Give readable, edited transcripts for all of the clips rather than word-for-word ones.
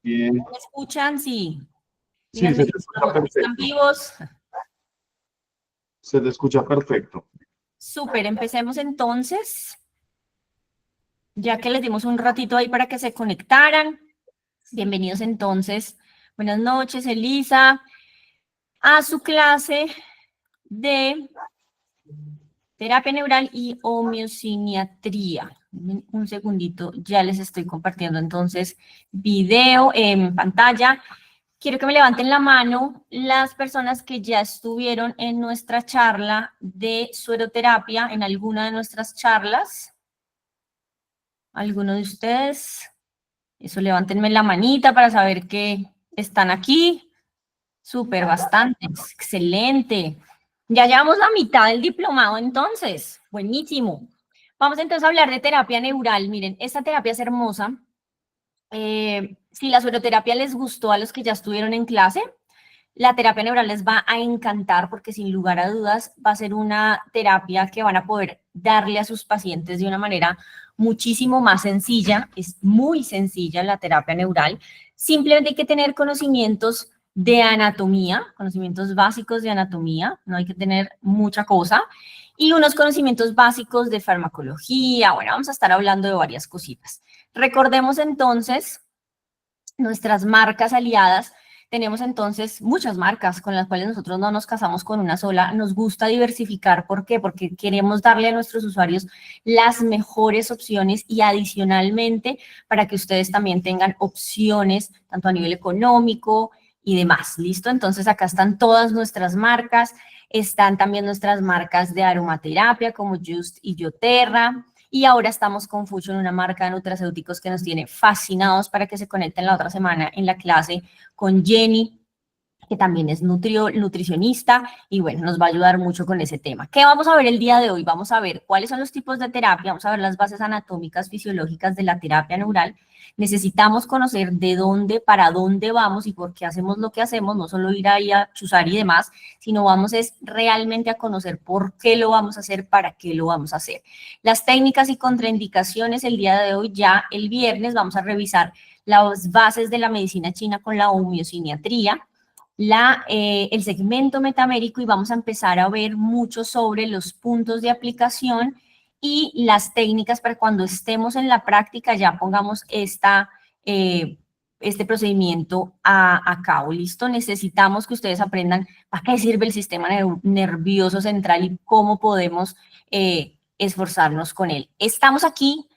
Bien. ¿Me escuchan? Sí. Sí, Díganme se si te escucha están perfecto. vivos. Se te escucha perfecto. Súper, empecemos entonces, ya que les dimos un ratito ahí para que se conectaran. Bienvenidos entonces. Buenas noches, Elisa, a su clase de terapia neural y homeosiniatría. Un segundito, ya les estoy compartiendo entonces video en pantalla. Quiero que me levanten la mano las personas que ya estuvieron en nuestra charla de sueroterapia, en alguna de nuestras charlas. ¿Alguno de ustedes? Eso, levántenme la manita para saber que están aquí. Súper, bastantes. Excelente. Ya llevamos la mitad del diplomado entonces. Buenísimo. Vamos entonces a hablar de terapia neural. Miren, esta terapia es hermosa. Si la sueroterapia les gustó a los que ya estuvieron en clase, la terapia neural les va a encantar porque sin lugar a dudas va a ser una terapia que van a poder darle a sus pacientes de una manera muchísimo más sencilla. Es muy sencilla la terapia neural. Simplemente hay que tener conocimientos de anatomía, conocimientos básicos de anatomía, no hay que tener mucha cosa, y unos conocimientos básicos de farmacología. Bueno, vamos a estar hablando de varias cositas. Recordemos entonces nuestras marcas aliadas. Tenemos entonces muchas marcas con las cuales nosotros no nos casamos con una sola. Nos gusta diversificar. ¿Por qué? Porque queremos darle a nuestros usuarios las mejores opciones y adicionalmente para que ustedes también tengan opciones tanto a nivel económico y demás. ¿Listo? Entonces acá están todas nuestras marcas. Están también nuestras marcas de aromaterapia como Just y Yoterra. Y ahora estamos con Fusion, una marca de nutracéuticos que nos tiene fascinados para que se conecten la otra semana en la clase con Jenny, que también es nutricionista, y bueno, nos va a ayudar mucho con ese tema. ¿Qué vamos a ver el día de hoy? Vamos a ver cuáles son los tipos de terapia, vamos a ver las bases anatómicas, fisiológicas de la terapia neural. Necesitamos conocer de dónde, para dónde vamos y por qué hacemos lo que hacemos, no solo ir ahí a chuzar y demás, sino vamos es realmente a conocer por qué lo vamos a hacer, para qué lo vamos a hacer. Las técnicas y contraindicaciones el día de hoy, ya el viernes vamos a revisar las bases de la medicina china con la homeosiniatría, el segmento metamérico, y vamos a empezar a ver mucho sobre los puntos de aplicación y las técnicas para cuando estemos en la práctica ya pongamos este procedimiento a cabo. ¿Listo? Necesitamos que ustedes aprendan para qué sirve el sistema nervioso central y cómo podemos esforzarnos con él. Estamos aquí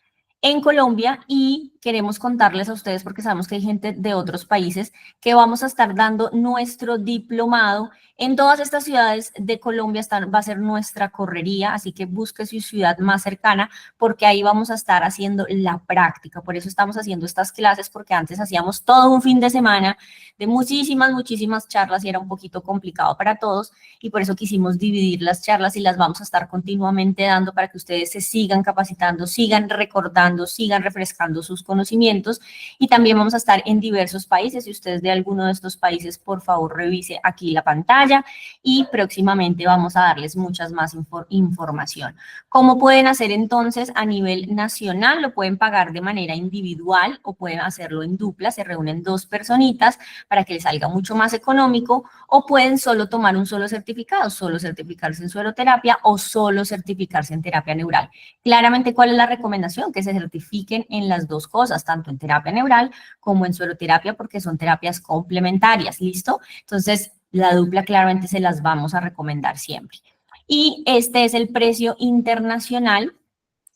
en Colombia y queremos contarles a ustedes, porque sabemos que hay gente de otros países, que vamos a estar dando nuestro diplomado en todas estas ciudades de Colombia. Va a ser nuestra correría, así que busque su ciudad más cercana porque ahí vamos a estar haciendo la práctica. Por eso estamos haciendo estas clases, porque antes hacíamos todo un fin de semana de muchísimas charlas y era un poquito complicado para todos, y por eso quisimos dividir las charlas y las vamos a estar continuamente dando para que ustedes se sigan capacitando, sigan recordando, sigan refrescando sus conocimientos. Y también vamos a estar en diversos países. Si usted es de alguno de estos países, por favor revise aquí la pantalla y próximamente vamos a darles muchas más información. ¿Cómo pueden hacer entonces a nivel nacional? Lo pueden pagar de manera individual o pueden hacerlo en dupla, se reúnen dos personitas para que les salga mucho más económico, o pueden solo tomar un solo certificado, solo certificarse en sueroterapia o solo certificarse en terapia neural. Claramente, ¿cuál es la recomendación? Que se certifiquen en las dos cosas, tanto en terapia neural como en sueroterapia, porque son terapias complementarias, ¿listo? Entonces, la dupla claramente se las vamos a recomendar siempre. Y este es el precio internacional.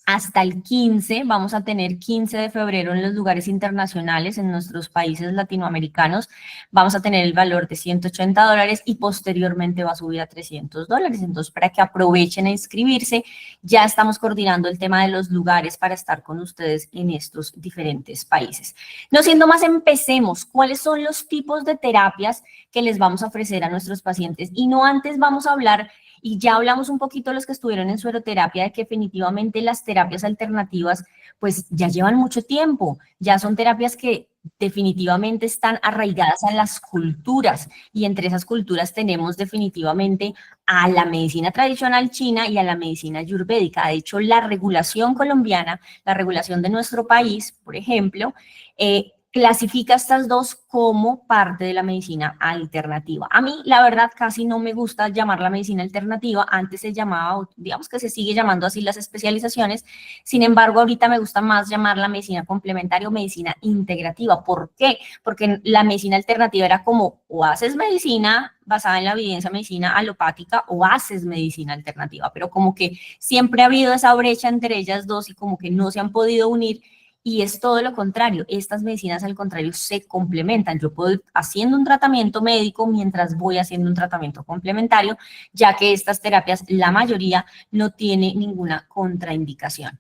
Hasta el 15, vamos a tener 15 de febrero en los lugares internacionales, en nuestros países latinoamericanos, vamos a tener el valor de $180 y posteriormente va a subir a $300. Entonces, para que aprovechen a inscribirse, ya estamos coordinando el tema de los lugares para estar con ustedes en estos diferentes países. No siendo más, empecemos. ¿Cuáles son los tipos de terapias que les vamos a ofrecer a nuestros pacientes? Y no antes vamos a hablar, y ya hablamos un poquito los que estuvieron en sueroterapia, de que definitivamente las terapias alternativas pues ya llevan mucho tiempo, ya son terapias que definitivamente están arraigadas a las culturas, y entre esas culturas tenemos definitivamente a la medicina tradicional china y a la medicina ayurvédica. De hecho, la regulación colombiana, la regulación de nuestro país, por ejemplo, clasifica estas dos como parte de la medicina alternativa. A mí, la verdad, casi no me gusta llamar la medicina alternativa. Antes se llamaba, digamos que se sigue llamando así las especializaciones. Sin embargo, ahorita me gusta más llamar la medicina complementaria o medicina integrativa. ¿Por qué? Porque la medicina alternativa era como o haces medicina basada en la evidencia, medicina alopática, o haces medicina alternativa. Pero como que siempre ha habido esa brecha entre ellas dos y como que no se han podido unir. Y es todo lo contrario, estas medicinas al contrario se complementan. Yo puedo ir haciendo un tratamiento médico mientras voy haciendo un tratamiento complementario, ya que estas terapias, la mayoría, no tiene ninguna contraindicación.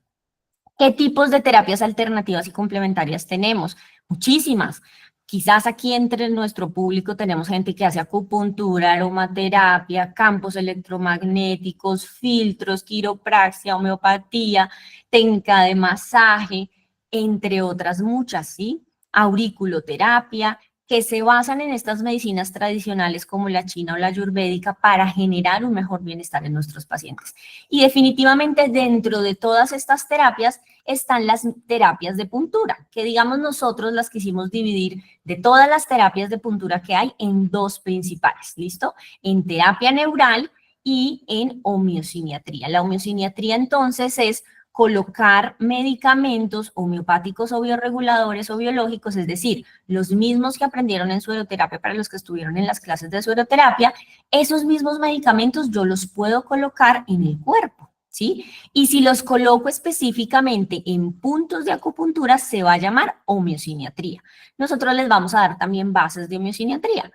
¿Qué tipos de terapias alternativas y complementarias tenemos? Muchísimas. Quizás aquí entre nuestro público tenemos gente que hace acupuntura, aromaterapia, campos electromagnéticos, filtros, quiropraxia, homeopatía, técnica de masaje, entre otras muchas, ¿sí? Auriculoterapia, que se basan en estas medicinas tradicionales como la china o la ayurvédica para generar un mejor bienestar en nuestros pacientes. Y definitivamente dentro de todas estas terapias están las terapias de puntura, que digamos nosotros las quisimos dividir de todas las terapias de puntura que hay en dos principales, ¿listo? En terapia neural y en homeosiniatría. La homeosiniatría entonces es colocar medicamentos homeopáticos o bioreguladores o biológicos, es decir, los mismos que aprendieron en sueroterapia para los que estuvieron en las clases de sueroterapia, esos mismos medicamentos yo los puedo colocar en el cuerpo, ¿sí? Y si los coloco específicamente en puntos de acupuntura, se va a llamar homeosiniatría. Nosotros les vamos a dar también bases de homeosiniatría,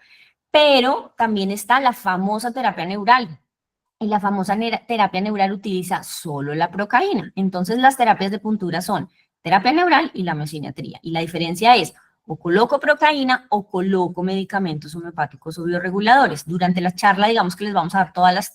pero también está la famosa terapia neural. Y la famosa terapia neural utiliza solo la procaína. Entonces, las terapias de puntura son terapia neural y la homeosiniatría. Y la diferencia es, o coloco procaína o coloco medicamentos homeopáticos o bioreguladores. Durante la charla, digamos que les vamos a dar todos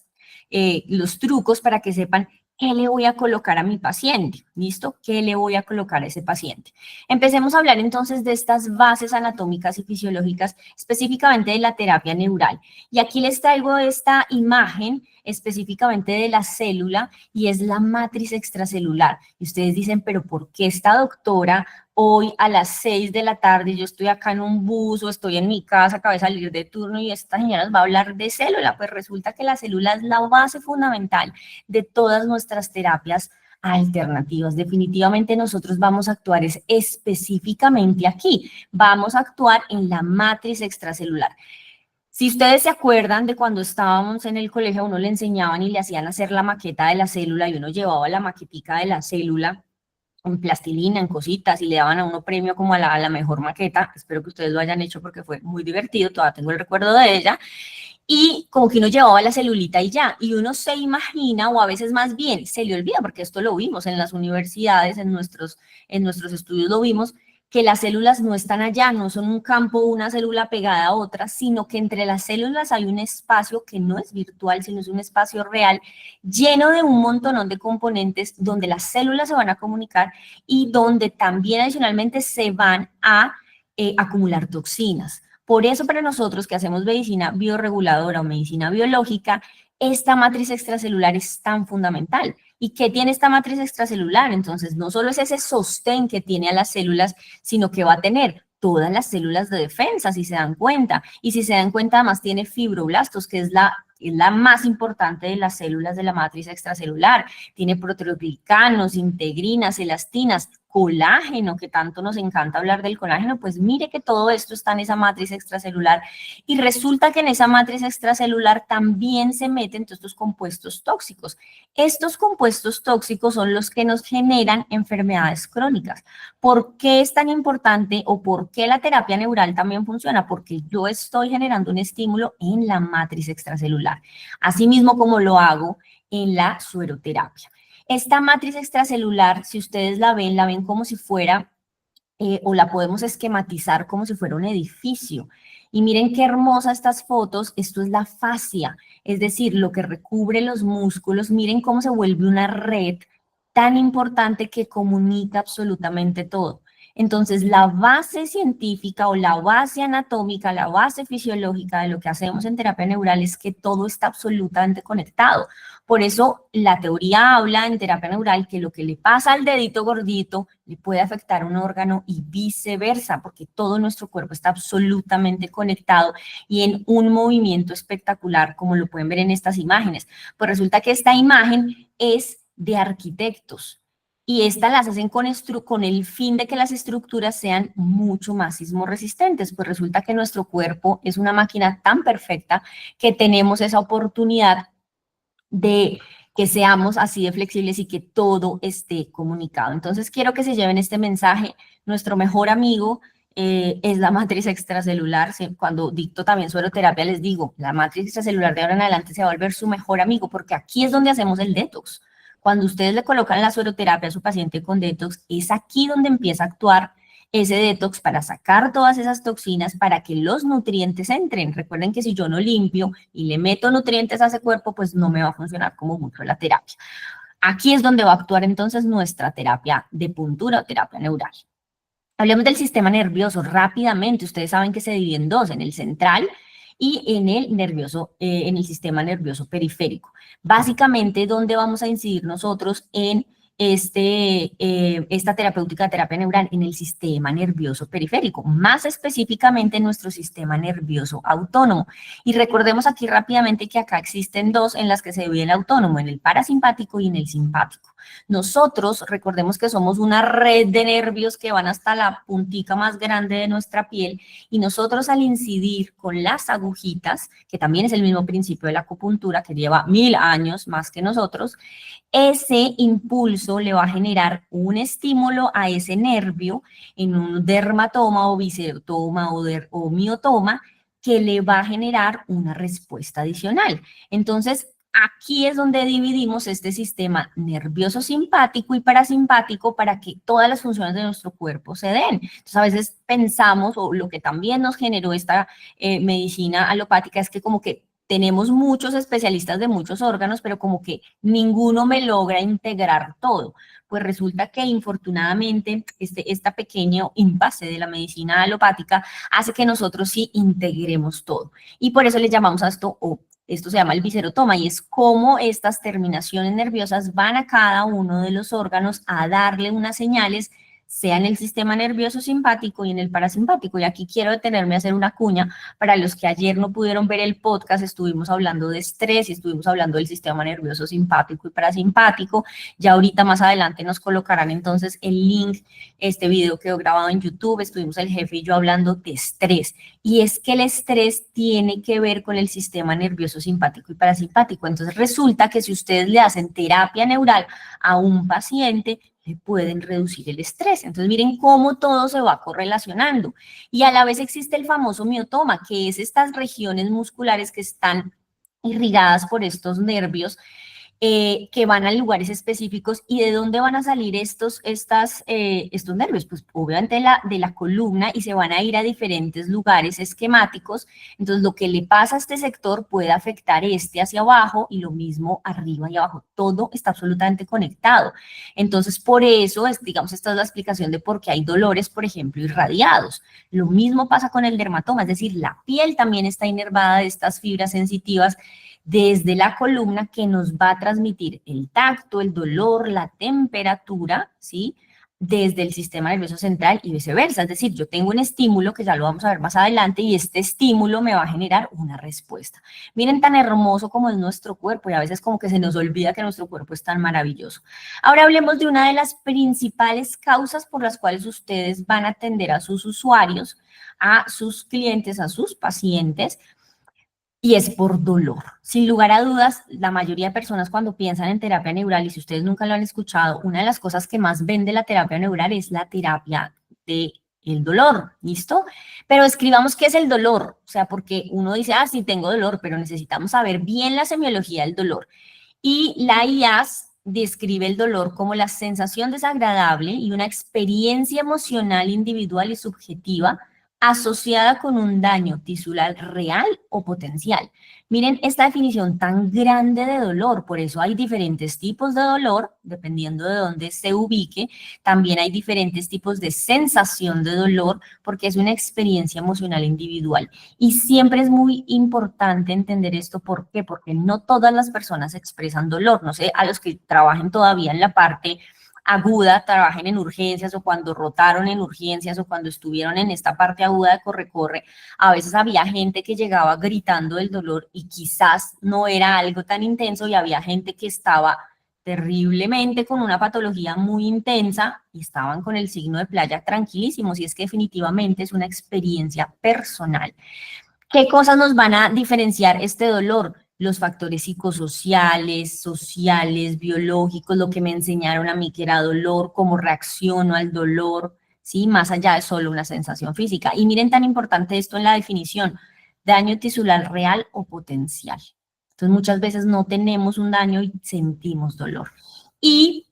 los trucos para que sepan qué le voy a colocar a mi paciente. ¿Listo? ¿Qué le voy a colocar a ese paciente? Empecemos a hablar entonces de estas bases anatómicas y fisiológicas, específicamente de la terapia neural. Y aquí les traigo esta imagen específicamente de la célula y es la matriz extracelular. Y ustedes dicen, pero ¿por qué esta doctora hoy a las 6 de la tarde yo estoy acá en un bus o estoy en mi casa, acabo de salir de turno y esta señora nos va a hablar de célula? Pues resulta que la célula es la base fundamental de todas nuestras terapias alternativas. Definitivamente nosotros vamos a actuar específicamente aquí, vamos a actuar en la matriz extracelular. Si ustedes se acuerdan de cuando estábamos en el colegio, a uno le enseñaban y le hacían hacer la maqueta de la célula y uno llevaba la maquetica de la célula en plastilina, en cositas, y le daban a uno premio como a la mejor maqueta. Espero que ustedes lo hayan hecho porque fue muy divertido, todavía tengo el recuerdo de ella. Y como que uno llevaba la celulita y ya, y uno se imagina, o a veces más bien se le olvida, porque esto lo vimos en las universidades, en nuestros estudios lo vimos, que las células no están allá, no son un campo, una célula pegada a otra, sino que entre las células hay un espacio que no es virtual, sino es un espacio real, lleno de un montón de componentes donde las células se van a comunicar y donde también adicionalmente se van a acumular toxinas. Por eso para nosotros que hacemos medicina bioreguladora o medicina biológica, esta matriz extracelular es tan fundamental. ¿Y qué tiene esta matriz extracelular? Entonces, no solo es ese sostén que tiene a las células, sino que va a tener todas las células de defensa, si se dan cuenta. Y si se dan cuenta, además tiene fibroblastos, que es la más importante de las células de la matriz extracelular. Tiene proteoglicanos, integrinas, elastinas, colágeno, que tanto nos encanta hablar del colágeno, pues mire que todo esto está en esa matriz extracelular y resulta que en esa matriz extracelular también se meten todos estos compuestos tóxicos. Estos compuestos tóxicos son los que nos generan enfermedades crónicas. ¿Por qué es tan importante o por qué la terapia neural también funciona? Porque yo estoy generando un estímulo en la matriz extracelular, asimismo como lo hago en la sueroterapia. Esta matriz extracelular, si ustedes la ven como si fuera, o la podemos esquematizar como si fuera un edificio. Y miren qué hermosas estas fotos, esto es la fascia, es decir, lo que recubre los músculos, miren cómo se vuelve una red tan importante que comunica absolutamente todo. Entonces, la base científica o la base anatómica, la base fisiológica de lo que hacemos en terapia neural es que todo está absolutamente conectado. Por eso la teoría habla en terapia neural que lo que le pasa al dedito gordito le puede afectar a un órgano y viceversa, porque todo nuestro cuerpo está absolutamente conectado y en un movimiento espectacular, como lo pueden ver en estas imágenes. Pues resulta que esta imagen es de arquitectos. Y estas las hacen con el fin de que las estructuras sean mucho más sismorresistentes. Pues resulta que nuestro cuerpo es una máquina tan perfecta que tenemos esa oportunidad de que seamos así de flexibles y que todo esté comunicado. Entonces quiero que se lleven este mensaje. Nuestro mejor amigo es la matriz extracelular. Cuando dicto también sueroterapia les digo, la matriz extracelular de ahora en adelante se va a volver su mejor amigo porque aquí es donde hacemos el detox. Cuando ustedes le colocan la sueroterapia a su paciente con detox, es aquí donde empieza a actuar ese detox para sacar todas esas toxinas para que los nutrientes entren. Recuerden que si yo no limpio y le meto nutrientes a ese cuerpo, pues no me va a funcionar como mucho la terapia. Aquí es donde va a actuar entonces nuestra terapia de puntura o terapia neural. Hablemos del sistema nervioso rápidamente. Ustedes saben que se divide en dos, en el central y en el nervioso, en el sistema nervioso periférico. Básicamente, ¿dónde vamos a incidir nosotros en esta terapéutica terapia neural? En el sistema nervioso periférico, más específicamente en nuestro sistema nervioso autónomo. Y recordemos aquí rápidamente que acá existen dos en las que se divide el autónomo, en el parasimpático y en el simpático. Nosotros, recordemos que somos una red de nervios que van hasta la puntica más grande de nuestra piel y nosotros al incidir con las agujitas, que también es el mismo principio de la acupuntura que lleva 1000 años más que nosotros, ese impulso le va a generar un estímulo a ese nervio en un dermatoma o viscerotoma o miotoma que le va a generar una respuesta adicional. Entonces, aquí es donde dividimos este sistema nervioso simpático y parasimpático para que todas las funciones de nuestro cuerpo se den. Entonces, a veces pensamos, o lo que también nos generó esta medicina alopática, es que como que tenemos muchos especialistas de muchos órganos, pero como que ninguno me logra integrar todo. Pues resulta que infortunadamente esta pequeño impasse de la medicina alopática hace que nosotros sí integremos todo. Y por eso le llamamos a esto, o esto se llama el viscerotoma, y es cómo estas terminaciones nerviosas van a cada uno de los órganos a darle unas señales, sea en el sistema nervioso simpático y en el parasimpático. Y aquí quiero detenerme a hacer una cuña para los que ayer no pudieron ver el podcast. Estuvimos hablando de estrés y estuvimos hablando del sistema nervioso simpático y parasimpático. Ya ahorita más adelante nos colocarán entonces el link, este video quedó grabado en YouTube. Estuvimos el jefe y yo hablando de estrés. Y es que el estrés tiene que ver con el sistema nervioso simpático y parasimpático. Entonces resulta que si ustedes le hacen terapia neural a un paciente, le pueden reducir el estrés. Entonces, miren cómo todo se va correlacionando. Y a la vez existe el famoso miotoma, que es estas regiones musculares que están irrigadas por estos nervios que van a lugares específicos. ¿Y de dónde van a salir estos nervios? Pues obviamente de la columna, y se van a ir a diferentes lugares esquemáticos. Entonces lo que le pasa a este sector puede afectar hacia abajo y lo mismo arriba y abajo. Todo está absolutamente conectado. Entonces por eso, digamos, esta es la explicación de por qué hay dolores, por ejemplo, irradiados. Lo mismo pasa con el dermatoma, es decir, la piel también está inervada de estas fibras sensitivas desde la columna que nos va a transmitir el tacto, el dolor, la temperatura, ¿sí? Desde el sistema nervioso central y viceversa. Es decir, yo tengo un estímulo que ya lo vamos a ver más adelante y este estímulo me va a generar una respuesta. Miren tan hermoso como es nuestro cuerpo y a veces como que se nos olvida que nuestro cuerpo es tan maravilloso. Ahora hablemos de una de las principales causas por las cuales ustedes van a atender a sus usuarios, a sus clientes, a sus pacientes, y es por dolor. Sin lugar a dudas, la mayoría de personas cuando piensan en terapia neural, y si ustedes nunca lo han escuchado, una de las cosas que más vende la terapia neural es la terapia del dolor, ¿listo? Pero escribamos qué es el dolor, o sea, porque uno dice, sí, tengo dolor, pero necesitamos saber bien la semiología del dolor. Y la IAS describe el dolor como la sensación desagradable y una experiencia emocional individual y subjetiva asociada con un daño tisular real o potencial. Miren esta definición tan grande de dolor, por eso hay diferentes tipos de dolor, dependiendo de dónde se ubique. También hay diferentes tipos de sensación de dolor, porque es una experiencia emocional individual. Y siempre es muy importante entender esto. ¿Por qué? Porque no todas las personas expresan dolor. No sé, a los que trabajen todavía en la parte aguda, trabajen en urgencias o cuando rotaron en urgencias o cuando estuvieron en esta parte aguda de corre-corre, a veces había gente que llegaba gritando del dolor y quizás no era algo tan intenso y había gente que estaba terriblemente con una patología muy intensa y estaban con el signo de playa tranquilísimos, y es que definitivamente es una experiencia personal. ¿Qué cosas nos van a diferenciar este dolor? Los factores psicosociales, sociales, biológicos, lo que me enseñaron a mí que era dolor, cómo reacciono al dolor, ¿sí? Más allá de solo una sensación física. Y miren tan importante esto en la definición, daño tisular real o potencial. Entonces muchas veces no tenemos un daño y sentimos dolor. Y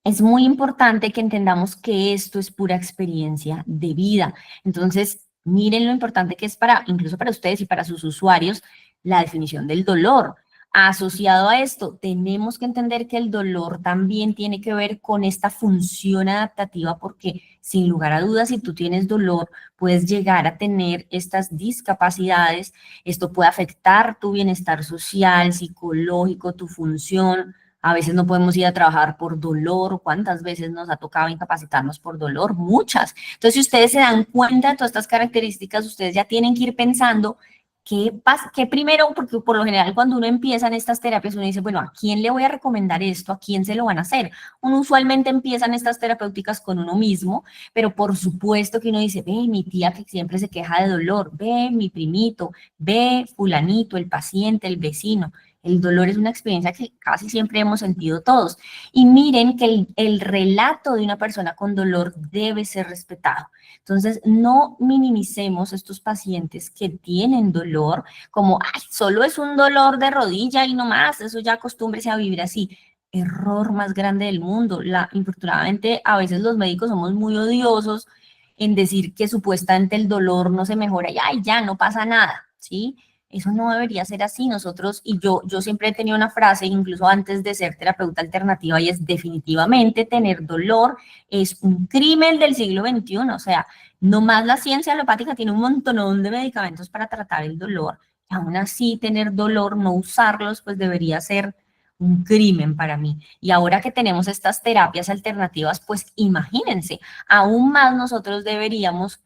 es muy importante que entendamos que esto es pura experiencia de vida. Entonces, miren lo importante que es para, incluso para ustedes y para sus usuarios, la definición del dolor. Asociado a esto, tenemos que entender que el dolor también tiene que ver con esta función adaptativa, porque sin lugar a dudas, si tú tienes dolor, puedes llegar a tener estas discapacidades. Esto puede afectar tu bienestar social, psicológico, tu función. A veces no podemos ir a trabajar por dolor. ¿Cuántas veces nos ha tocado incapacitarnos por dolor? Muchas. Entonces, si ustedes se dan cuenta de todas estas características, ustedes ya tienen que ir pensando qué pasa, qué primero, porque por lo general cuando uno empieza en estas terapias, uno dice, bueno, ¿a quién le voy a recomendar esto? ¿A quién se lo van a hacer? Uno usualmente empieza en estas terapéuticas con uno mismo, pero por supuesto que uno dice, ve, mi tía que siempre se queja de dolor, ve, mi primito, ve, fulanito, el paciente, el vecino. El dolor es una experiencia que casi siempre hemos sentido todos. Y miren que el relato de una persona con dolor debe ser respetado. Entonces, no minimicemos estos pacientes que tienen dolor como, ay, solo es un dolor de rodilla y no más, eso ya acostúmbrese a vivir así. Error más grande del mundo. Infortunadamente, a veces los médicos somos muy odiosos en decir que supuestamente el dolor no se mejora y, ay, ya, no pasa nada, ¿sí? Eso no debería ser así. Nosotros, y yo siempre he tenido una frase, incluso antes de ser terapeuta alternativa, y es definitivamente tener dolor es un crimen del siglo XXI. O sea, nomás la ciencia alopática tiene un montón de medicamentos para tratar el dolor. Y aún así, tener dolor, no usarlos, pues debería ser un crimen para mí. Y ahora que tenemos estas terapias alternativas, pues imagínense, aún más nosotros deberíamos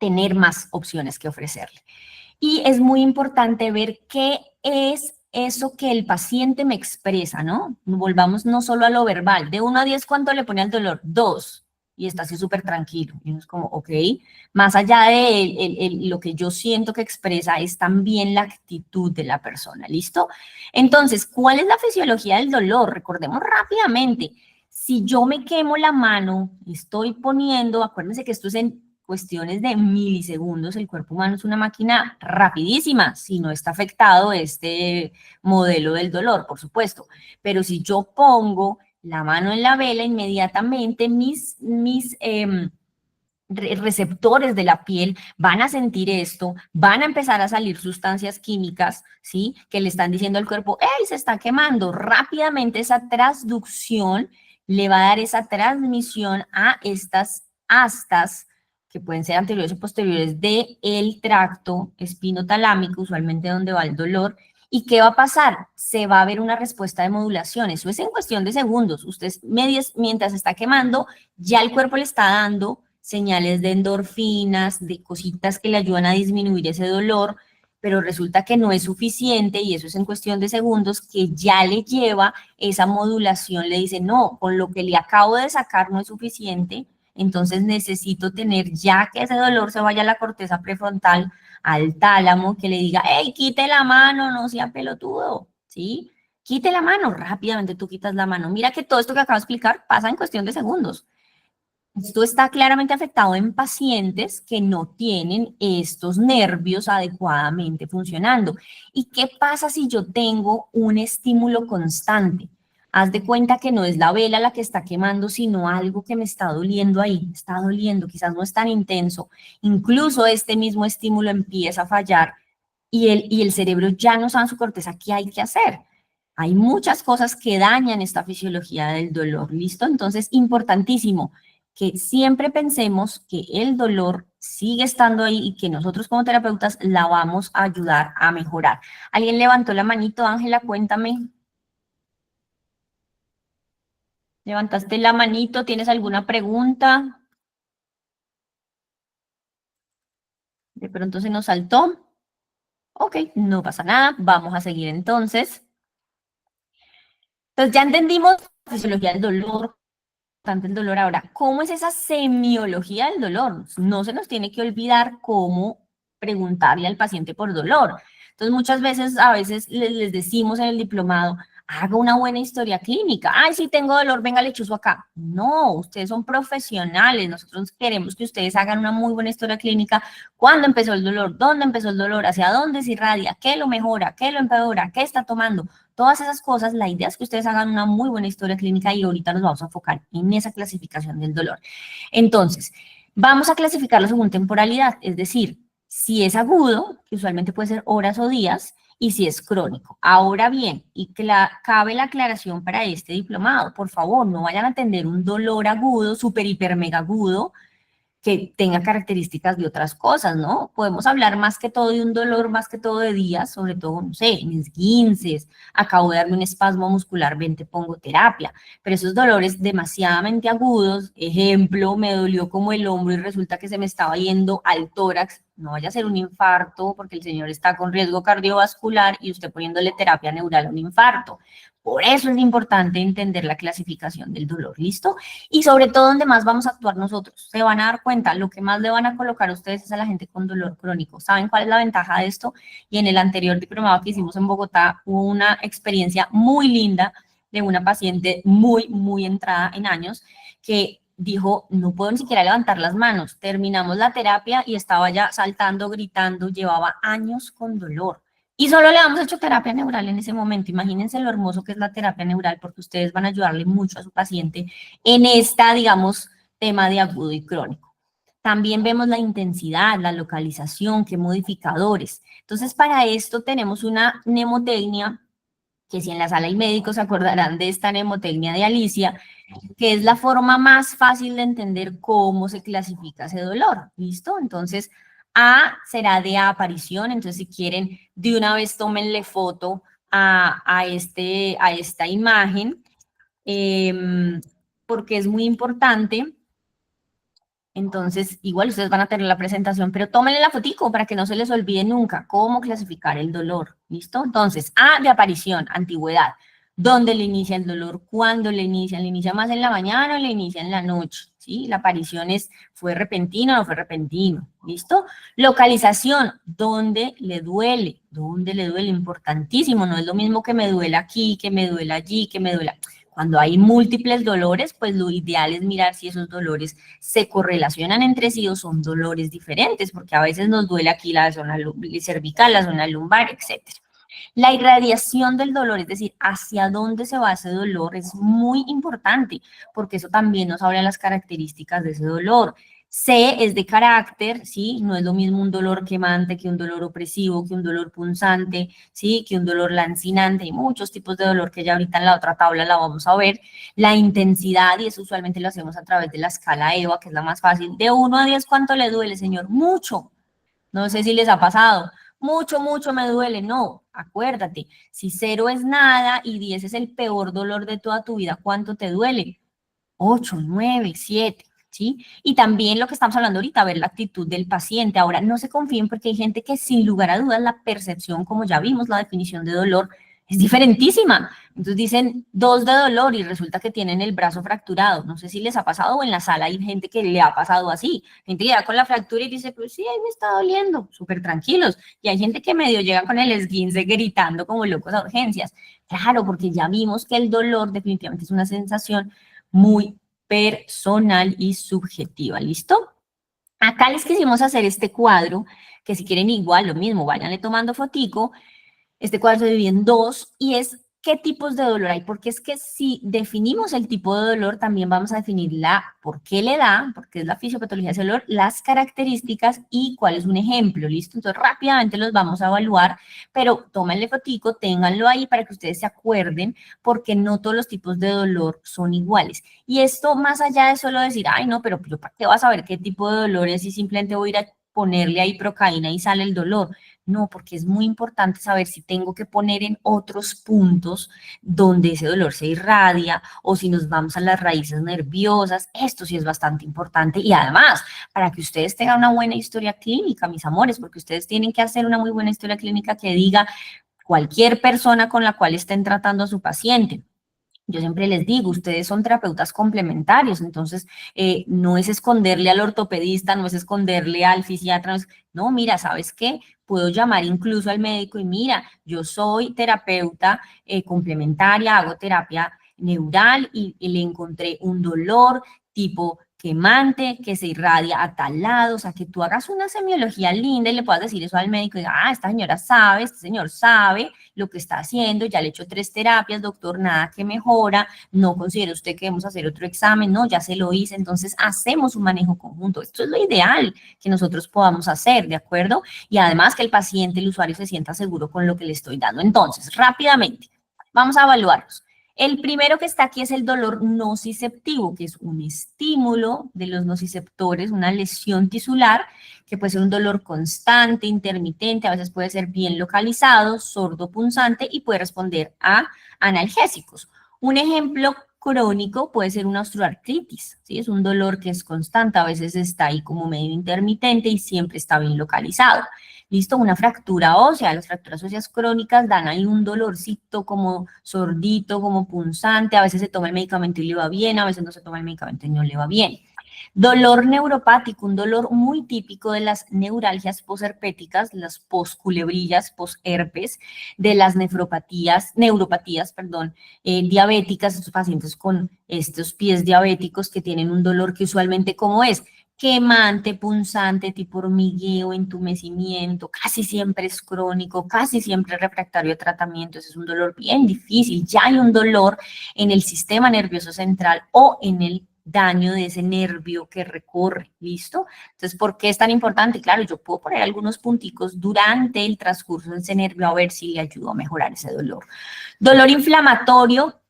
tener más opciones que ofrecerle. Y es muy importante ver qué es eso que el paciente me expresa, ¿no? Volvamos no solo a lo verbal. De 1 a 10, ¿cuánto le pone al dolor? 2. Y está así súper tranquilo. Y uno es como, ok. Más allá de lo que yo siento que expresa, es también la actitud de la persona, ¿listo? Entonces, ¿cuál es la fisiología del dolor? Recordemos rápidamente. Si yo me quemo la mano, estoy poniendo, acuérdense que esto es en cuestiones de milisegundos. El cuerpo humano es una máquina rapidísima si no está afectado este modelo del dolor, por supuesto. Pero si yo pongo la mano en la vela, inmediatamente mis receptores de la piel van a sentir esto, van a empezar a salir sustancias químicas, ¿sí? Que le están diciendo al cuerpo, ¡hey, se está quemando! Rápidamente esa transducción le va a dar esa transmisión a estas astas, que pueden ser anteriores o posteriores, del tracto espinotalámico, usualmente donde va el dolor. ¿Y qué va a pasar? Se va a ver una respuesta de modulación. Eso es en cuestión de segundos. Usted, mientras está quemando, ya el cuerpo le está dando señales de endorfinas, de cositas que le ayudan a disminuir ese dolor, pero resulta que no es suficiente, y eso es en cuestión de segundos, que ya le lleva esa modulación, le dice, no, con lo que le acabo de sacar no es suficiente, entonces necesito tener ya que ese dolor se vaya a la corteza prefrontal, al tálamo, que le diga, hey, quite la mano, no sea pelotudo, ¿sí? Quite la mano, rápidamente tú quitas la mano. Mira que todo esto que acabo de explicar pasa en cuestión de segundos. Esto está claramente afectado en pacientes que no tienen estos nervios adecuadamente funcionando. ¿Y qué pasa si yo tengo un estímulo constante? Haz de cuenta que no es la vela la que está quemando, sino algo que me está doliendo ahí, me está doliendo, quizás no es tan intenso. Incluso este mismo estímulo empieza a fallar y el cerebro ya no sabe en su corteza qué hay que hacer. Hay muchas cosas que dañan esta fisiología del dolor, ¿listo? Entonces, importantísimo que siempre pensemos que el dolor sigue estando ahí y que nosotros como terapeutas la vamos a ayudar a mejorar. ¿Alguien levantó la manito, Ángela? Cuéntame. ¿Levantaste la manito? ¿Tienes alguna pregunta? De pronto se nos saltó. Ok, no pasa nada. Vamos a seguir entonces. Entonces ya entendimos la fisiología del dolor, tanto el dolor ahora. ¿Cómo es esa semiología del dolor? No se nos tiene que olvidar cómo preguntarle al paciente por dolor. Entonces, muchas veces, a veces les decimos en el diplomado, haga una buena historia clínica. Ay, sí tengo dolor, venga, le chuzo acá. No, ustedes son profesionales. Nosotros queremos que ustedes hagan una muy buena historia clínica. ¿Cuándo empezó el dolor? ¿Dónde empezó el dolor? ¿Hacia dónde se irradia? ¿Qué lo mejora? ¿Qué lo empeora? ¿Qué está tomando? Todas esas cosas, la idea es que ustedes hagan una muy buena historia clínica y ahorita nos vamos a enfocar en esa clasificación del dolor. Entonces, vamos a clasificarlo según temporalidad, es decir, si es agudo, que usualmente puede ser horas o días, y si es crónico. Ahora bien, y cabe la aclaración para este diplomado, por favor, no vayan a tener un dolor agudo, súper, hiper, mega agudo, que tenga características de otras cosas, ¿no? Podemos hablar más que todo de un dolor, más que todo de días, sobre todo, no sé, en esguinces, acabo de darme un espasmo muscular, ven, te pongo terapia, pero esos dolores demasiadamente agudos, ejemplo, me dolió como el hombro y resulta que se me estaba yendo al tórax, no vaya a ser un infarto porque el señor está con riesgo cardiovascular y usted poniéndole terapia neural a un infarto. Por eso es importante entender la clasificación del dolor, ¿listo? Y sobre todo donde más vamos a actuar nosotros. Se van a dar cuenta, lo que más le van a colocar a ustedes es a la gente con dolor crónico. ¿Saben cuál es la ventaja de esto? Y en el anterior diplomado que hicimos en Bogotá hubo una experiencia muy linda de una paciente muy, muy entrada en años que dijo, no puedo ni siquiera levantar las manos. Terminamos la terapia y estaba ya saltando, gritando, llevaba años con dolor. Y solo le hemos hecho terapia neural en ese momento. Imagínense lo hermoso que es la terapia neural porque ustedes van a ayudarle mucho a su paciente en esta, digamos, tema de agudo y crónico. También vemos la intensidad, la localización, qué modificadores. Entonces, para esto tenemos una mnemotecnia, que si en la sala hay médicos se acordarán de esta mnemotecnia de Alicia, que es la forma más fácil de entender cómo se clasifica ese dolor. ¿Listo? Entonces, A será de aparición, entonces si quieren, de una vez tómenle foto a esta imagen, porque es muy importante. Entonces, igual ustedes van a tener la presentación, pero tómenle la fotico para que no se les olvide nunca cómo clasificar el dolor, ¿listo? Entonces, A de aparición, antigüedad. ¿Dónde le inicia el dolor? ¿Cuándo le inicia? ¿Le inicia más en la mañana o le inicia en la noche? ¿Sí? La aparición es, ¿fue repentino o no fue repentino? ¿Listo? Localización, ¿dónde le duele? ¿Dónde le duele? Importantísimo, no es lo mismo que me duela aquí, que me duela allí, que me duela... Cuando hay múltiples dolores, pues lo ideal es mirar si esos dolores se correlacionan entre sí o son dolores diferentes, porque a veces nos duele aquí la zona cervical, la zona lumbar, etcétera. La irradiación del dolor, es decir, hacia dónde se va ese dolor, es muy importante, porque eso también nos habla de las características de ese dolor. C es de carácter, ¿sí? No es lo mismo un dolor quemante que un dolor opresivo, que un dolor punzante, ¿sí? Que un dolor lancinante. Hay muchos tipos de dolor que ya ahorita en la otra tabla la vamos a ver. La intensidad, y eso usualmente lo hacemos a través de la escala EVA, que es la más fácil. De 1 a 10, ¿cuánto le duele, señor? Mucho. No sé si les ha pasado. Mucho, mucho me duele. No, acuérdate, si 0 es nada y 10 es el peor dolor de toda tu vida, ¿cuánto te duele? 8, 9, 7, ¿sí? Y también lo que estamos hablando ahorita, ver la actitud del paciente. Ahora, no se confíen porque hay gente que sin lugar a dudas la percepción, como ya vimos, la definición de dolor es diferentísima. Entonces dicen 2 de dolor y resulta que tienen el brazo fracturado. No sé si les ha pasado o en la sala hay gente que le ha pasado así. Gente que llega con la fractura y dice, pues sí, ahí me está doliendo, súper tranquilos. Y hay gente que medio llega con el esguince gritando como locos a urgencias. Claro, porque ya vimos que el dolor definitivamente es una sensación muy personal y subjetiva, ¿listo? Acá les quisimos hacer este cuadro, que si quieren igual, lo mismo, váyanle tomando fotico. Este cuadro se divide en dos y es ¿Qué tipos de dolor hay? Porque es que si definimos el tipo de dolor, también vamos a definir por qué le da, porque es la fisiopatología de ese dolor, las características y cuál es un ejemplo, ¿listo? Entonces rápidamente los vamos a evaluar, pero tómenle fotico, ténganlo ahí para que ustedes se acuerden, porque no todos los tipos de dolor son iguales. Y esto más allá de solo decir, ay no, pero yo para qué vas a saber qué tipo de dolor es y simplemente voy a ir a ponerle ahí procaína y sale el dolor. No, porque es muy importante saber si tengo que poner en otros puntos donde ese dolor se irradia o si nos vamos a las raíces nerviosas. Esto sí es bastante importante y además, para que ustedes tengan una buena historia clínica, mis amores, porque ustedes tienen que hacer una muy buena historia clínica que diga cualquier persona con la cual estén tratando a su paciente. Yo siempre les digo, ustedes son terapeutas complementarios, entonces no es esconderle al ortopedista, no es esconderle al fisiatra, no, mira, ¿sabes qué? Puedo llamar incluso al médico y mira, yo soy terapeuta complementaria, hago terapia neural y le encontré un dolor tipo quemante que se irradia a tal lado, o sea, que tú hagas una semiología linda y le puedas decir eso al médico y diga, ah, esta señora sabe, este señor sabe lo que está haciendo, ya le he hecho 3 terapias, doctor, nada que mejora, no considera usted que debemos hacer otro examen, no, ya se lo hice, entonces hacemos un manejo conjunto. Esto es lo ideal que nosotros podamos hacer, ¿de acuerdo? Y además que el paciente, el usuario se sienta seguro con lo que le estoy dando. Entonces, rápidamente, vamos a evaluarlos. El primero que está aquí es el dolor nociceptivo, que es un estímulo de los nociceptores, una lesión tisular, que puede ser un dolor constante, intermitente, a veces puede ser bien localizado, sordo punzante y puede responder a analgésicos. Un ejemplo crónico puede ser una osteoartritis, ¿sí? Es un dolor que es constante, a veces está ahí como medio intermitente y siempre está bien localizado. Listo, una fractura ósea, las fracturas óseas crónicas dan ahí un dolorcito como sordito, como punzante, a veces se toma el medicamento y le va bien, a veces no se toma el medicamento y no le va bien. Dolor neuropático, un dolor muy típico de las neuralgias posherpéticas, las posculebrillas, posherpes, de las neuropatías, perdón, diabéticas, estos pacientes con estos pies diabéticos que tienen un dolor que usualmente, ¿cómo es? Quemante, punzante, tipo hormigueo, entumecimiento, casi siempre es crónico, casi siempre es refractario a tratamientos, es un dolor bien difícil, ya hay un dolor en el sistema nervioso central o en el daño de ese nervio que recorre, ¿listo? Entonces, ¿por qué es tan importante? Claro, yo puedo poner algunos punticos durante el transcurso de ese nervio a ver si le ayudo a mejorar ese dolor. Dolor inflamatorio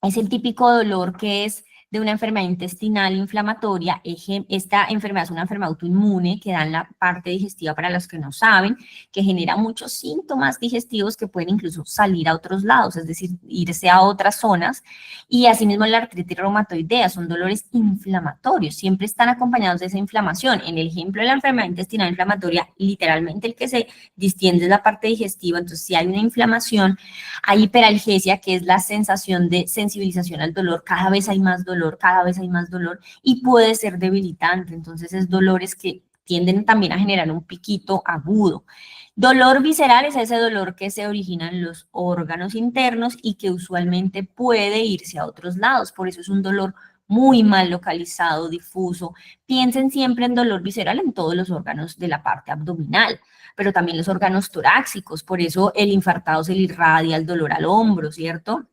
es el típico dolor que es de una enfermedad intestinal inflamatoria. Esta enfermedad es una enfermedad autoinmune que da en la parte digestiva para los que no saben, que genera muchos síntomas digestivos que pueden incluso salir a otros lados, es decir, irse a otras zonas. Y asimismo la artritis reumatoidea son dolores inflamatorios, siempre están acompañados de esa inflamación. En el ejemplo de la enfermedad intestinal inflamatoria, literalmente el que se distiende es la parte digestiva, entonces si hay una inflamación, hay hiperalgesia, que es la sensación de sensibilización al dolor, cada vez hay más dolor, cada vez hay más dolor y puede ser debilitante, entonces es dolores que tienden también a generar un piquito agudo. Dolor visceral es ese dolor que se origina en los órganos internos y que usualmente puede irse a otros lados, por eso es un dolor muy mal localizado, difuso. Piensen siempre en dolor visceral en todos los órganos de la parte abdominal, pero también los órganos torácicos, por eso el infartado se le irradia el dolor al hombro, ¿cierto?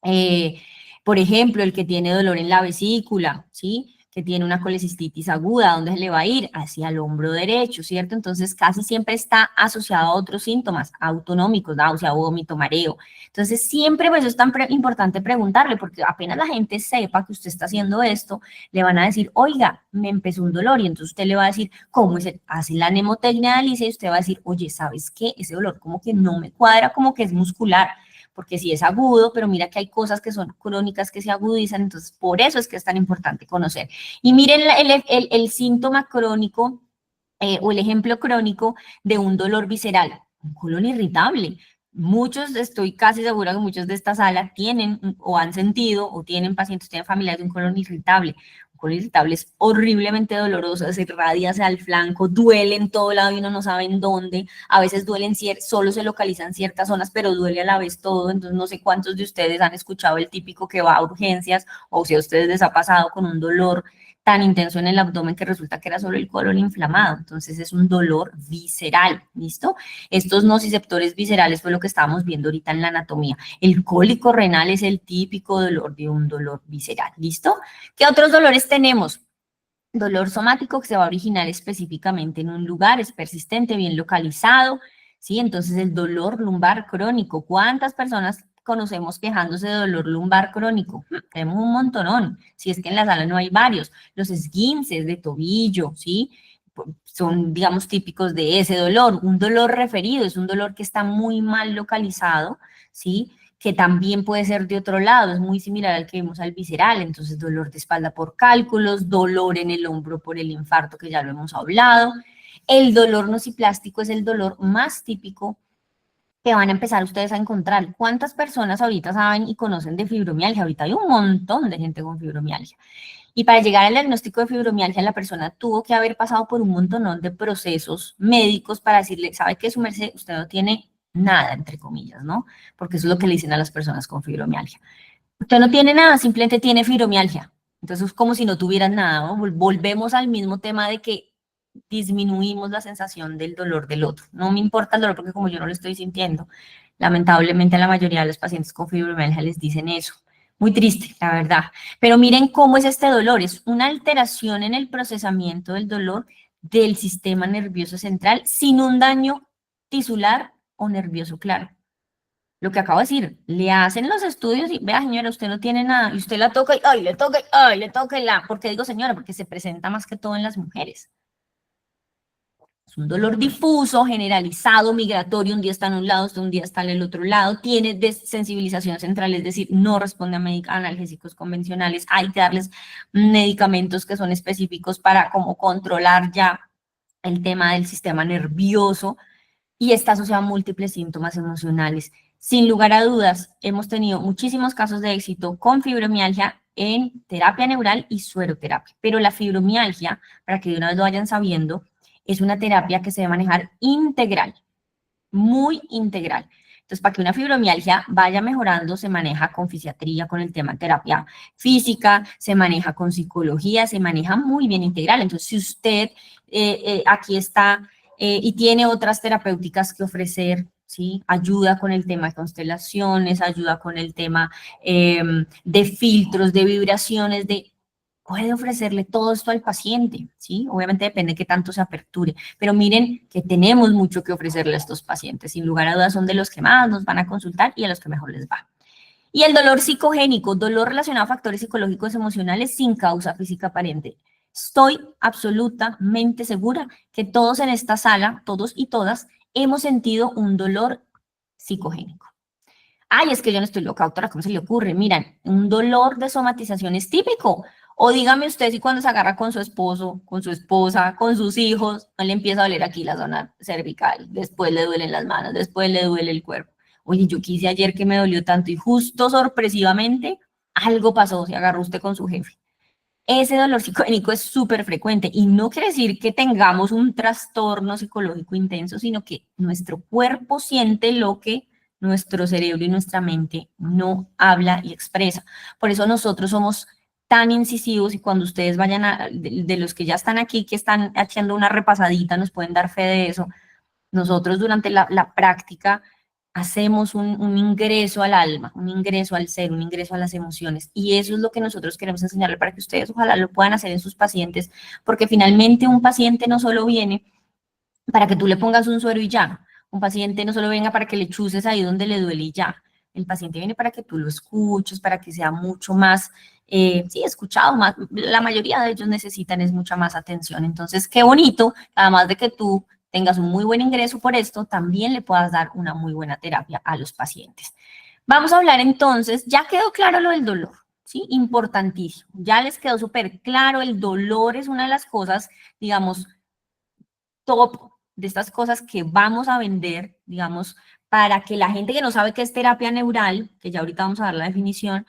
Eh, por ejemplo, el que tiene dolor en la vesícula, ¿sí? Que tiene una colecistitis aguda, ¿dónde se le va a ir? Hacia el hombro derecho, ¿cierto? Entonces, casi siempre está asociado a otros síntomas autonómicos, náusea, vómito, mareo. Entonces, siempre, pues, es tan importante preguntarle, porque apenas la gente sepa que usted está haciendo esto, le van a decir, oiga, me empezó un dolor, y entonces usted le va a decir, ¿cómo es? Hace la mnemotecnia de Alicia y usted va a decir, oye, ¿sabes qué? Ese dolor como que no me cuadra, como que es muscular, porque sí es agudo, pero mira que hay cosas que son crónicas que se agudizan, entonces por eso es que es tan importante conocer. Y miren el síntoma crónico o el ejemplo crónico de un dolor visceral, un colon irritable. Muchos, estoy casi segura que muchos de esta sala tienen o han sentido o tienen pacientes, tienen familiares de un colon irritable. Un colon irritable es horriblemente doloroso, se irradia hacia el flanco, duele en todo lado y uno no sabe en dónde. A veces duelen, solo se localizan ciertas zonas, pero duele a la vez todo. Entonces no sé cuántos de ustedes han escuchado el típico que va a urgencias o si a ustedes les ha pasado con un dolor tan intenso en el abdomen que resulta que era solo el colon inflamado. Entonces es un dolor visceral, ¿listo? Estos nociceptores viscerales fue lo que estábamos viendo ahorita en la anatomía. El cólico renal es el típico dolor de un dolor visceral, ¿listo? ¿Qué otros dolores tenemos? Dolor somático que se va a originar específicamente en un lugar, es persistente, bien localizado, ¿sí? Entonces el dolor lumbar crónico. ¿Cuántas personas conocemos quejándose de dolor lumbar crónico? Tenemos un montonón, si es que en la sala no hay varios. Los esguinces de tobillo, ¿sí? Son, digamos, típicos de ese dolor. Un dolor referido es un dolor que está muy mal localizado, ¿sí? Que también puede ser de otro lado, es muy similar al que vimos al visceral, entonces dolor de espalda por cálculos, dolor en el hombro por el infarto, que ya lo hemos hablado. El dolor nociplástico es el dolor más típico que van a empezar ustedes a encontrar. ¿Cuántas personas ahorita saben y conocen de fibromialgia? Ahorita hay un montón de gente con fibromialgia. Y para llegar al diagnóstico de fibromialgia, la persona tuvo que haber pasado por un montón de procesos médicos para decirle, ¿sabe qué, su merced? Usted no tiene nada, entre comillas, ¿no? Porque eso es lo que le dicen a las personas con fibromialgia. Usted no tiene nada, simplemente tiene fibromialgia. Entonces es como si no tuvieran nada, ¿no? Volvemos al mismo tema de que disminuimos la sensación del dolor del otro. No me importa el dolor porque como yo no lo estoy sintiendo, lamentablemente a la mayoría de los pacientes con fibromialgia les dicen eso. Muy triste, la verdad. Pero miren cómo es este dolor. Es una alteración en el procesamiento del dolor del sistema nervioso central sin un daño tisular o nervioso claro. Lo que acabo de decir, le hacen los estudios y vea, señora, usted no tiene nada, y usted la toca y ay, le toca, ay, le toca y la. ¿Por qué digo señora? Porque se presenta más que todo en las mujeres. Es un dolor difuso, generalizado, migratorio, un día está en un lado, un día está en el otro lado, tiene desensibilización central, es decir, no responde a analgésicos convencionales, hay que darles medicamentos que son específicos para como controlar ya el tema del sistema nervioso y está asociado a múltiples síntomas emocionales. Sin lugar a dudas, hemos tenido muchísimos casos de éxito con fibromialgia en terapia neural y sueroterapia, pero la fibromialgia, para que de una vez lo vayan sabiendo, es una terapia que se debe manejar integral, muy integral. Entonces, para que una fibromialgia vaya mejorando, se maneja con fisiatría, con el tema de terapia física, se maneja con psicología, se maneja muy bien integral. Entonces, si usted aquí está y tiene otras terapéuticas que ofrecer, ¿sí? Ayuda con el tema de constelaciones, ayuda con el tema de filtros, de vibraciones, puede ofrecerle todo esto al paciente, ¿sí? Obviamente depende de qué tanto se aperture, pero miren que tenemos mucho que ofrecerle a estos pacientes, sin lugar a dudas son de los que más nos van a consultar y a los que mejor les va. Y el dolor psicogénico, dolor relacionado a factores psicológicos emocionales sin causa física aparente. Estoy absolutamente segura que todos en esta sala, todos y todas, hemos sentido un dolor psicogénico. Ay, es que yo no estoy loca, doctora, ¿cómo se le ocurre? Miren, un dolor de somatización es típico. O dígame usted si cuando se agarra con su esposo, con su esposa, con sus hijos, no le empieza a doler aquí la zona cervical, después le duelen las manos, después le duele el cuerpo. Oye, yo quise ayer que me dolió tanto y justo sorpresivamente algo pasó, se agarró usted con su jefe. Ese dolor psicogénico es súper frecuente y no quiere decir que tengamos un trastorno psicológico intenso, sino que nuestro cuerpo siente lo que nuestro cerebro y nuestra mente no habla y expresa. Por eso nosotros somos tan incisivos y cuando ustedes vayan de los que ya están aquí, que están haciendo una repasadita, nos pueden dar fe de eso. Nosotros durante la práctica hacemos un ingreso al alma, un ingreso al ser, un ingreso a las emociones. Y eso es lo que nosotros queremos enseñarle para que ustedes ojalá lo puedan hacer en sus pacientes, porque finalmente un paciente no solo viene para que tú le pongas un suero y ya. Un paciente no solo venga para que le chuses ahí donde le duele y ya. El paciente viene para que tú lo escuches, para que sea mucho más, sí, escuchado más. La mayoría de ellos necesitan es mucha más atención. Entonces, qué bonito, además de que tú tengas un muy buen ingreso por esto, también le puedas dar una muy buena terapia a los pacientes. Vamos a hablar entonces, ya quedó claro lo del dolor, ¿sí? Importantísimo. Ya les quedó súper claro, el dolor es una de las cosas, digamos, top de estas cosas que vamos a vender, digamos, para que la gente que no sabe qué es terapia neural, que ya ahorita vamos a dar la definición,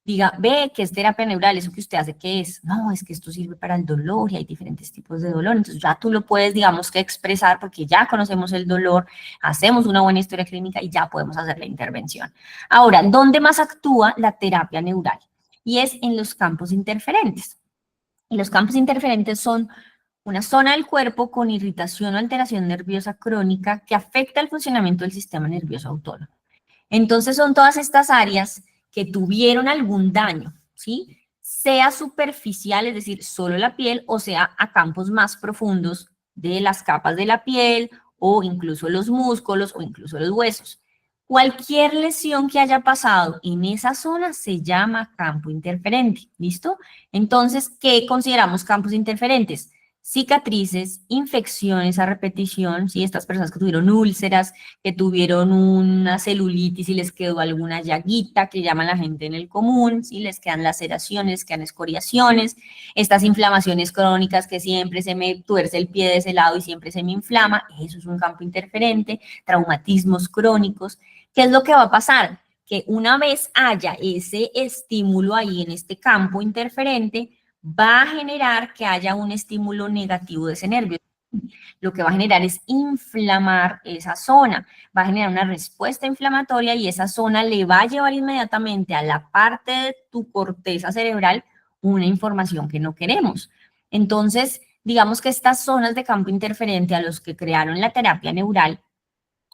diga, ve, ¿qué es terapia neural? ¿Eso que usted hace qué es? No, es que esto sirve para el dolor y hay diferentes tipos de dolor. Entonces ya tú lo puedes, digamos, que expresar porque ya conocemos el dolor, hacemos una buena historia clínica y ya podemos hacer la intervención. Ahora, ¿dónde más actúa la terapia neural? Y es en los campos interferentes. Y los campos interferentes son una zona del cuerpo con irritación o alteración nerviosa crónica que afecta el funcionamiento del sistema nervioso autónomo. Entonces son todas estas áreas que tuvieron algún daño, ¿sí? Sea superficial, es decir, solo la piel, o sea, a campos más profundos de las capas de la piel, o incluso los músculos, o incluso los huesos. Cualquier lesión que haya pasado en esa zona se llama campo interferente, ¿listo? Entonces, ¿qué consideramos campos interferentes? Cicatrices, infecciones a repetición, ¿sí? Estas personas que tuvieron úlceras, que tuvieron una celulitis y les quedó alguna llaguita, que llaman la gente en el común, ¿sí? Les quedan laceraciones, les quedan escoriaciones, estas inflamaciones crónicas que siempre se me tuerce el pie de ese lado y siempre se me inflama, eso es un campo interferente, traumatismos crónicos. ¿Qué es lo que va a pasar? Que una vez haya ese estímulo ahí en este campo interferente, va a generar que haya un estímulo negativo de ese nervio. Lo que va a generar es inflamar esa zona, va a generar una respuesta inflamatoria y esa zona le va a llevar inmediatamente a la parte de tu corteza cerebral una información que no queremos. Entonces, digamos que estas zonas de campo interferente a los que crearon la terapia neural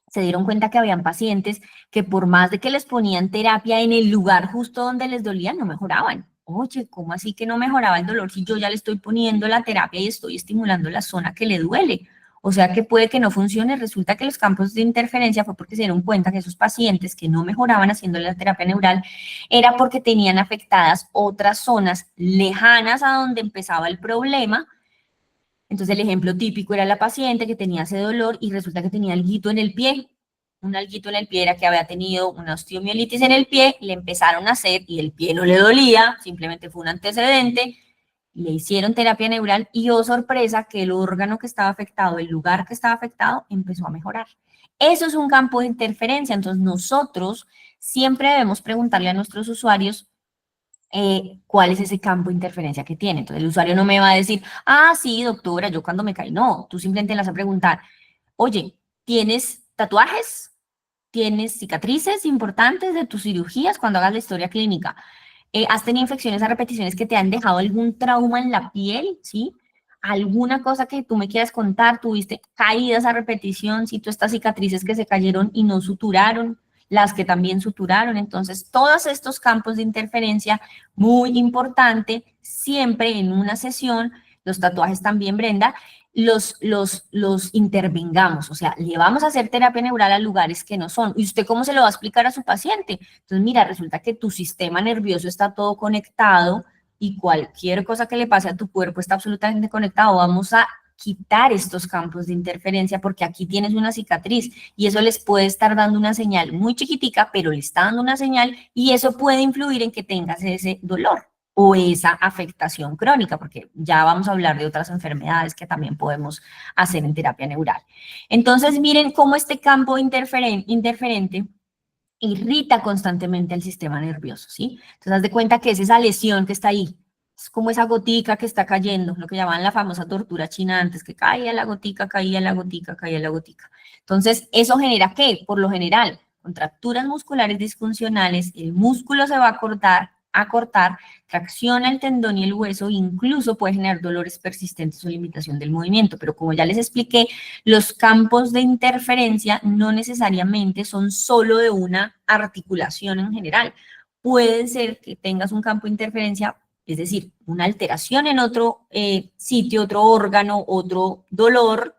se dieron cuenta que habían pacientes que por más de que les ponían terapia en el lugar justo donde les dolía, no mejoraban. Oye, ¿cómo así que no mejoraba el dolor si yo ya le estoy poniendo la terapia y estoy estimulando la zona que le duele? O sea que puede que no funcione. Resulta que los campos de interferencia fue porque se dieron cuenta que esos pacientes que no mejoraban haciendo la terapia neural era porque tenían afectadas otras zonas lejanas a donde empezaba el problema. Entonces el ejemplo típico era la paciente que tenía ese dolor y resulta que tenía alguito en el pie. Un alguito en el pie era que había tenido una osteomielitis en el pie, le empezaron a hacer y el pie no le dolía, simplemente fue un antecedente, le hicieron terapia neural y oh sorpresa que el órgano que estaba afectado, el lugar que estaba afectado, empezó a mejorar. Eso es un campo de interferencia, entonces nosotros siempre debemos preguntarle a nuestros usuarios cuál es ese campo de interferencia que tiene. Entonces el usuario no me va a decir, ah, sí, doctora, yo cuando me caí. No, tú simplemente le vas a preguntar, oye, ¿tienes tatuajes? ¿Tienes cicatrices importantes de tus cirugías cuando hagas la historia clínica? ¿Has tenido infecciones a repeticiones que te han dejado algún trauma en la piel? ¿Sí? ¿Alguna cosa que tú me quieras contar? ¿Tuviste caídas a repetición? ¿Sí? ¿Tú estas cicatrices que se cayeron y no suturaron? Las que también suturaron. Entonces, todos estos campos de interferencia, muy importante, siempre en una sesión, los tatuajes también, Brenda, los intervengamos, o sea, le vamos a hacer terapia neural a lugares que no son. ¿Y usted cómo se lo va a explicar a su paciente? Entonces, mira, resulta que tu sistema nervioso está todo conectado y cualquier cosa que le pase a tu cuerpo está absolutamente conectado. Vamos a quitar estos campos de interferencia porque aquí tienes una cicatriz y eso les puede estar dando una señal muy chiquitica, pero le está dando una señal y eso puede influir en que tengas ese dolor o esa afectación crónica, porque ya vamos a hablar de otras enfermedades que también podemos hacer en terapia neural. Entonces, miren cómo este campo interferente irrita constantemente el sistema nervioso, ¿sí? Entonces, haz de cuenta que es esa lesión que está ahí, es como esa gotica que está cayendo, lo que llamaban la famosa tortura china antes, que caía la gotica, caía la gotica, caía la gotica. Entonces, ¿eso genera qué? Por lo general, contracturas musculares disfuncionales, el músculo se va a cortar, tracciona el tendón y el hueso, incluso puede generar dolores persistentes o limitación del movimiento, pero como ya les expliqué, los campos de interferencia no necesariamente son solo de una articulación en general. Puede ser que tengas un campo de interferencia, es decir, una alteración en otro sitio, otro órgano, otro dolor,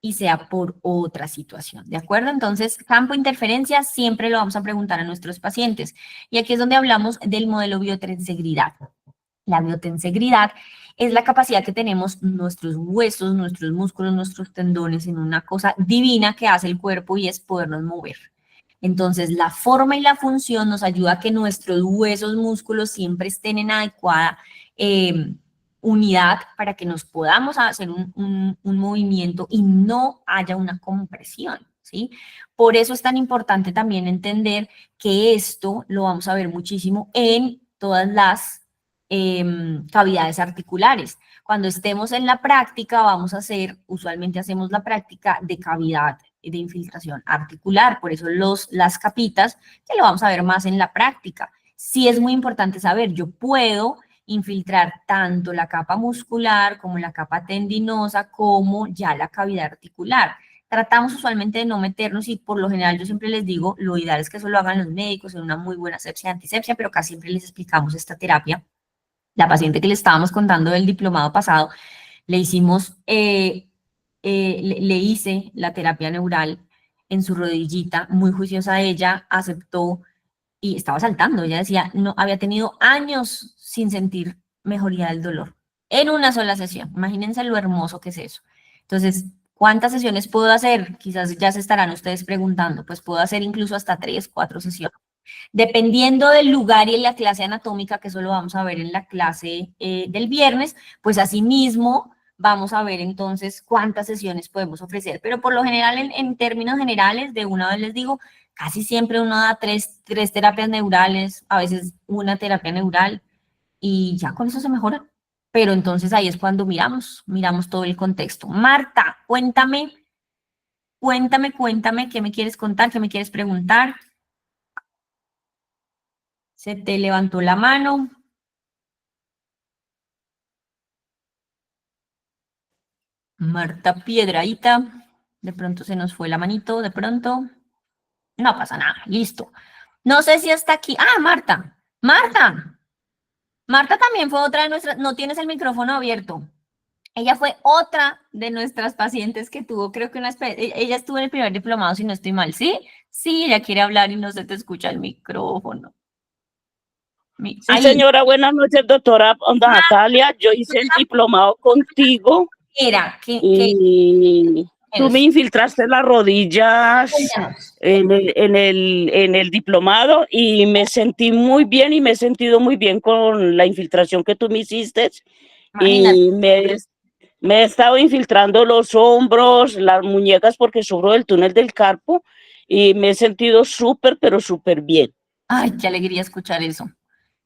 y sea por otra situación, ¿de acuerdo? Entonces, campo de interferencia siempre lo vamos a preguntar a nuestros pacientes. Y aquí es donde hablamos del modelo biotensegridad. La biotensegridad es la capacidad que tenemos nuestros huesos, nuestros músculos, nuestros tendones en una cosa divina que hace el cuerpo y es podernos mover. Entonces, la forma y la función nos ayuda a que nuestros huesos, músculos siempre estén en adecuada unidad para que nos podamos hacer un movimiento y no haya una compresión, ¿sí? Por eso es tan importante también entender que esto lo vamos a ver muchísimo en todas las cavidades articulares. Cuando estemos en la práctica vamos a hacer, usualmente hacemos la práctica de cavidad de infiltración articular, por eso las capitas, que lo vamos a ver más en la práctica. Sí es muy importante saber, yo puedo infiltrar tanto la capa muscular como la capa tendinosa como ya la cavidad articular. Tratamos usualmente de no meternos y por lo general yo siempre les digo, lo ideal es que eso lo hagan los médicos en una muy buena asepsia y antisepsia, pero casi siempre les explicamos esta terapia. La paciente que le estábamos contando del diplomado pasado, le hicimos, le hice la terapia neural en su rodillita, muy juiciosa ella, aceptó y estaba saltando. Ella decía, no, había tenido años sin sentir mejoría del dolor en una sola sesión. Imagínense lo hermoso que es eso. Entonces, ¿cuántas sesiones puedo hacer? Quizás ya se estarán ustedes preguntando, pues puedo hacer incluso hasta 3, 4 sesiones. Dependiendo del lugar y en la clase anatómica, que eso lo vamos a ver en la clase del viernes, pues asimismo vamos a ver entonces cuántas sesiones podemos ofrecer. Pero por lo general, en términos generales, de una vez les digo, casi siempre uno da tres terapias neurales, a veces una terapia neural, y ya con eso se mejora. Pero entonces ahí es cuando miramos todo el contexto. Marta, cuéntame, ¿qué me quieres contar? ¿Qué me quieres preguntar? Se te levantó la mano. Marta Piedradita. De pronto se nos fue la manito, de pronto. No pasa nada, listo. No sé si hasta aquí. Ah, Marta. Marta. Marta también fue otra de nuestras. No tienes el micrófono abierto. Ella fue otra de nuestras pacientes que tuvo, creo que ella estuvo en el primer diplomado, si no estoy mal, ¿sí? Sí, ella quiere hablar y no se te escucha el micrófono. Sí, Ahí. señora, buenas noches, doctora Natalia. Yo hice el diplomado contigo Era, y tú me infiltraste las rodillas Cuéntanos. en el diplomado y me sentí muy bien y me he sentido muy bien con la infiltración que tú me hiciste. Imagínate. Y me he estado infiltrando los hombros, las muñecas porque sufro del túnel del carpo y me he sentido súper, pero súper bien. Ay, qué alegría escuchar eso.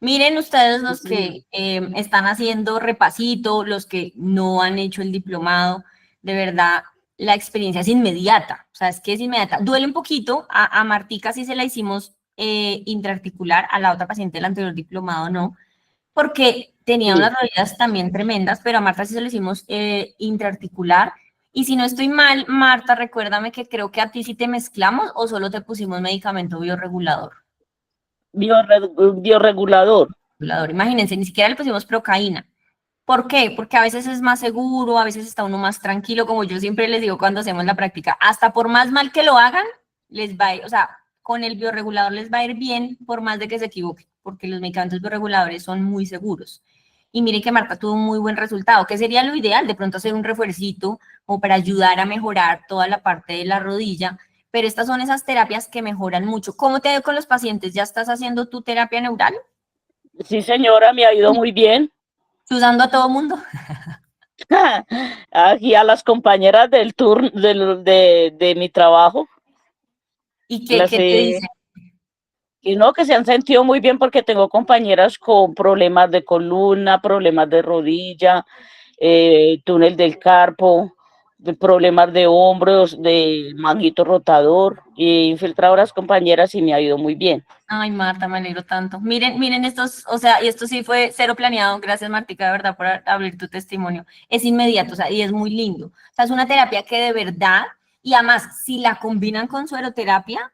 Miren ustedes los Sí. que están haciendo repasito, los que no han hecho el diplomado, de verdad, la experiencia es inmediata, o sea, es que es inmediata. Duele un poquito, a Martica sí se la hicimos intraarticular, a la otra paciente del anterior diplomado no, porque tenía Sí. unas rodillas también tremendas, pero a Marta sí se lo hicimos intraarticular. Y si no estoy mal, Marta, recuérdame que creo que a ti sí te mezclamos o solo te pusimos medicamento bioregulador. Bioregulador. Imagínense, ni siquiera le pusimos procaína. ¿Por qué? Porque a veces es más seguro, a veces está uno más tranquilo, como yo siempre les digo cuando hacemos la práctica, hasta por más mal que lo hagan, les va a ir, o sea, con el bioregulador les va a ir bien por más de que se equivoquen, porque los medicamentos bioreguladores son muy seguros. Y miren que Marta tuvo un muy buen resultado. ¿Qué sería lo ideal? De pronto hacer un refuercito o para ayudar a mejorar toda la parte de la rodilla, pero estas son esas terapias que mejoran mucho. ¿Cómo te ha ido con los pacientes? ¿Ya estás haciendo tu terapia neural? Sí, señora, me ha ido muy bien. ¿Usando a todo mundo? Aquí a las compañeras del turno de mi trabajo, ¿Y qué las te dicen? y no, que se han sentido muy bien porque tengo compañeras con problemas de columna, problemas de rodilla, túnel del carpo, problemas de hombros, de manguito rotador, y he infiltrado a las compañeras y me ha ido muy bien. Ay, Marta, me alegro tanto. Miren estos, o sea, y esto sí fue cero planeado. Gracias, Martica, de verdad, por abrir tu testimonio. Es inmediato, o sea, y es muy lindo. O sea, es una terapia que de verdad, y además, si la combinan con sueroterapia,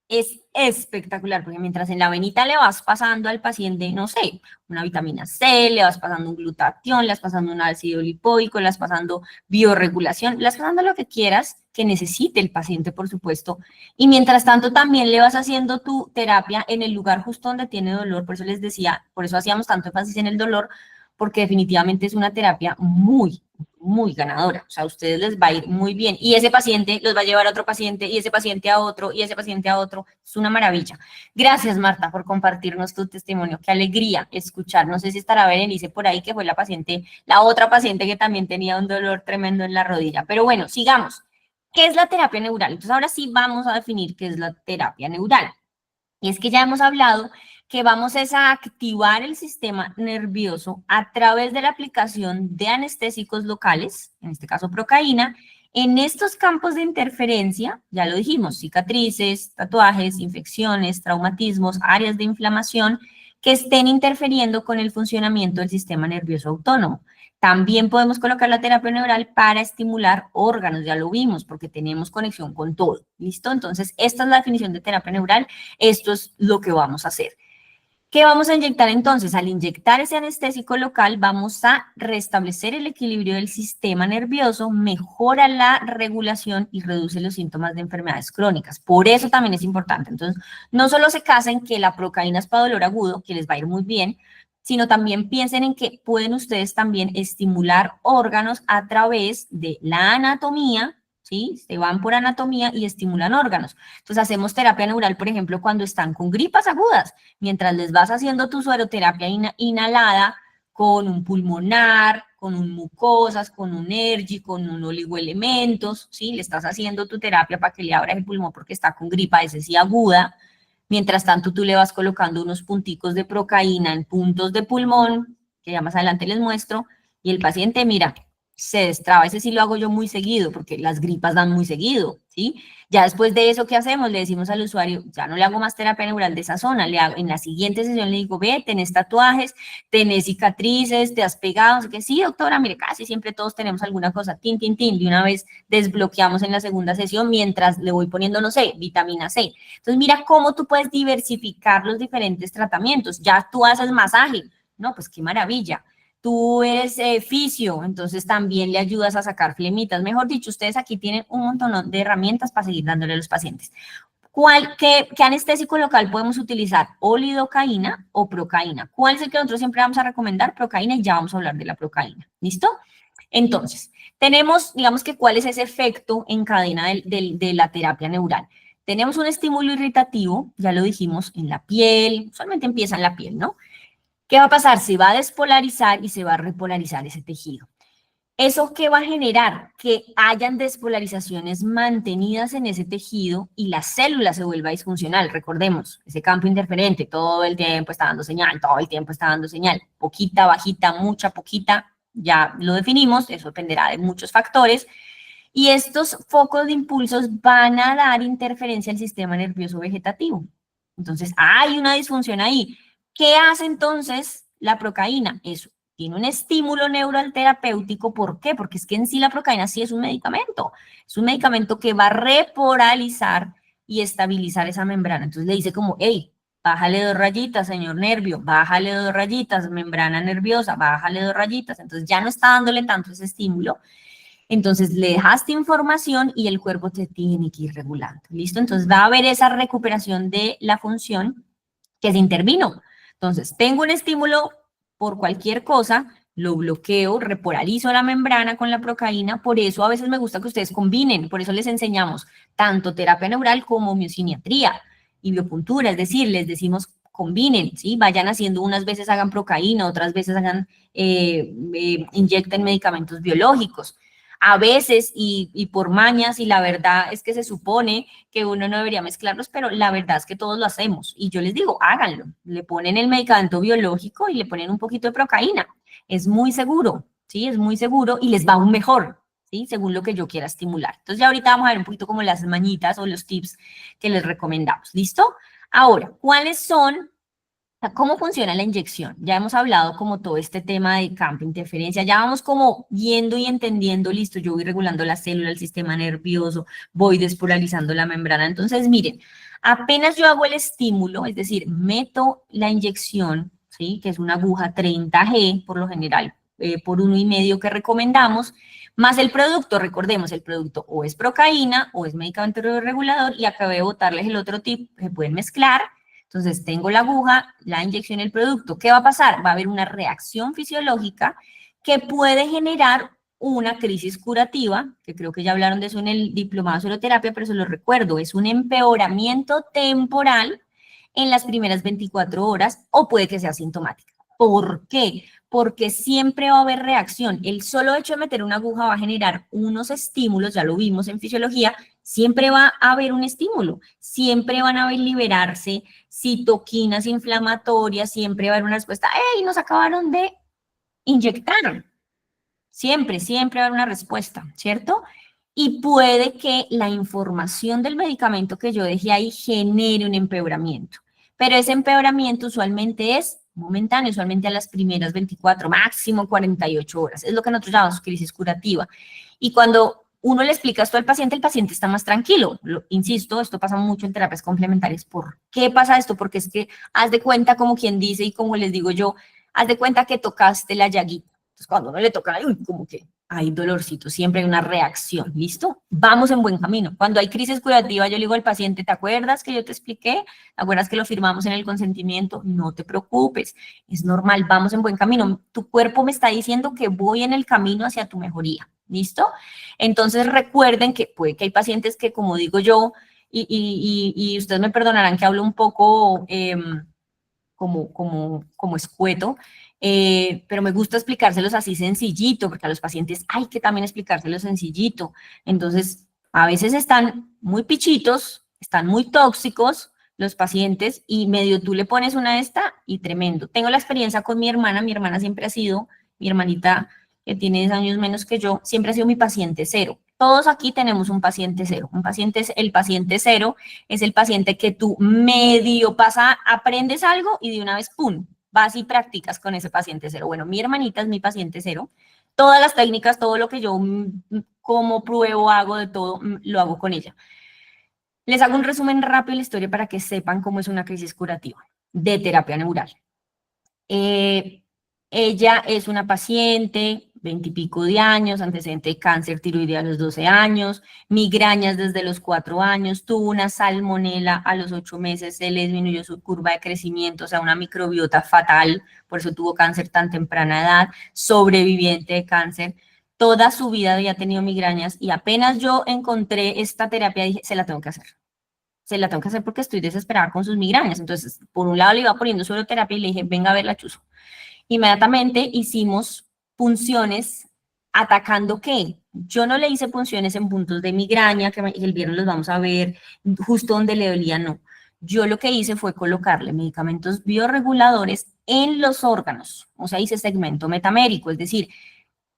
es espectacular, porque mientras en la venita le vas pasando al paciente, no sé, una vitamina C, le vas pasando un glutatión, le vas pasando un ácido lipoico, le vas pasando bioregulación, le vas pasando lo que quieras que necesite el paciente, por supuesto. Y mientras tanto también le vas haciendo tu terapia en el lugar justo donde tiene dolor, por eso les decía, por eso hacíamos tanto énfasis en el dolor, porque definitivamente es una terapia muy ganadora. O sea, a ustedes les va a ir muy bien. Y ese paciente los va a llevar a otro paciente, y ese paciente a otro, y ese paciente a otro. Es una maravilla. Gracias, Marta, por compartirnos tu testimonio. Qué alegría escuchar. No sé si estará Berenice por ahí, que fue la paciente, la otra paciente que también tenía un dolor tremendo en la rodilla. Pero bueno, sigamos. ¿Qué es la terapia neural? Entonces, ahora sí vamos a definir qué es la terapia neural. Y es que ya hemos hablado que vamos a activar el sistema nervioso a través de la aplicación de anestésicos locales, en este caso procaína, en estos campos de interferencia, ya lo dijimos, cicatrices, tatuajes, infecciones, traumatismos, áreas de inflamación, que estén interfiriendo con el funcionamiento del sistema nervioso autónomo. También podemos colocar la terapia neural para estimular órganos, ya lo vimos, porque tenemos conexión con todo, ¿listo? Entonces, esta es la definición de terapia neural, esto es lo que vamos a hacer. ¿Qué vamos a inyectar entonces? Al inyectar ese anestésico local vamos a restablecer el equilibrio del sistema nervioso, mejora la regulación y reduce los síntomas de enfermedades crónicas. Por eso también es importante. Entonces, no solo se casen que la procaína es para dolor agudo, que les va a ir muy bien, sino también piensen en que pueden ustedes también estimular órganos a través de la anatomía, ¿sí? Se van por anatomía y estimulan órganos. Entonces, hacemos terapia neural, por ejemplo, cuando están con gripas agudas. Mientras les vas haciendo tu sueroterapia inhalada con un pulmonar, con un mucosas, con un ERGI, con un oligoelementos, ¿sí? Le estás haciendo tu terapia para que le abras el pulmón porque está con gripa, ese sí aguda. Mientras tanto, tú le vas colocando unos punticos de procaína en puntos de pulmón, que ya más adelante les muestro, y el paciente, mira, se destraba. Ese sí lo hago yo muy seguido, porque las gripas dan muy seguido, ¿sí? Ya después de eso, ¿qué hacemos? Le decimos al usuario, ya no le hago más terapia neural de esa zona, le hago, en la siguiente sesión le digo, ve, tenés tatuajes, tenés cicatrices, te has pegado, así que sí, doctora, mire, casi siempre todos tenemos alguna cosa, tin, tin, tin, de una vez desbloqueamos en la segunda sesión mientras le voy poniendo, no sé, vitamina C. Entonces, mira cómo tú puedes diversificar los diferentes tratamientos. Ya tú haces masaje, no, pues qué maravilla. Tú eres fisio, entonces también le ayudas a sacar flemitas. Mejor dicho, ustedes aquí tienen un montón de herramientas para seguir dándole a los pacientes. ¿Qué anestésico local podemos utilizar? O lidocaína o procaína. ¿Cuál es el que nosotros siempre vamos a recomendar? Procaína, y ya vamos a hablar de la procaína. ¿Listo? Entonces, tenemos, digamos que, ¿cuál es ese efecto en cadena de la terapia neural? Tenemos un estímulo irritativo, ya lo dijimos, en la piel, usualmente empieza en la piel, ¿no? ¿Qué va a pasar? Se va a despolarizar y se va a repolarizar ese tejido. ¿Eso qué va a generar? Que hayan despolarizaciones mantenidas en ese tejido y la célula se vuelva disfuncional. Recordemos, ese campo interferente todo el tiempo está dando señal, todo el tiempo está dando señal. Poquita, bajita, mucha, poquita, ya lo definimos, eso dependerá de muchos factores. Y estos focos de impulsos van a dar interferencia al sistema nervioso vegetativo. Entonces, hay una disfunción ahí. ¿Qué hace entonces la procaína? Eso, tiene un estímulo neural terapéutico. ¿Por qué? Porque es que en sí la procaína sí es un medicamento. Es un medicamento que va a repolarizar y estabilizar esa membrana. Entonces le dice como, hey, bájale 2 rayitas, señor nervio, bájale 2 rayitas, membrana nerviosa, bájale 2 rayitas. Entonces ya no está dándole tanto ese estímulo. Entonces le dejaste información y el cuerpo te tiene que ir regulando. ¿Listo? Entonces va a haber esa recuperación de la función que se intervino. Entonces, tengo un estímulo por cualquier cosa, lo bloqueo, repolarizo la membrana con la procaína, por eso a veces me gusta que ustedes combinen, por eso les enseñamos tanto terapia neural como miosiniatría y biopuntura, es decir, les decimos combinen, ¿sí? Vayan haciendo, unas veces hagan procaína, otras veces hagan, inyecten medicamentos biológicos. A veces, y por mañas, y la verdad es que se supone que uno no debería mezclarlos, pero la verdad es que todos lo hacemos. Y yo les digo, háganlo. Le ponen el medicamento biológico y le ponen un poquito de procaína. Es muy seguro, ¿sí? Es muy seguro y les va aún mejor, ¿sí? Según lo que yo quiera estimular. Entonces ya ahorita vamos a ver un poquito como las mañitas o los tips que les recomendamos. ¿Listo? Ahora, ¿cuáles son? ¿Cómo funciona la inyección? Ya hemos hablado como todo este tema de campo, interferencia, ya vamos como viendo y entendiendo, listo, yo voy regulando la célula, el sistema nervioso, voy despolarizando la membrana. Entonces, miren, apenas yo hago el estímulo, es decir, meto la inyección, ¿sí? Que es una aguja 30G, por lo general, por 1,5 que recomendamos, más el producto, recordemos, el producto o es procaína o es medicamento regulador, y acabé de botarles el otro tip, se pueden mezclar. Entonces, tengo la aguja, la inyección, el producto. ¿Qué va a pasar? Va a haber una reacción fisiológica que puede generar una crisis curativa, que creo que ya hablaron de eso en el diplomado de sueroterapia, pero se lo recuerdo, es un empeoramiento temporal en las primeras 24 horas o puede que sea sintomática. ¿Por qué? Porque siempre va a haber reacción. El solo hecho de meter una aguja va a generar unos estímulos, ya lo vimos en fisiología, siempre va a haber un estímulo, siempre van a liberarse citoquinas inflamatorias, siempre va a haber una respuesta, ¡hey, nos acabaron de inyectar! Siempre, siempre va a haber una respuesta, ¿cierto? Y puede que la información del medicamento que yo dejé ahí genere un empeoramiento. pero ese empeoramiento usualmente es momentáneo, usualmente a las primeras 24, máximo 48 horas. Es lo que nosotros llamamos crisis curativa. Y cuando uno le explica esto al paciente, el paciente está más tranquilo. Insisto, esto pasa mucho en terapias complementarias. ¿Por qué pasa esto? Porque es que haz de cuenta, como quien dice y como les digo yo, haz de cuenta que tocaste la llaguita. Entonces, cuando uno le toca, uy, como que hay dolorcito, siempre hay una reacción, ¿listo? Vamos en buen camino. Cuando hay crisis curativa, yo le digo al paciente, ¿te acuerdas que yo te expliqué? ¿Te acuerdas que lo firmamos en el consentimiento? No te preocupes, es normal, vamos en buen camino. Tu cuerpo me está diciendo que voy en el camino hacia tu mejoría, ¿listo? Entonces recuerden que puede que hay pacientes que, como digo yo, y ustedes me perdonarán que hablo un poco como escueto, pero me gusta explicárselos así sencillito, porque a los pacientes hay que también explicárselos sencillito. Entonces, a veces están muy pichitos, están muy tóxicos los pacientes y medio tú le pones una de esta y tremendo. Tengo la experiencia con mi hermana siempre ha sido, mi hermanita que tiene 10 años menos que yo, siempre ha sido mi paciente cero. Todos aquí tenemos un paciente cero. El paciente cero es el paciente que tú medio aprendes algo y de una vez, ¡pum!, vas y practicas con ese paciente cero. Bueno, mi hermanita es mi paciente cero. Todas las técnicas, todo lo que yo como pruebo, hago de todo, lo hago con ella. Les hago un resumen rápido de la historia para que sepan cómo es una crisis curativa de terapia neural. Ella es una paciente, 20 y pico de años, antecedente de cáncer tiroideo a los 12 años, migrañas desde los 4 años, tuvo una salmonela a los 8 meses, se le disminuyó su curva de crecimiento, o sea, una microbiota fatal, por eso tuvo cáncer tan temprana edad, sobreviviente de cáncer. Toda su vida había tenido migrañas y apenas yo encontré esta terapia, dije, se la tengo que hacer. Se la tengo que hacer porque estoy desesperada con sus migrañas. Entonces, por un lado le iba poniendo sueroterapia y le dije, venga a ver la chuzo. Inmediatamente hicimos punciones atacando ¿qué? Yo no le hice punciones en puntos de migraña, que el viernes los vamos a ver, justo donde le dolía, no. Yo lo que hice fue colocarle medicamentos bioreguladores en los órganos, o sea, hice segmento metamérico, es decir,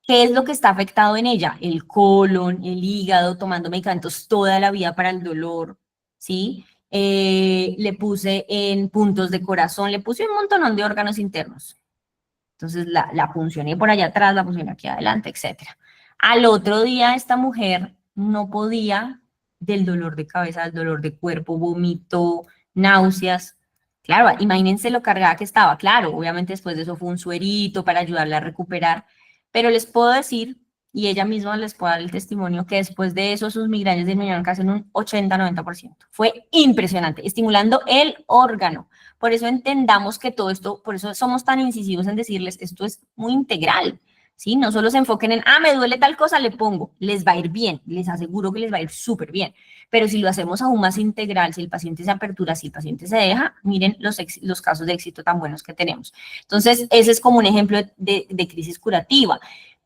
¿qué es lo que está afectado en ella? El colon, el hígado, tomando medicamentos toda la vida para el dolor, ¿sí? Le puse en puntos de corazón, le puse un montón de órganos internos. Entonces la puncioné por allá atrás, la puncioné aquí adelante, etc. Al otro día esta mujer no podía del dolor de cabeza, del dolor de cuerpo, vómito, náuseas. Claro, imagínense lo cargada que estaba. Claro, obviamente después de eso fue un suerito para ayudarla a recuperar. Pero les puedo decir, y ella misma les puede dar el testimonio, que después de eso sus migrañas disminuyeron casi en un 80-90%. Fue impresionante, estimulando el órgano. Por eso entendamos que todo esto, por eso somos tan incisivos en decirles, esto es muy integral, ¿sí? No solo se enfoquen en, me duele tal cosa, le pongo, les va a ir bien, les aseguro que les va a ir súper bien. Pero si lo hacemos aún más integral, si el paciente se apertura, si el paciente se deja, miren los casos de éxito tan buenos que tenemos. Entonces, ese es como un ejemplo de crisis curativa.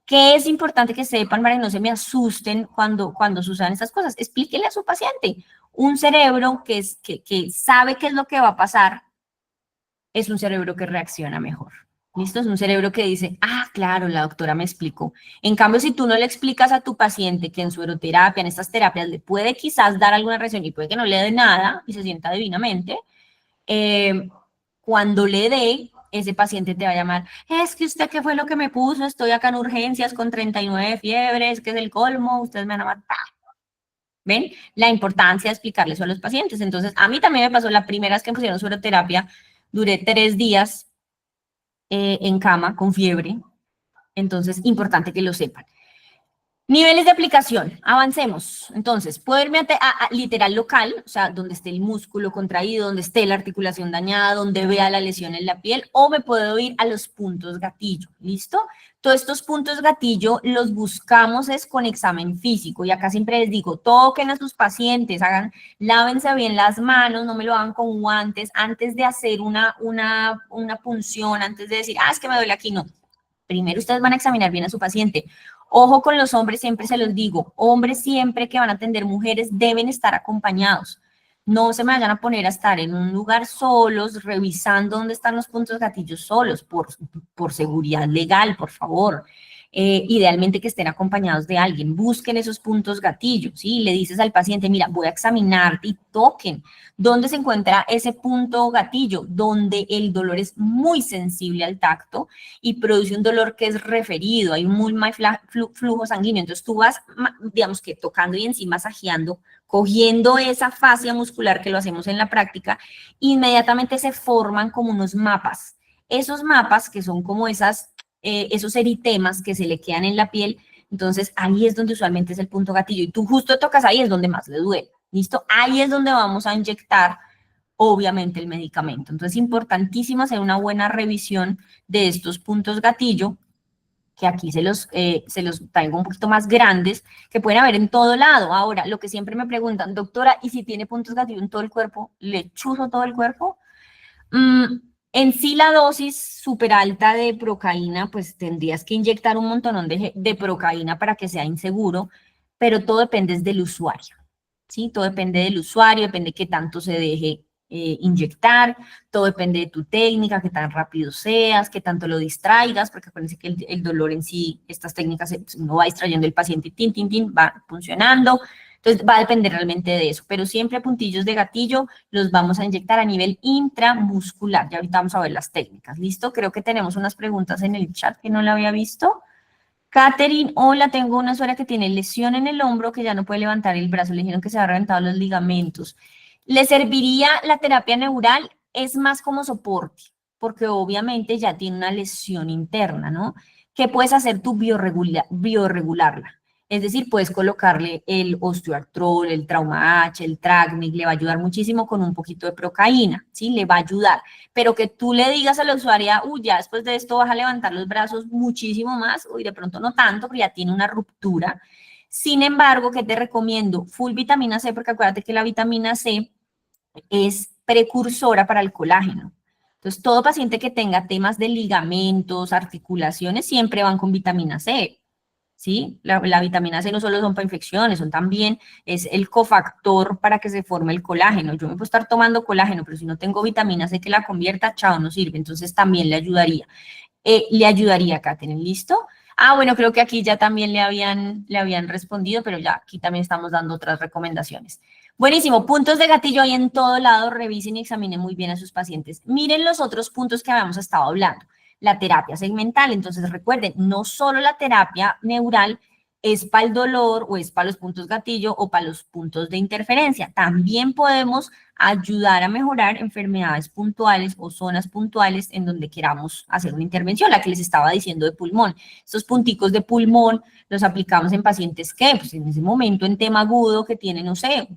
¿Qué es importante que sepan para que no se me asusten cuando sucedan estas cosas? Explíquenle a su paciente. Un cerebro que sabe qué es lo que va a pasar es un cerebro que reacciona mejor. ¿Listo? Es un cerebro que dice, claro, la doctora me explicó. En cambio, si tú no le explicas a tu paciente que en su aeroterapia, en estas terapias, le puede quizás dar alguna reacción y puede que no le dé nada y se sienta divinamente, cuando le dé, ese paciente te va a llamar, es que usted, ¿qué fue lo que me puso? Estoy acá en urgencias con 39 fiebres, que es el colmo, ustedes me van a matar. ¿Ven? La importancia de explicarle eso a los pacientes. Entonces, a mí también me pasó la primera vez que me pusieron sueroterapia, duré 3 días en cama con fiebre. Entonces, importante que lo sepan. Niveles de aplicación, avancemos. Entonces, puedo irme a literal local, o sea, donde esté el músculo contraído, donde esté la articulación dañada, donde vea la lesión en la piel, o me puedo ir a los puntos gatillo, ¿listo? Todos estos puntos gatillo los buscamos es con examen físico, y acá siempre les digo, toquen a sus pacientes, lávense bien las manos, no me lo hagan con guantes, antes de hacer una punción, antes de decir, es que me duele aquí, no. Primero ustedes van a examinar bien a su paciente. Ojo con los hombres, siempre se los digo, hombres siempre que van a atender mujeres deben estar acompañados. No se me vayan a poner a estar en un lugar solos, revisando dónde están los puntos gatillos solos, por seguridad legal, por favor. idealmente que estén acompañados de alguien. Busquen esos puntos gatillo, ¿sí? Le dices al paciente, mira, voy a examinarte y toquen. ¿Dónde se encuentra ese punto gatillo? Donde el dolor es muy sensible al tacto y produce un dolor que es referido, hay un muy mal flujo sanguíneo. Entonces tú vas, digamos que tocando y encima masajeando, cogiendo esa fascia muscular que lo hacemos en la práctica, inmediatamente se forman como unos mapas. Esos mapas que son como esos eritemas que se le quedan en la piel, entonces ahí es donde usualmente es el punto gatillo y tú justo tocas ahí, es donde más le duele, ¿listo? Ahí es donde vamos a inyectar obviamente el medicamento. Entonces es importantísimo hacer una buena revisión de estos puntos gatillo, que aquí se los traigo un poquito más grandes, que pueden haber en todo lado. Ahora, lo que siempre me preguntan, doctora, ¿y si tiene puntos gatillo en todo el cuerpo, le chuzo todo el cuerpo? En sí la dosis súper alta de procaína, pues tendrías que inyectar un montón de procaína para que sea inseguro, pero todo depende del usuario, ¿sí? Todo depende del usuario, depende de qué tanto se deje inyectar, todo depende de tu técnica, qué tan rápido seas, qué tanto lo distraigas, porque acuérdense que el dolor en sí, estas técnicas, uno va distrayendo al paciente y tin, va funcionando. Entonces va a depender realmente de eso, pero siempre puntillos de gatillo los vamos a inyectar a nivel intramuscular. Ya ahorita vamos a ver las técnicas, ¿listo? Creo que tenemos unas preguntas en el chat que no la había visto. Catherine, hola, tengo una usuaria que tiene lesión en el hombro que ya no puede levantar el brazo, le dijeron que se ha reventado los ligamentos. ¿Le serviría la terapia neural? Es más como soporte, porque obviamente ya tiene una lesión interna, ¿no? ¿Qué puedes hacer tú? Bioregularla. Es decir, puedes colocarle el osteoartrol, el trauma H, el Travnik, le va a ayudar muchísimo con un poquito de procaína, ¿sí? Le va a ayudar. Pero que tú le digas a la usuaria, uy, ya después de esto vas a levantar los brazos muchísimo más, uy, de pronto no tanto, pero ya tiene una ruptura. Sin embargo, ¿qué te recomiendo? Full vitamina C, porque acuérdate que la vitamina C es precursora para el colágeno. Entonces, todo paciente que tenga temas de ligamentos, articulaciones, siempre van con vitamina C. ¿Sí? La vitamina C no solo son para infecciones, son también, es el cofactor para que se forme el colágeno. Yo me puedo estar tomando colágeno, pero si no tengo vitamina C que la convierta, chao, no sirve. Entonces también le ayudaría, Katherine, ¿listo? Ah, bueno, creo que aquí ya también le habían respondido, pero ya aquí también estamos dando otras recomendaciones. Buenísimo, puntos de gatillo hay en todo lado, revisen y examinen muy bien a sus pacientes. Miren los otros puntos que habíamos estado hablando. La terapia segmental, entonces recuerden, no solo la terapia neural es para el dolor o es para los puntos gatillo o para los puntos de interferencia. También podemos ayudar a mejorar enfermedades puntuales o zonas puntuales en donde queramos hacer una intervención, la que les estaba diciendo de pulmón. Estos punticos de pulmón los aplicamos en pacientes que, pues en ese momento en tema agudo que tienen, no sé,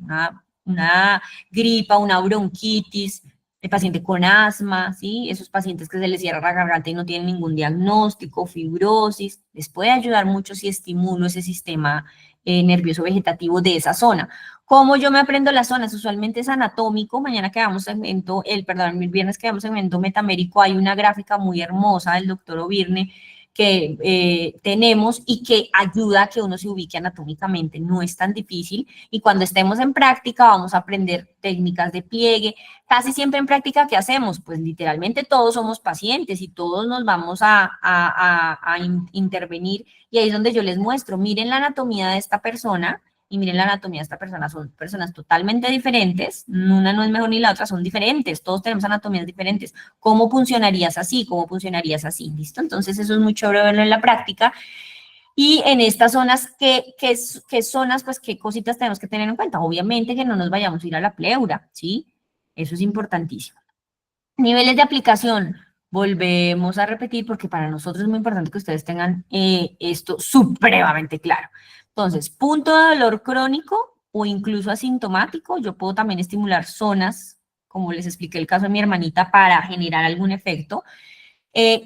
una gripa, una bronquitis, el paciente con asma, ¿sí? Esos pacientes que se les cierra la garganta y no tienen ningún diagnóstico, fibrosis, les puede ayudar mucho si estimulo ese sistema nervioso vegetativo de esa zona. ¿Cómo yo me aprendo las zonas? Usualmente es anatómico. Mañana que vamos segmento, el viernes que vamos segmento metamérico, hay una gráfica muy hermosa del doctor Obirne que tenemos y que ayuda a que uno se ubique anatómicamente. No es tan difícil y cuando estemos en práctica vamos a aprender técnicas de pliegue. Casi siempre en práctica, ¿qué hacemos? Pues literalmente todos somos pacientes y todos nos vamos a intervenir y ahí es donde yo les muestro, miren la anatomía de esta persona y miren la anatomía de esta persona, son personas totalmente diferentes, una no es mejor ni la otra, son diferentes, todos tenemos anatomías diferentes. ¿Cómo funcionarías así? ¿Cómo funcionarías así? ¿Listo? Entonces eso es muy chévere verlo en la práctica. Y en estas zonas, ¿qué zonas, pues qué cositas tenemos que tener en cuenta? Obviamente que no nos vayamos a ir a la pleura, ¿sí? Eso es importantísimo. Niveles de aplicación. Volvemos a repetir porque para nosotros es muy importante que ustedes tengan esto supremamente claro. Entonces, punto de dolor crónico o incluso asintomático. Yo puedo también estimular zonas, como les expliqué el caso de mi hermanita, para generar algún efecto.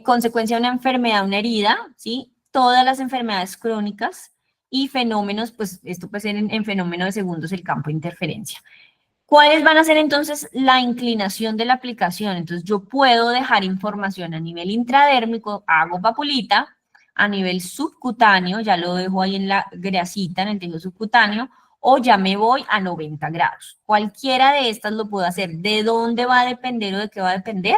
Consecuencia de una enfermedad, una herida, ¿sí? Todas las enfermedades crónicas y fenómenos, pues esto puede ser en fenómeno de segundos el campo de interferencia. ¿Cuáles van a ser entonces la inclinación de la aplicación? Entonces yo puedo dejar información a nivel intradérmico, hago papulita, a nivel subcutáneo, ya lo dejo ahí en la grasita, en el tejido subcutáneo, o ya me voy a 90 grados. Cualquiera de estas lo puedo hacer. ¿De dónde va a depender o de qué va a depender?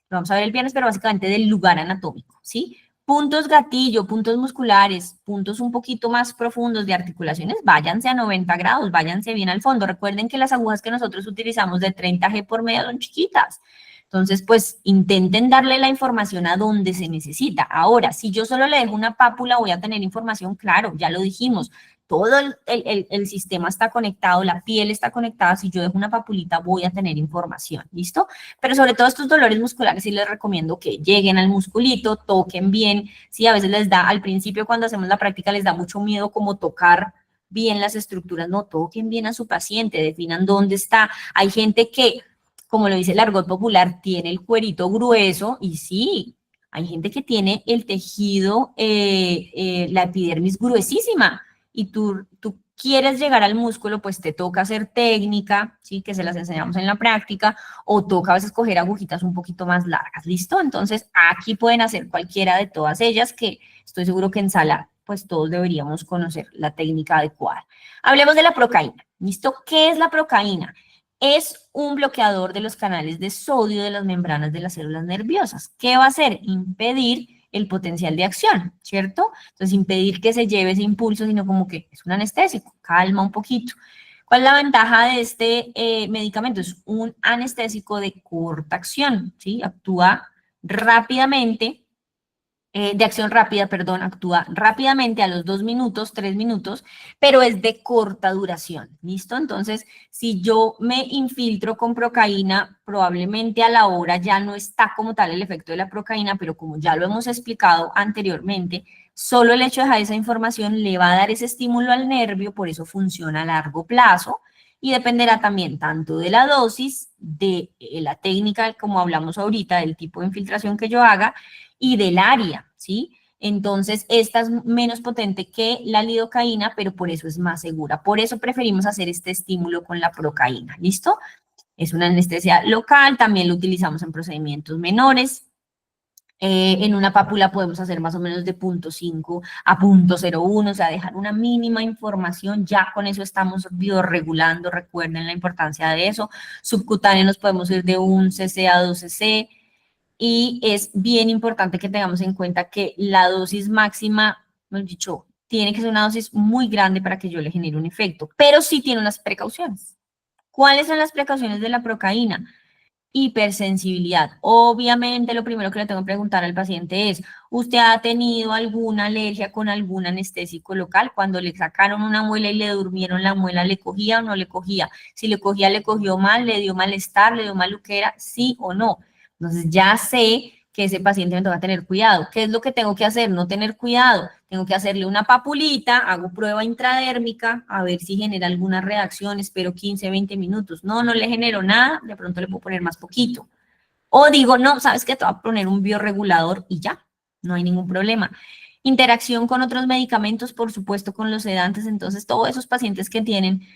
Lo vamos a ver el viernes, pero básicamente del lugar anatómico, ¿sí? Puntos gatillo, puntos musculares, puntos un poquito más profundos de articulaciones, váyanse a 90 grados, váyanse bien al fondo. Recuerden que las agujas que nosotros utilizamos de 30G por medio son chiquitas. Entonces, pues, intenten darle la información a donde se necesita. Ahora, si yo solo le dejo una pápula, voy a tener información, claro, ya lo dijimos. Todo el sistema está conectado, la piel está conectada. Si yo dejo una papulita, voy a tener información, ¿listo? Pero sobre todo estos dolores musculares, sí les recomiendo que lleguen al musculito, toquen bien. Sí, a veces les da, al principio cuando hacemos la práctica, les da mucho miedo como tocar bien las estructuras. No, toquen bien a su paciente, definan dónde está. Hay gente que, como lo dice el argot popular, tiene el cuerito grueso y sí, hay gente que tiene el tejido, la epidermis gruesísima y tú quieres llegar al músculo, pues te toca hacer técnica, ¿sí? Que se las enseñamos en la práctica, o toca a veces coger agujitas un poquito más largas, ¿listo? Entonces, aquí pueden hacer cualquiera de todas ellas, que estoy seguro que en sala, pues todos deberíamos conocer la técnica adecuada. Hablemos de la procaína, ¿listo? ¿Qué es la procaína? Es un bloqueador de los canales de sodio de las membranas de las células nerviosas. ¿Qué va a hacer? Impedir el potencial de acción, ¿cierto? Entonces, impedir que se lleve ese impulso, sino como que es un anestésico, calma un poquito. ¿Cuál es la ventaja de este medicamento? Es un anestésico de corta acción, ¿sí? Actúa rápidamente, de acción rápida, perdón, actúa rápidamente a los 2 minutos, 3 minutos, pero es de corta duración, ¿listo? Entonces, si yo me infiltro con procaína, probablemente a la hora ya no está como tal el efecto de la procaína, pero como ya lo hemos explicado anteriormente, solo el hecho de dejar esa información le va a dar ese estímulo al nervio, por eso funciona a largo plazo, y dependerá también tanto de la dosis, de la técnica, como hablamos ahorita, del tipo de infiltración que yo haga, y del área, ¿sí? Entonces, esta es menos potente que la lidocaína, pero por eso es más segura. Por eso preferimos hacer este estímulo con la procaína, ¿listo? Es una anestesia local, también lo utilizamos en procedimientos menores. En una pápula podemos hacer más o menos de 0.5 a 0.01, o sea, dejar una mínima información, ya con eso estamos biorregulando, recuerden la importancia de eso. Subcutáneo nos podemos ir de 1 cc a 2 cc, y es bien importante que tengamos en cuenta que la dosis máxima, hemos dicho, tiene que ser una dosis muy grande para que yo le genere un efecto, pero sí tiene unas precauciones. ¿Cuáles son las precauciones de la procaína? Hipersensibilidad. Obviamente, lo primero que le tengo que preguntar al paciente es, ¿usted ha tenido alguna alergia con algún anestésico local? Cuando le sacaron una muela y le durmieron la muela, ¿le cogía o no le cogía? Si le cogía, ¿le cogió mal? ¿Le dio malestar? ¿Le dio maluquera? ¿Sí o no? Entonces, ya sé que ese paciente me toca tener cuidado. ¿Qué es lo que tengo que hacer? No tener cuidado. Tengo que hacerle una papulita, hago prueba intradérmica, a ver si genera alguna reacción, espero 15, 20 minutos. No, no le genero nada, de pronto le puedo poner más poquito. O digo, no, ¿sabes qué? Te voy a poner un biorregulador y ya, no hay ningún problema. Interacción con otros medicamentos, por supuesto, con los sedantes. Entonces, todos esos pacientes que tienen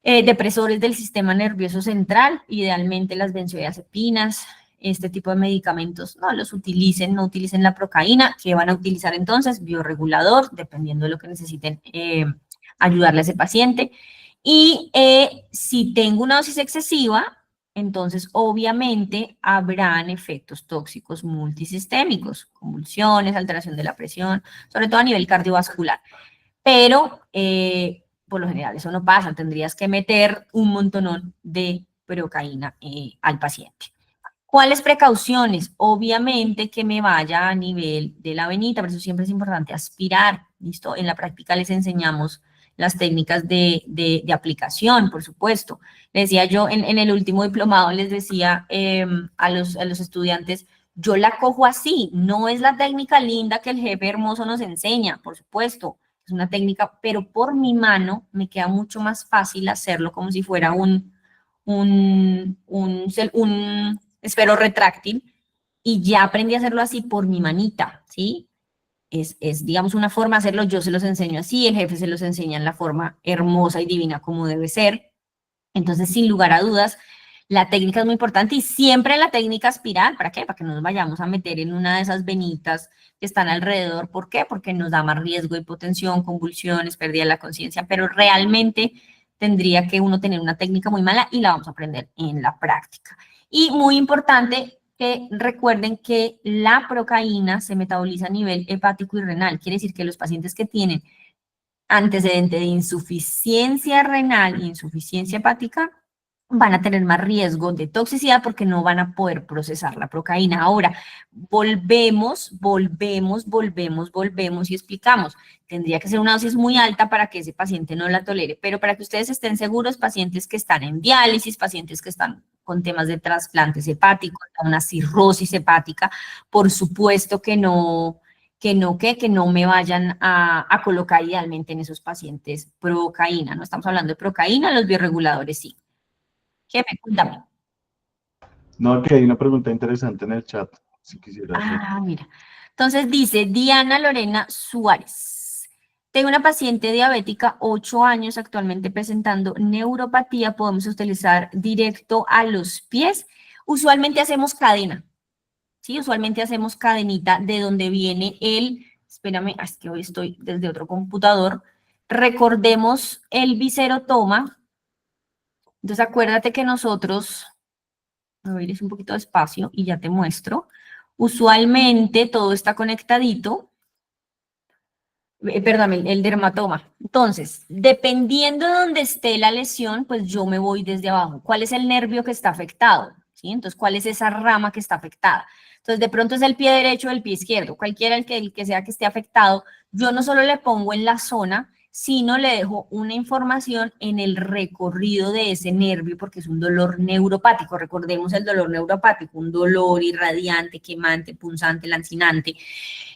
depresores del sistema nervioso central, idealmente las benzodiazepinas, este tipo de medicamentos, no los utilicen, no utilicen la procaína. ¿Qué van a utilizar entonces? Biorregulador, dependiendo de lo que necesiten ayudarle a ese paciente. Y si tengo una dosis excesiva, entonces obviamente habrán efectos tóxicos multisistémicos, convulsiones, alteración de la presión, sobre todo a nivel cardiovascular. Pero por lo general eso no pasa, tendrías que meter un montonón de procaína al paciente. ¿Cuáles precauciones? Obviamente que me vaya a nivel de la venita, por eso siempre es importante aspirar, ¿listo? En la práctica les enseñamos las técnicas de aplicación, por supuesto. Les decía yo, en el último diplomado les decía a los estudiantes, yo la cojo así, no es la técnica linda que el jefe hermoso nos enseña, por supuesto, es una técnica, pero por mi mano me queda mucho más fácil hacerlo como si fuera un esfero retráctil, y ya aprendí a hacerlo así por mi manita, ¿sí? Digamos, una forma de hacerlo, yo se los enseño así, el jefe se los enseña en la forma hermosa y divina como debe ser. Entonces, sin lugar a dudas, la técnica es muy importante y siempre la técnica espiral, ¿para qué? Para que no nos vayamos a meter en una de esas venitas que están alrededor. ¿Por qué? Porque nos da más riesgo de hipotensión, convulsiones, pérdida de la conciencia, pero realmente tendría que uno tener una técnica muy mala y la vamos a aprender en la práctica. Y muy importante, que recuerden que la procaína se metaboliza a nivel hepático y renal. Quiere decir que los pacientes que tienen antecedente de insuficiencia renal e insuficiencia hepática van a tener más riesgo de toxicidad porque no van a poder procesar la procaína. Ahora, volvemos y explicamos. Tendría que ser una dosis muy alta para que ese paciente no la tolere, pero para que ustedes estén seguros, pacientes que están en diálisis, pacientes que están con temas de trasplantes hepáticos, una cirrosis hepática, por supuesto que no me vayan a colocar idealmente en esos pacientes procaína. No estamos hablando de procaína, los bioreguladores sí. Jefe, cuéntame. No, que hay una pregunta interesante en el chat, si quisieras. Mira. Entonces dice Diana Lorena Suárez. Tengo una paciente diabética, 8 años, actualmente presentando neuropatía. Podemos utilizar directo a los pies. Usualmente hacemos cadena. ¿Sí? Usualmente hacemos cadenita de donde viene espérame, es que hoy estoy desde otro computador. Recordemos el viserotoma. Entonces acuérdate que nosotros, a ver, es un poquito despacio y ya te muestro. Usualmente todo está conectadito. Perdón, el dermatoma. Entonces, dependiendo de dónde esté la lesión, pues yo me voy desde abajo. ¿Cuál es el nervio que está afectado? ¿Sí? Entonces, ¿cuál es esa rama que está afectada? Entonces, de pronto es el pie derecho o el pie izquierdo, cualquiera el que sea que esté afectado. Yo no solo le pongo en la zona, sino le dejo una información en el recorrido de ese nervio, porque es un dolor neuropático. Recordemos el dolor neuropático, un dolor irradiante, quemante, punzante, lancinante.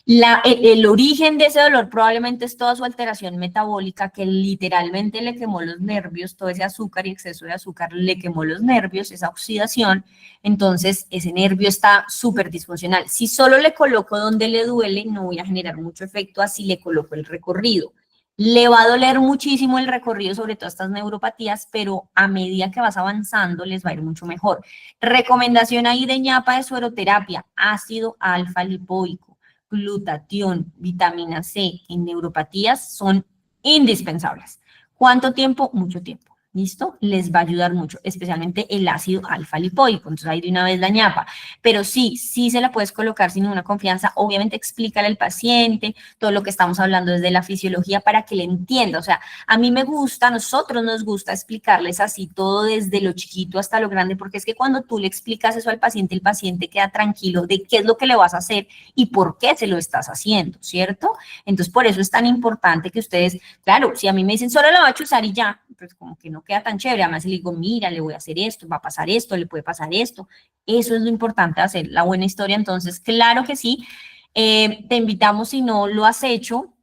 El origen de ese dolor probablemente es toda su alteración metabólica que literalmente le quemó los nervios, todo ese azúcar y exceso de azúcar le quemó los nervios, esa oxidación, entonces ese nervio está súper disfuncional. Si solo le coloco donde le duele, no voy a generar mucho efecto, así le coloco el recorrido. Le va a doler muchísimo el recorrido, sobre todo estas neuropatías, pero a medida que vas avanzando les va a ir mucho mejor. Recomendación ahí de ñapa de sueroterapia, ácido alfa lipoico, glutatión, vitamina C en neuropatías son indispensables. ¿Cuánto tiempo? Mucho tiempo. ¿Listo? Les va a ayudar mucho, especialmente el ácido alfa lipoico. Entonces ahí de una vez la ñapa. Pero sí se la puedes colocar sin ninguna confianza. Obviamente explícale al paciente todo lo que estamos hablando desde la fisiología para que le entienda. O sea, a mí me gusta, a nosotros nos gusta explicarles así todo desde lo chiquito hasta lo grande, porque es que cuando tú le explicas eso al paciente, el paciente queda tranquilo de qué es lo que le vas a hacer y por qué se lo estás haciendo, ¿cierto? Entonces por eso es tan importante que ustedes, claro, si a mí me dicen solo la va a chuzar y ya, pues como que no queda tan chévere. Además, le digo, mira, le voy a hacer esto, va a pasar esto, le puede pasar esto. Eso es lo importante, hacer la buena historia. Entonces, claro que sí. Te invitamos, si no lo has hecho,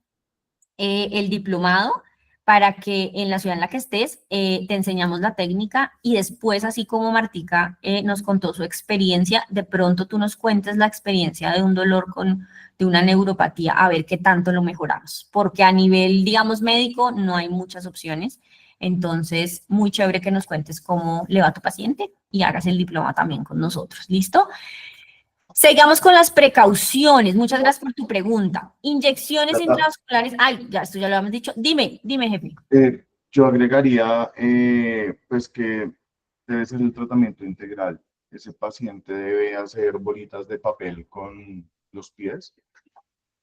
el diplomado, para que en la ciudad en la que estés te enseñamos la técnica y después, así como Martica nos contó su experiencia, de pronto tú nos cuentes la experiencia de un dolor de una neuropatía, a ver qué tanto lo mejoramos. Porque a nivel, digamos, médico, no hay muchas opciones. Entonces, muy chévere que nos cuentes cómo le va a tu paciente y hagas el diploma también con nosotros. ¿Listo? Sigamos con las precauciones. Muchas gracias por tu pregunta. Inyecciones intravasculares. Ay, ya, esto ya lo habíamos dicho. Dime, jefe. Yo agregaría, pues que debe ser el tratamiento integral. Ese paciente debe hacer bolitas de papel con los pies,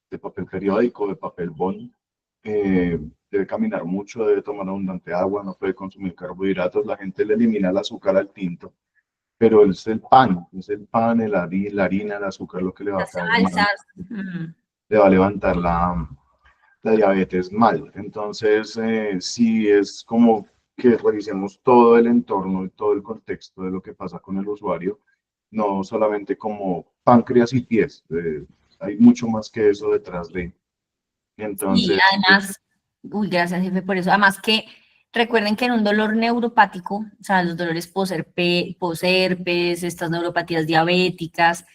de papel periódico, de papel bond. Debe caminar mucho, debe tomar abundante agua, no puede consumir carbohidratos. La gente le elimina el azúcar al tinto, pero es el pan, la harina, el azúcar lo que le va a Las caer mal, salsas. le va a levantar la diabetes mal. Entonces, sí es como que revisemos todo el entorno y todo el contexto de lo que pasa con el usuario, no solamente como páncreas y pies. Hay mucho más que eso detrás de. Y Entonces, además, uy, gracias, jefe, por eso. Además que recuerden que en un dolor neuropático, o sea, los dolores posherpes, estas neuropatías diabéticas,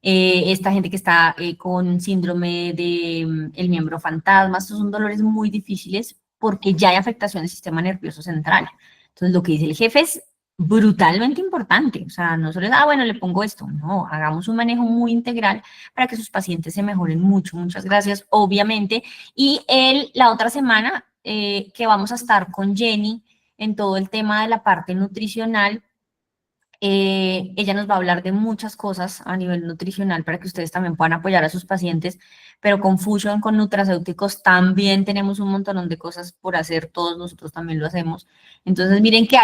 esta gente que está con síndrome de el miembro fantasma, estos son dolores muy difíciles porque ya hay afectación del sistema nervioso central. Entonces, lo que dice el jefe es brutalmente importante. O sea, no solo es, bueno, le pongo esto. No, hagamos un manejo muy integral para que sus pacientes se mejoren mucho. Muchas gracias, obviamente. Y la otra semana que vamos a estar con Jenny en todo el tema de la parte nutricional, Ella nos va a hablar de muchas cosas a nivel nutricional para que ustedes también puedan apoyar a sus pacientes, pero con Fusion, con nutracéuticos, también tenemos un montón de cosas por hacer, todos nosotros también lo hacemos. Entonces, miren que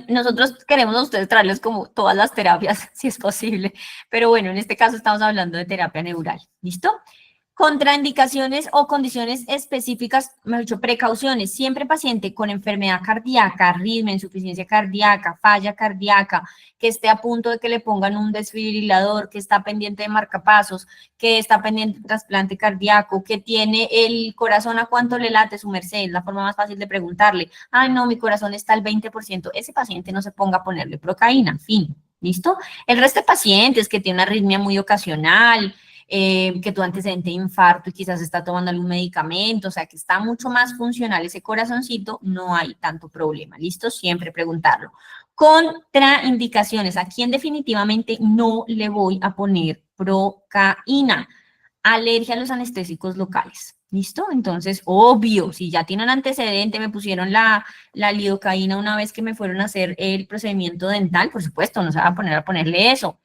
nosotros queremos a ustedes traerles como todas las terapias, si es posible, pero bueno, en este caso estamos hablando de terapia neural, ¿listo? Contraindicaciones o condiciones específicas, mejor dicho, precauciones. Siempre paciente con enfermedad cardíaca, arritmia, insuficiencia cardíaca, falla cardíaca, que esté a punto de que le pongan un desfibrilador, que está pendiente de marcapasos, que está pendiente de trasplante cardíaco, que tiene el corazón a cuánto le late, su merced, es la forma más fácil de preguntarle. Ay, no, mi corazón está al 20%. Ese paciente no se ponga a ponerle procaína, fin, ¿listo? El resto de pacientes que tienen una arritmia muy ocasional, que tu antecedente de infarto y quizás está tomando algún medicamento, o sea, que está mucho más funcional ese corazoncito, no hay tanto problema, ¿listo? Siempre preguntarlo. Contraindicaciones, ¿a quién definitivamente no le voy a poner procaína? Alergia a los anestésicos locales, ¿listo? Entonces, obvio, si ya tienen antecedente, me pusieron la lidocaína una vez que me fueron a hacer el procedimiento dental, por supuesto, no se va a poner a ponerle eso.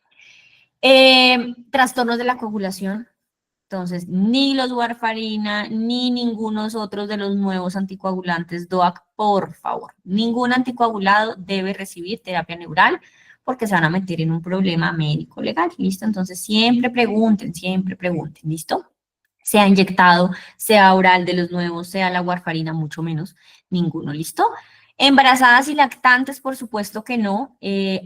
Trastornos de la coagulación, entonces ni los warfarina ni ningunos otros de los nuevos anticoagulantes DOAC, por favor, ningún anticoagulado debe recibir terapia neural porque se van a meter en un problema médico legal, ¿listo? Entonces siempre pregunten, ¿listo? Sea inyectado, sea oral de los nuevos, sea la warfarina, mucho menos, ninguno, ¿listo? Embarazadas y lactantes, por supuesto que no.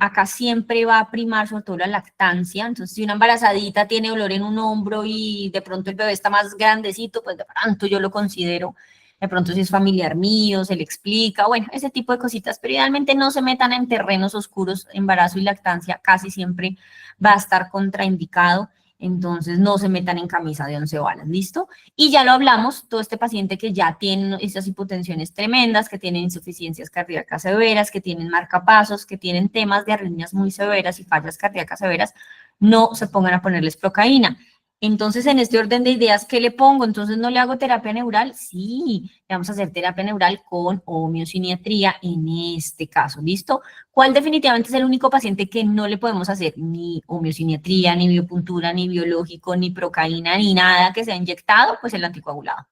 Acá siempre va a primar sobre todo la lactancia. Entonces, si una embarazadita tiene dolor en un hombro y de pronto el bebé está más grandecito, pues de pronto yo lo considero. De pronto si es familiar mío, se le explica, bueno, ese tipo de cositas. Pero idealmente no se metan en terrenos oscuros. Embarazo y lactancia casi siempre va a estar contraindicado. Entonces, no se metan en camisa de 11 varas, ¿listo? Y ya lo hablamos, todo este paciente que ya tiene esas hipotensiones tremendas, que tienen insuficiencias cardíacas severas, que tienen marcapasos, que tienen temas de arritmias muy severas y fallas cardíacas severas, no se pongan a ponerles procaína. Entonces, en este orden de ideas, ¿qué le pongo? Entonces, ¿no le hago terapia neural? Sí, le vamos a hacer terapia neural con homeosiniatría en este caso, ¿listo? ¿Cuál definitivamente es el único paciente que no le podemos hacer ni homeosiniatría, ni biopuntura, ni biológico, ni procaína, ni nada que sea inyectado? Pues el anticoagulado.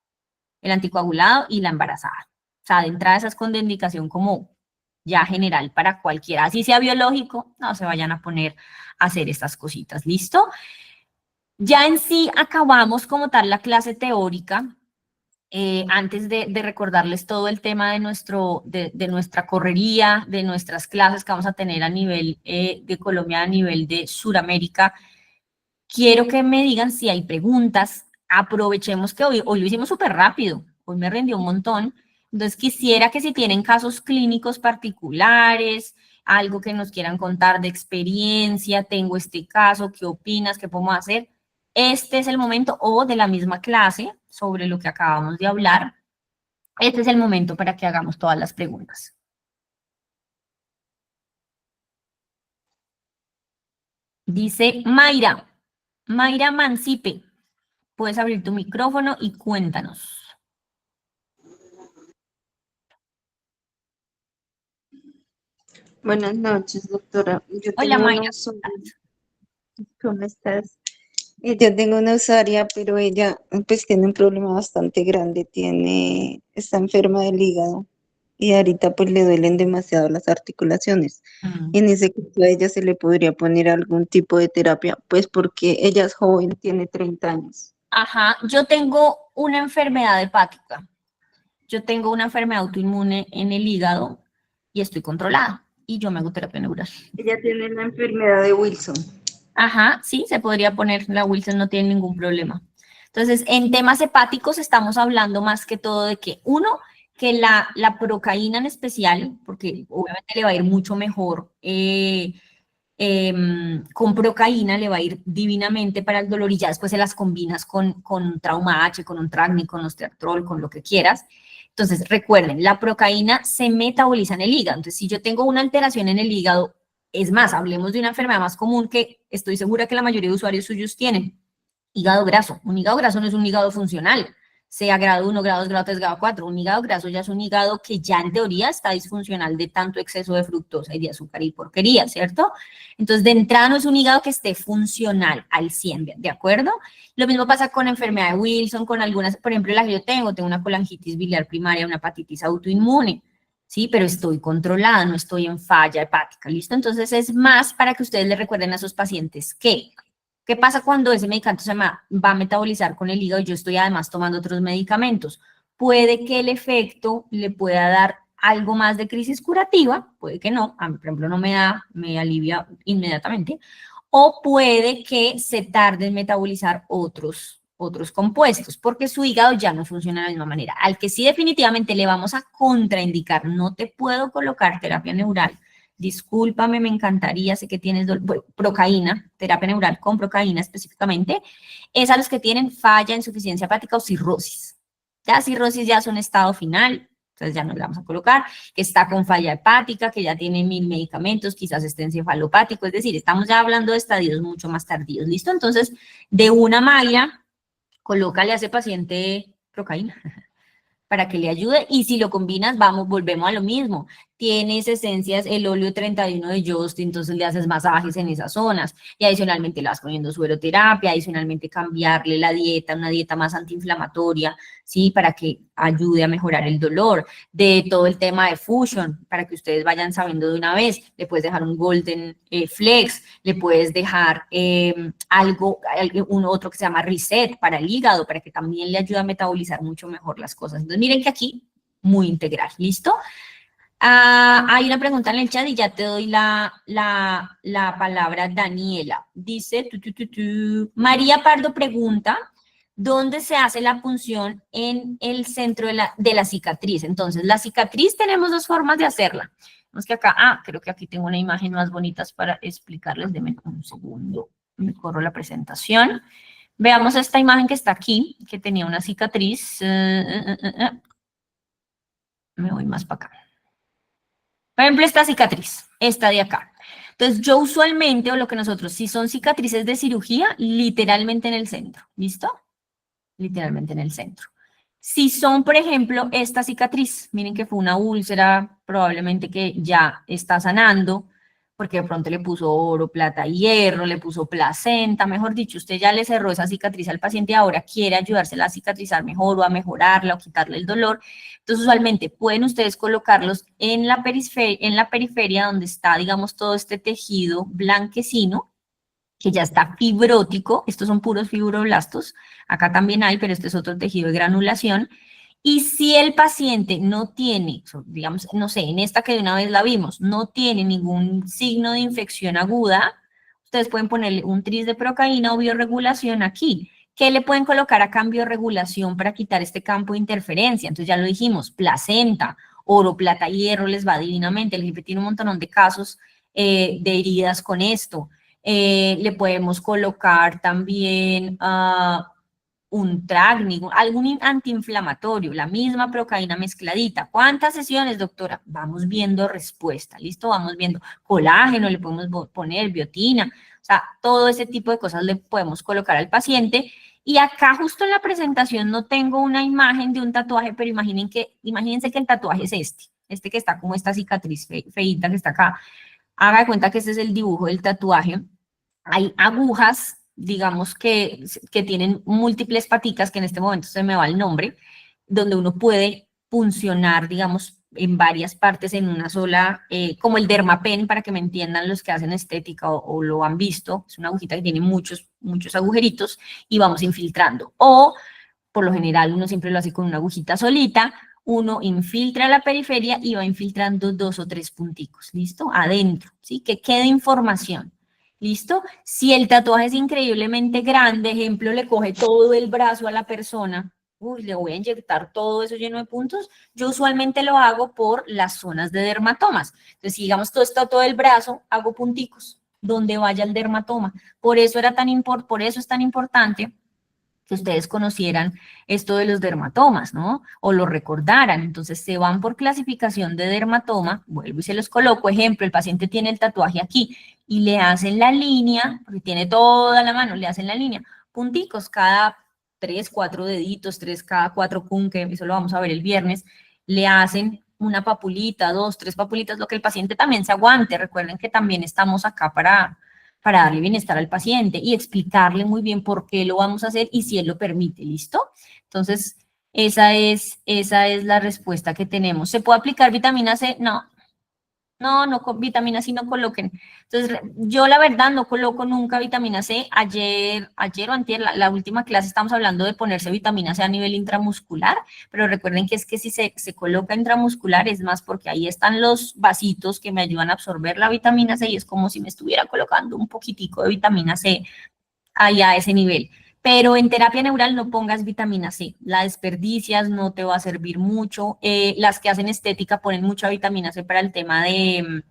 El anticoagulado y la embarazada. O sea, de entrada esa es contraindicación como ya general para cualquiera. Así sea biológico, no se vayan a poner a hacer estas cositas, ¿listo? Ya en sí acabamos como tal la clase teórica. Antes de recordarles todo el tema de nuestra correría, de nuestras clases que vamos a tener a nivel de Colombia, a nivel de Sudamérica, quiero que me digan si hay preguntas. Aprovechemos que hoy lo hicimos súper rápido, hoy me rindió un montón. Entonces quisiera que si tienen casos clínicos particulares, algo que nos quieran contar de experiencia, tengo este caso, ¿qué opinas? ¿Qué podemos hacer? Este es el momento, o de la misma clase, sobre lo que acabamos de hablar, este es el momento para que hagamos todas las preguntas. Dice Mayra Mancipe, puedes abrir tu micrófono y cuéntanos. Buenas noches, doctora. Yo Hola, tengo Mayra. una usuaria. ¿Cómo estás? Yo tengo una usuaria, pero ella pues tiene un problema bastante grande, está enferma del hígado y ahorita pues le duelen demasiado las articulaciones. Y en ese caso a ella se le podría poner algún tipo de terapia, pues porque ella es joven, tiene 30 años. Ajá, yo tengo una enfermedad hepática. Yo tengo una enfermedad autoinmune en el hígado y estoy controlada y yo me hago terapia neural. Ella tiene la enfermedad de Wilson. Ajá, sí, se podría poner, la Wilson no tiene ningún problema. Entonces, en temas hepáticos estamos hablando más que todo de que, uno, que la procaína en especial, porque obviamente le va a ir mucho mejor con procaína, le va a ir divinamente para el dolor y ya después se las combinas con un trauma H, con un Tragni, con osteoartrol, con lo que quieras. Entonces, recuerden, la procaína se metaboliza en el hígado. Entonces, si yo tengo una alteración en el hígado, es más, hablemos de una enfermedad más común que estoy segura que la mayoría de usuarios suyos tienen, hígado graso. Un hígado graso no es un hígado funcional, sea grado 1, grado 2, grado 3, grado 4. Un hígado graso ya es un hígado que ya en teoría está disfuncional de tanto exceso de fructosa y de azúcar y porquería, ¿cierto? Entonces, de entrada no es un hígado que esté funcional al 100, ¿de acuerdo? Lo mismo pasa con enfermedad de Wilson, con algunas, por ejemplo, la que yo tengo una colangitis biliar primaria, una hepatitis autoinmune, ¿sí? Pero estoy controlada, no estoy en falla hepática, ¿listo? Entonces, es más para que ustedes le recuerden a sus pacientes que ¿qué pasa cuando ese medicamento va a metabolizar con el hígado y yo estoy además tomando otros medicamentos? Puede que el efecto le pueda dar algo más de crisis curativa, puede que no, a mí, por ejemplo, no me alivia inmediatamente, o puede que se tarde en metabolizar otros compuestos, porque su hígado ya no funciona de la misma manera. Al que sí definitivamente le vamos a contraindicar, no te puedo colocar terapia neural, discúlpame, me encantaría, sé que tienes procaína, terapia neural con procaína específicamente, es a los que tienen falla, insuficiencia hepática o cirrosis. Ya cirrosis ya es un estado final, entonces ya no le vamos a colocar, que está con falla hepática, que ya tiene 1000 medicamentos, quizás esté encefalopático, es decir, estamos ya hablando de estadios mucho más tardíos, ¿listo? Entonces, de una malla, colócale a ese paciente procaína para que le ayude, y si lo combinas, volvemos a lo mismo. Tienes esencias, el óleo 31 de Jost, entonces le haces masajes en esas zonas, y adicionalmente le vas poniendo sueroterapia, adicionalmente cambiarle la dieta, una dieta más antiinflamatoria, ¿sí? Para que ayude a mejorar el dolor. De todo el tema de Fusion, para que ustedes vayan sabiendo de una vez, le puedes dejar un Golden Flex, le puedes dejar otro que se llama Reset para el hígado, para que también le ayude a metabolizar mucho mejor las cosas. Entonces, miren que aquí, muy integral, ¿listo? Hay una pregunta en el chat y ya te doy la palabra, Daniela. Dice, María Pardo pregunta, ¿dónde se hace la punción en el centro de la cicatriz? Entonces, la cicatriz tenemos dos formas de hacerla. Vemos que acá, creo que aquí tengo una imagen más bonita para explicarles. Denme un segundo, me corro la presentación. Veamos esta imagen que está aquí, que tenía una cicatriz. Me voy más para acá. Por ejemplo, esta cicatriz, esta de acá. Entonces, yo usualmente, o lo que nosotros, si son cicatrices de cirugía, literalmente en el centro, ¿listo? Literalmente en el centro. Si son, por ejemplo, esta cicatriz, miren que fue una úlcera, probablemente que ya está sanando, porque de pronto le puso oro, plata, hierro, le puso placenta, mejor dicho, usted ya le cerró esa cicatriz al paciente y ahora quiere ayudársela a cicatrizar mejor o a mejorarla o quitarle el dolor. Entonces, usualmente pueden ustedes colocarlos en la periferia donde está, digamos, todo este tejido blanquecino, que ya está fibrótico, estos son puros fibroblastos, acá también hay, pero este es otro tejido de granulación, y si el paciente no tiene, digamos, no sé, en esta que de una vez la vimos, no tiene ningún signo de infección aguda, ustedes pueden ponerle un tris de procaína o bioregulación aquí. ¿Qué le pueden colocar a cambio de regulación para quitar este campo de interferencia? Entonces ya lo dijimos, placenta, oro, plata, hierro, les va divinamente. El GIP tiene un montón de casos de heridas con esto. Le podemos colocar también un Tragni, algún antiinflamatorio, la misma procaína mezcladita. ¿Cuántas sesiones, doctora? Vamos viendo respuesta, ¿listo? Vamos viendo colágeno, le podemos poner biotina, o sea, todo ese tipo de cosas le podemos colocar al paciente. Y acá justo en la presentación no tengo una imagen de un tatuaje, pero imagínense que el tatuaje es este que está como esta cicatriz feíta que está acá. Haga de cuenta que este es el dibujo del tatuaje. Hay agujas, digamos, que tienen múltiples paticas, que en este momento se me va el nombre, donde uno puede puncionar, digamos, en varias partes en una sola, como el Dermapen, para que me entiendan los que hacen estética o lo han visto. Es una agujita que tiene muchos agujeritos y vamos infiltrando. O, por lo general, uno siempre lo hace con una agujita solita, uno infiltra la periferia y va infiltrando 2 o 3 punticos, ¿listo? Adentro, ¿sí? Que quede información. ¿Listo? Si el tatuaje es increíblemente grande, ejemplo, le coge todo el brazo a la persona, le voy a inyectar todo eso lleno de puntos, yo usualmente lo hago por las zonas de dermatomas. Entonces, si digamos todo el brazo, hago punticos donde vaya el dermatoma. Por eso es tan importante que ustedes conocieran esto de los dermatomas, ¿no? O lo recordaran. Entonces, se van por clasificación de dermatoma, vuelvo y se los coloco. Ejemplo, el paciente tiene el tatuaje aquí y le hacen la línea, porque tiene toda la mano, le hacen la línea, punticos cada 3, 4 deditos, 3 cada 4 kun, que eso lo vamos a ver el viernes, le hacen una papulita, 2, 3 papulitas, lo que el paciente también se aguante. Recuerden que también estamos acá para darle bienestar al paciente y explicarle muy bien por qué lo vamos a hacer y si él lo permite, ¿listo? Entonces, esa es la respuesta que tenemos. ¿Se puede aplicar vitamina C? No. No, con vitamina C no coloquen. Entonces, yo la verdad no coloco nunca vitamina C. Ayer o antier, la última clase estamos hablando de ponerse vitamina C a nivel intramuscular, pero recuerden que es que si se coloca intramuscular es más porque ahí están los vasitos que me ayudan a absorber la vitamina C y es como si me estuviera colocando un poquitico de vitamina C ahí a ese nivel. Pero en terapia neural no pongas vitamina C, la desperdicias, no te va a servir mucho. Las que hacen estética ponen mucha vitamina C para el tema de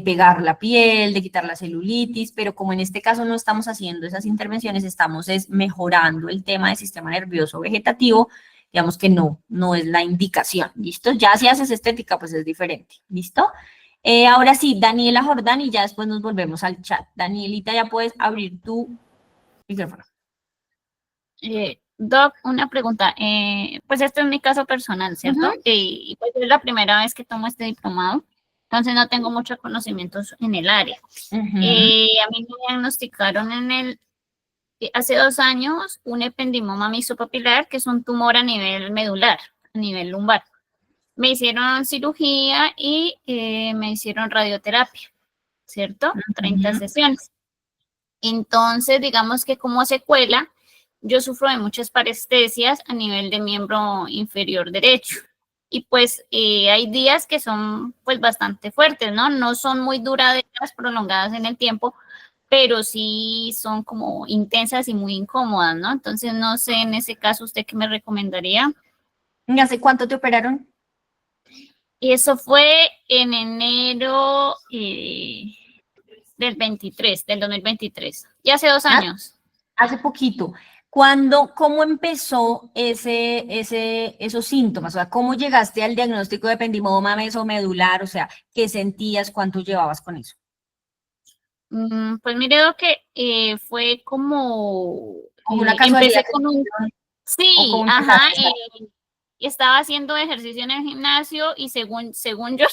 pegar la piel, de quitar la celulitis, pero como en este caso no estamos haciendo esas intervenciones, estamos mejorando el tema del sistema nervioso vegetativo, digamos que no es la indicación, ¿listo? Ya si haces estética, pues es diferente, ¿listo? Ahora sí, Daniela Jordán y ya después nos volvemos al chat. Danielita, ya puedes abrir tu micrófono. Doc, una pregunta. Pues este es mi caso personal, ¿cierto? Y pues es la primera vez que tomo este diplomado, entonces no tengo muchos conocimientos en el área. A mí me diagnosticaron hace 2 años un ependimoma mesopapilar, que es un tumor a nivel medular, a nivel lumbar. Me hicieron cirugía y me hicieron radioterapia, ¿cierto? 30 sesiones. Entonces, digamos que como secuela, yo sufro de muchas parestesias a nivel de miembro inferior derecho. Y pues hay días que son pues bastante fuertes, ¿no? No son muy duraderas, prolongadas en el tiempo, pero sí son como intensas y muy incómodas, ¿no? Entonces, no sé, en ese caso, ¿usted qué me recomendaría? ¿Y hace cuánto te operaron? Y eso fue en enero del 2023, y hace 2 años. Hace poquito. ¿Cómo empezó esos síntomas? O sea, ¿cómo llegaste al diagnóstico de ependimoma mesomedular? O sea, ¿qué sentías? ¿Cuánto llevabas con eso? Pues mire, que fue como una casualidad. empecé con un... Sí, ajá, estaba haciendo ejercicio en el gimnasio y según yo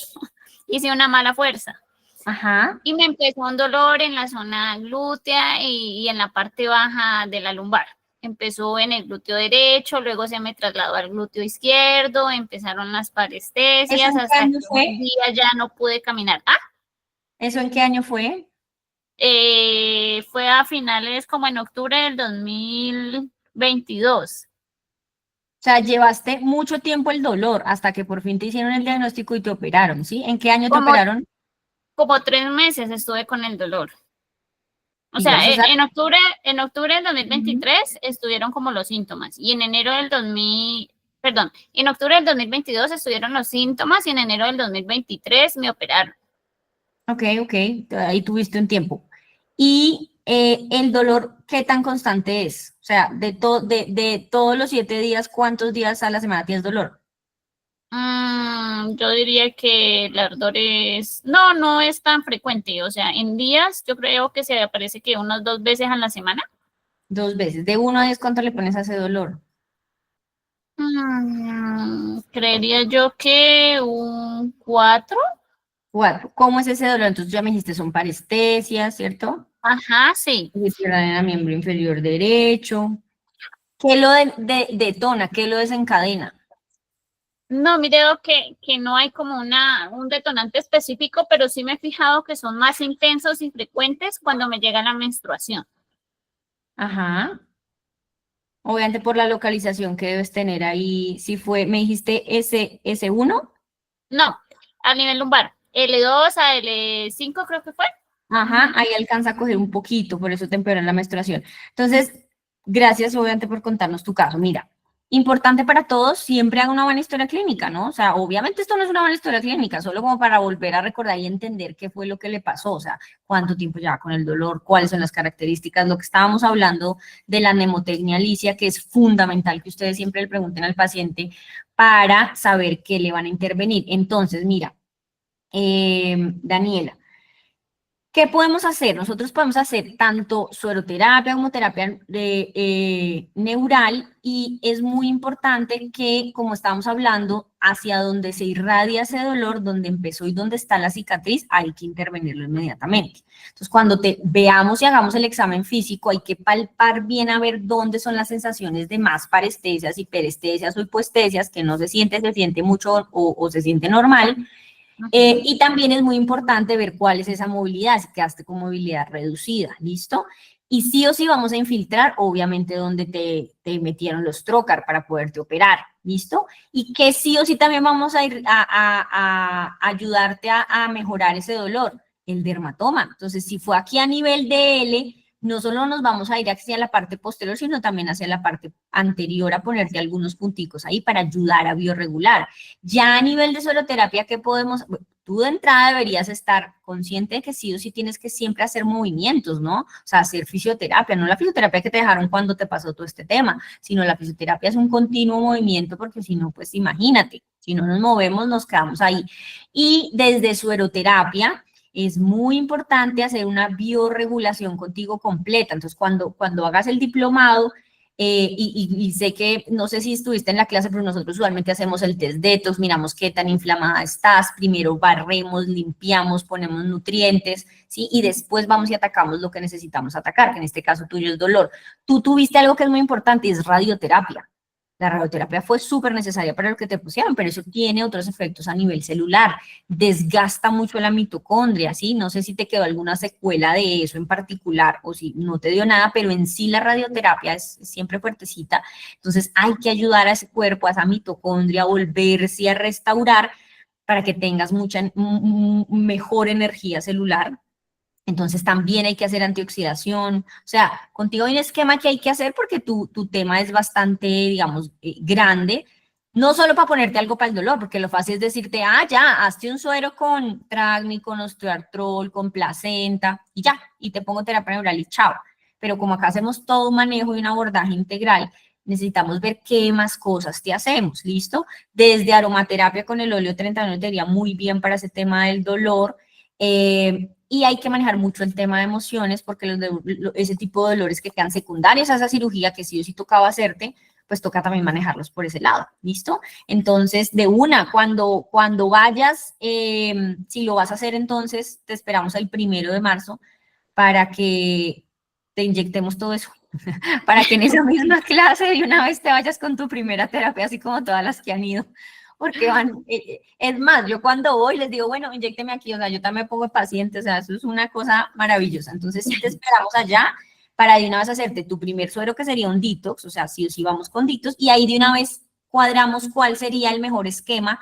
hice una mala fuerza. Ajá. Y me empezó un dolor en la zona glútea y en la parte baja de la lumbar. Empezó en el glúteo derecho, luego se me trasladó al glúteo izquierdo, empezaron las parestesias hasta que un día ya no pude caminar. ¿Eso en qué año fue? Fue a finales, como en octubre del 2022. O sea, llevaste mucho tiempo el dolor hasta que por fin te hicieron el diagnóstico y te operaron, ¿sí? ¿En qué año te operaron? Como 3 meses estuve con el dolor. O sea, en octubre del 2023 estuvieron como los síntomas y en enero del en octubre del 2022 estuvieron los síntomas y en enero del 2023 me operaron. Ok, ahí tuviste un tiempo. ¿Y el dolor qué tan constante es? O sea, de todos los 7 días, ¿cuántos días a la semana tienes dolor? Yo diría que el ardor no es tan frecuente. O sea, en días yo creo que se aparece que unas 2 veces a la semana. 2 veces. De 1 a 10, ¿cuánto le pones a ese dolor? Creería yo que un 4. 4. ¿Cómo es ese dolor? Entonces ya me dijiste, son parestesias, ¿cierto? Ajá, sí. En el miembro inferior derecho. ¿Qué lo detona? ¿Qué lo desencadena? No, mire, que no hay como un detonante específico, pero sí me he fijado que son más intensos y frecuentes cuando me llega la menstruación. Ajá. Obviamente por la localización que debes tener ahí, si fue, me dijiste S1. No, a nivel lumbar. L2 a L5 creo que fue. Ajá, ahí alcanza a coger un poquito, por eso te empeora la menstruación. Entonces, gracias obviamente por contarnos tu caso. Mira, importante para todos, siempre haga una buena historia clínica, ¿no? O sea, obviamente esto no es una buena historia clínica, solo como para volver a recordar y entender qué fue lo que le pasó, o sea, cuánto tiempo lleva con el dolor, cuáles son las características, lo que estábamos hablando de la mnemotecnia Alicia, que es fundamental que ustedes siempre le pregunten al paciente para saber qué le van a intervenir. Entonces, mira, Daniela, ¿Qué podemos hacer? Nosotros podemos hacer tanto sueroterapia como terapia neural, y es muy importante que, como estábamos hablando, hacia donde se irradia ese dolor, donde empezó y donde está la cicatriz, hay que intervenirlo inmediatamente. Entonces, cuando te veamos y hagamos el examen físico, hay que palpar bien a ver dónde son las sensaciones de más parestesias, hiperestesias o hipoestesias, que no se siente mucho o se siente normal. Y también es muy importante ver cuál es esa movilidad, si quedaste con movilidad reducida, ¿listo? Y sí o sí vamos a infiltrar, obviamente, donde te metieron los trocar para poderte operar, ¿listo? Y que sí o sí también vamos a ir a ayudarte a mejorar ese dolor, el dermatoma. Entonces, si fue aquí a nivel de L, no solo nos vamos a ir hacia la parte posterior, sino también hacia la parte anterior, a ponerte algunos punticos ahí para ayudar a biorregular. Ya a nivel de sueroterapia, ¿qué podemos? Tú de entrada deberías estar consciente de que sí o sí tienes que siempre hacer movimientos, ¿no? O sea, hacer fisioterapia, no la fisioterapia que te dejaron cuando te pasó todo este tema, sino la fisioterapia es un continuo movimiento, porque si no, pues imagínate, si no nos movemos, nos quedamos ahí. Y desde sueroterapia, es muy importante hacer una biorregulación contigo completa. Entonces, cuando hagas el diplomado, y sé que, no sé si estuviste en la clase, pero nosotros usualmente hacemos el test detox, miramos qué tan inflamada estás, primero barremos, limpiamos, ponemos nutrientes, ¿sí? Y después vamos y atacamos lo que necesitamos atacar, que en este caso tuyo es dolor. Tú tuviste algo que es muy importante, es radioterapia. La radioterapia fue súper necesaria para lo que te pusieron, pero eso tiene otros efectos a nivel celular, desgasta mucho la mitocondria, ¿sí? No sé si te quedó alguna secuela de eso en particular o si no te dio nada, pero en sí la radioterapia es siempre fuertecita. Entonces hay que ayudar a ese cuerpo, a esa mitocondria, a volverse a restaurar para que tengas mucha mejor energía celular. Entonces también hay que hacer antioxidación. O sea, contigo hay un esquema que hay que hacer porque tu tema es bastante, digamos, grande. No solo para ponerte algo para el dolor, porque lo fácil es decirte, ya, hazte un suero con Tragmi, con osteoartrol, con placenta, y ya, y te pongo terapia neural y chao. Pero como acá hacemos todo un manejo y un abordaje integral, necesitamos ver qué más cosas te hacemos, ¿listo? Desde aromaterapia con el óleo 31 te iría muy bien para ese tema del dolor. Y hay que manejar mucho el tema de emociones, porque ese tipo de dolores que quedan secundarios a esa cirugía, que sí o sí tocaba hacerte, pues toca también manejarlos por ese lado, ¿listo? Entonces, de una, cuando vayas, si lo vas a hacer, entonces te esperamos el 1 de marzo para que te inyectemos todo eso, para que en esa misma clase de una vez te vayas con tu primera terapia, así como todas las que han ido. Porque van, es más, yo cuando voy les digo, bueno, inyécteme aquí, o sea, yo también me pongo paciente, o sea, eso es una cosa maravillosa. Entonces, sí te esperamos allá para de una vez hacerte tu primer suero, que sería un detox, o sea, sí o sí vamos con detox, y ahí de una vez cuadramos cuál sería el mejor esquema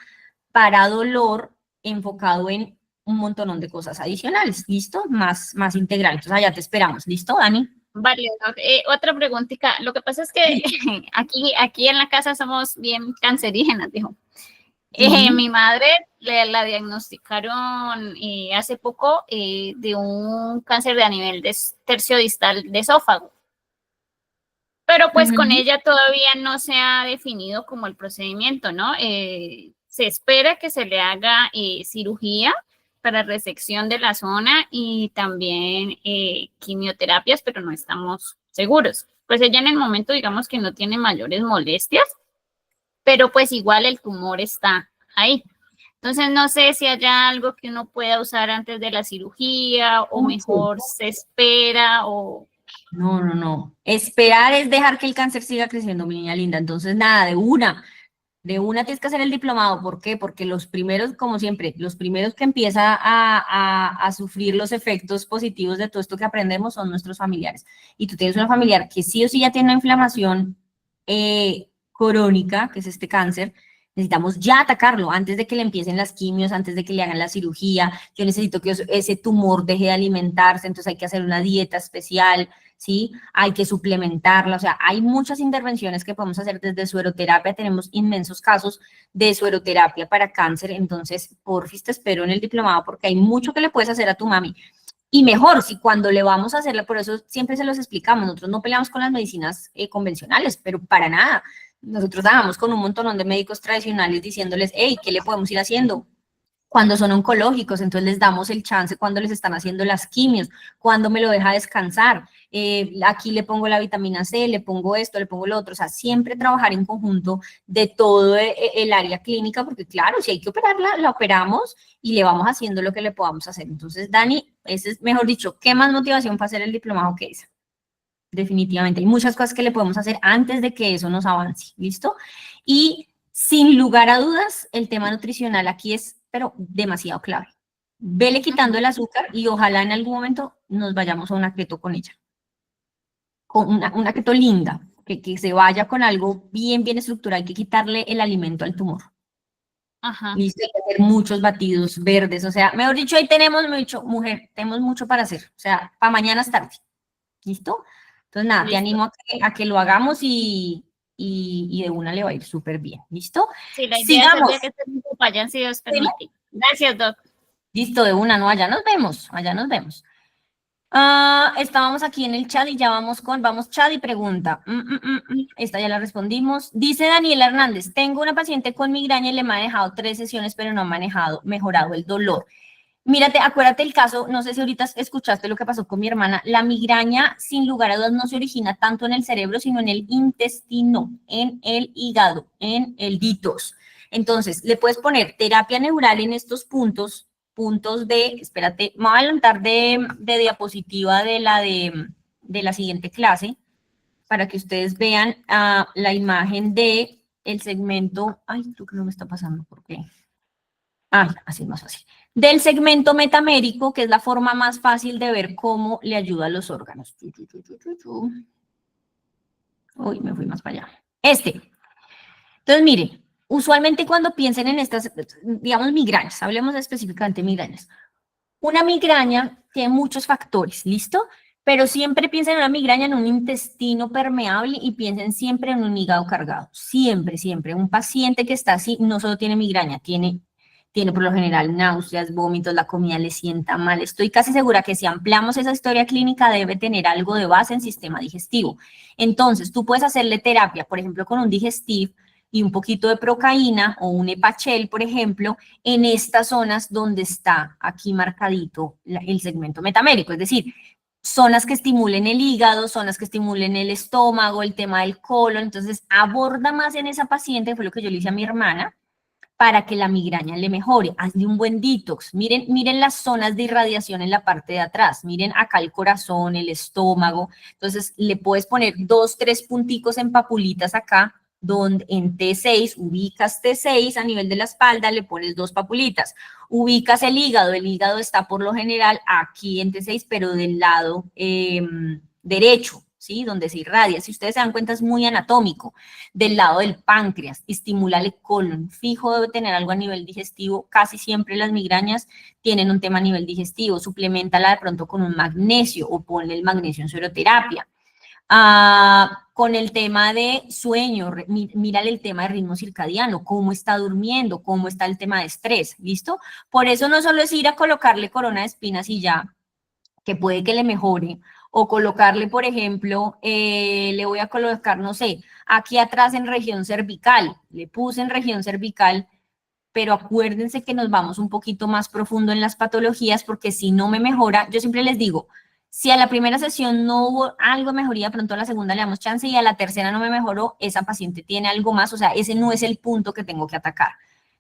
para dolor enfocado en un montón de cosas adicionales, ¿listo? Más integral. Entonces, allá te esperamos, ¿listo, Dani? Vale, otra preguntita. Lo que pasa es que aquí en la casa somos bien cancerígenas, dijo. Mi madre la diagnosticaron hace poco de un cáncer de a nivel de tercio distal de esófago. Pero pues con ella todavía no se ha definido como el procedimiento, ¿no? Se espera que se le haga cirugía para resección de la zona y también quimioterapias, pero no estamos seguros. Pues ella en el momento, digamos que no tiene mayores molestias, pero pues igual el tumor está ahí. Entonces no sé si haya algo que uno pueda usar antes de la cirugía o mejor se espera o... No. Esperar es dejar que el cáncer siga creciendo, mi niña linda. Entonces, nada, de una tienes que hacer el diplomado. ¿Por qué? Porque los primeros, como siempre, los primeros que empieza a sufrir los efectos positivos de todo esto que aprendemos son nuestros familiares. Y tú tienes una familiar que sí o sí ya tiene una inflamación crónica, que es este cáncer. Necesitamos ya atacarlo antes de que le empiecen las quimios, antes de que le hagan la cirugía. Yo necesito que ese tumor deje de alimentarse, entonces hay que hacer una dieta especial, ¿sí? Hay que suplementarla, o sea, hay muchas intervenciones que podemos hacer desde sueroterapia. Tenemos inmensos casos de sueroterapia para cáncer, entonces, porfis, te espero en el diplomado porque hay mucho que le puedes hacer a tu mami. Y mejor, si cuando le vamos a hacerla, por eso siempre se los explicamos, nosotros no peleamos con las medicinas convencionales, pero para nada. Nosotros trabajamos con un montón de médicos tradicionales diciéndoles, hey, ¿qué le podemos ir haciendo? Cuando son oncológicos, entonces les damos el chance cuando les están haciendo las quimios, cuando me lo deja descansar. Aquí le pongo la vitamina C, le pongo esto, le pongo lo otro. O sea, siempre trabajar en conjunto de todo el área clínica, porque claro, si hay que operarla, la operamos y le vamos haciendo lo que le podamos hacer. Entonces, Dani, ese es, mejor dicho, ¿qué más motivación para hacer el diplomado que esa? Definitivamente, hay muchas cosas que le podemos hacer antes de que eso nos avance, ¿listo? Y sin lugar a dudas, el tema nutricional aquí es, pero demasiado clave. Vele quitando el azúcar y ojalá en algún momento nos vayamos a una keto con ella. Con una keto linda, que se vaya con algo bien estructurado. Hay que quitarle el alimento al tumor. Ajá. Listo, hay que hacer muchos batidos verdes. O sea, mejor dicho, ahí tenemos mucho, mujer, tenemos mucho para hacer. O sea, para mañana es tarde. ¿Listo? Entonces, nada, te Listo. animo a que lo hagamos y de una le va a ir súper bien. ¿Listo? Sí, la idea Sigamos. es el día que se vayan, si Dios permite. Gracias, Doc. Listo, de una, no, allá nos vemos, allá nos vemos. Estábamos aquí en el chat y ya vamos chat y pregunta. Esta ya la respondimos. Dice Daniela Hernández, tengo una paciente con migraña y le he manejado 3 sesiones, pero no ha mejorado el dolor. Mírate, acuérdate el caso, no sé si ahorita escuchaste lo que pasó con mi hermana. La migraña, sin lugar a dudas, no se origina tanto en el cerebro, sino en el intestino, en el hígado, en el detox. Entonces, le puedes poner terapia neural en estos puntos de, espérate, me voy a adelantar de diapositiva de la siguiente clase, para que ustedes vean la imagen de el segmento. Ay, creo que no me está pasando, ¿por qué? Así es más fácil. Del segmento metamérico, que es la forma más fácil de ver cómo le ayuda a los órganos. Uy, me fui más para allá. Entonces, mire, usualmente cuando piensen en estas, digamos, migrañas, hablemos específicamente de migrañas. Una migraña tiene muchos factores, ¿listo? Pero siempre piensen en una migraña en un intestino permeable y piensen siempre en un hígado cargado. Siempre, siempre. Un paciente que está así no solo tiene migraña, tiene por lo general náuseas, vómitos, la comida le sienta mal. Estoy casi segura que si ampliamos esa historia clínica debe tener algo de base en sistema digestivo. Entonces, tú puedes hacerle terapia, por ejemplo, con un digestif y un poquito de procaína o un Epachel, por ejemplo, en estas zonas donde está aquí marcadito el segmento metamérico, es decir, zonas que estimulen el hígado, zonas que estimulen el estómago, el tema del colon. Entonces, aborda más en esa paciente, fue lo que yo le hice a mi hermana, para que la migraña le mejore. Hazle un buen detox. Miren las zonas de irradiación en la parte de atrás. Miren acá el corazón, el estómago. Entonces, le puedes poner 2, 3 punticos en papulitas acá, donde en T6, ubicas T6 a nivel de la espalda, le pones 2 papulitas. Ubicas el hígado está por lo general aquí en T6, pero del lado derecho, ¿sí? Donde se irradia. Si ustedes se dan cuenta, es muy anatómico. Del lado del páncreas, estimula el colon. Fijo, debe tener algo a nivel digestivo. Casi siempre las migrañas tienen un tema a nivel digestivo. Suplementala de pronto con un magnesio o ponle el magnesio en sueroterapia. Con el tema de sueño, mírale el tema de ritmo circadiano, cómo está durmiendo, cómo está el tema de estrés, ¿listo? Por eso no solo es ir a colocarle corona de espinas y ya, que puede que le mejore, o colocarle, por ejemplo, le voy a colocar, no sé, aquí atrás en región cervical, le puse en región cervical, pero acuérdense que nos vamos un poquito más profundo en las patologías, porque si no me mejora, yo siempre les digo, si a la primera sesión no hubo algo de mejoría, pronto a la segunda le damos chance y a la tercera no me mejoró, esa paciente tiene algo más, o sea, ese no es el punto que tengo que atacar.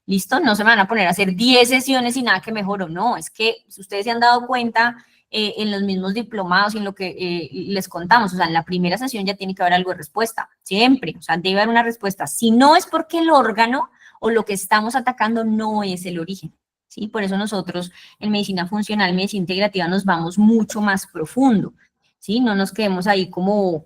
¿Listo? No se me van a poner a hacer 10 sesiones y nada que mejoró, no, es que si ustedes se han dado cuenta en los mismos diplomados y en lo que les contamos, o sea, en la primera sesión ya tiene que haber algo de respuesta, siempre, o sea, debe haber una respuesta. Si no es porque el órgano o lo que estamos atacando no es el origen. ¿Sí? Por eso nosotros en medicina funcional, medicina integrativa, nos vamos mucho más profundo, ¿sí? No nos quedemos ahí como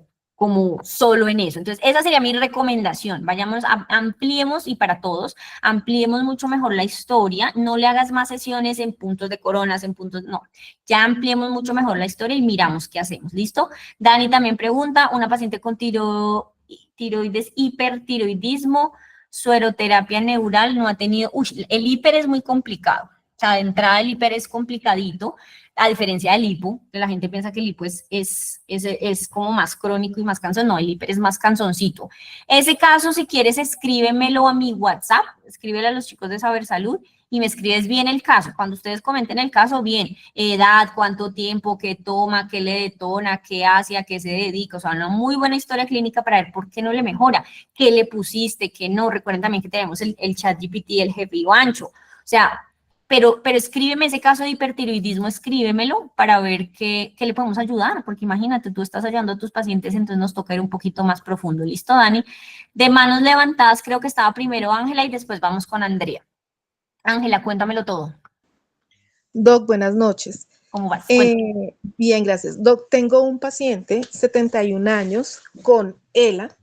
solo en eso. Entonces, esa sería mi recomendación. Vayamos, ampliemos, y para todos, ampliemos mucho mejor la historia. No le hagas más sesiones en puntos de coronas, en puntos, no. Ya ampliemos mucho mejor la historia y miramos qué hacemos. ¿Listo? Dani también pregunta, una paciente con tiroides, hipertiroidismo, sueroterapia neural, no ha tenido, el hiper es muy complicado, o sea, de entrada el hiper es complicadito, a diferencia del hipo, que la gente piensa que el hipo es como más crónico y más cansón, no, el hiper es más cansoncito. Ese caso, si quieres, escríbemelo a mi WhatsApp, escríbele a los chicos de Saber Salud y me escribes bien el caso. Cuando ustedes comenten el caso, bien, edad, cuánto tiempo, qué toma, qué le detona, qué hace, a qué se dedica, o sea, una muy buena historia clínica para ver por qué no le mejora, qué le pusiste, qué no. Recuerden también que tenemos el chat GPT, el GPI ancho, o sea, pero escríbeme ese caso de hipertiroidismo, escríbemelo para ver qué le podemos ayudar, porque imagínate, tú estás ayudando a tus pacientes, entonces nos toca ir un poquito más profundo. ¿Listo, Dani? De manos levantadas, creo que estaba primero Ángela y después vamos con Andrea. Ángela, cuéntamelo todo. Doc, buenas noches. ¿Cómo vas? Cuéntame. Bien, gracias. Doc, tengo un paciente, 71 años, con ELA,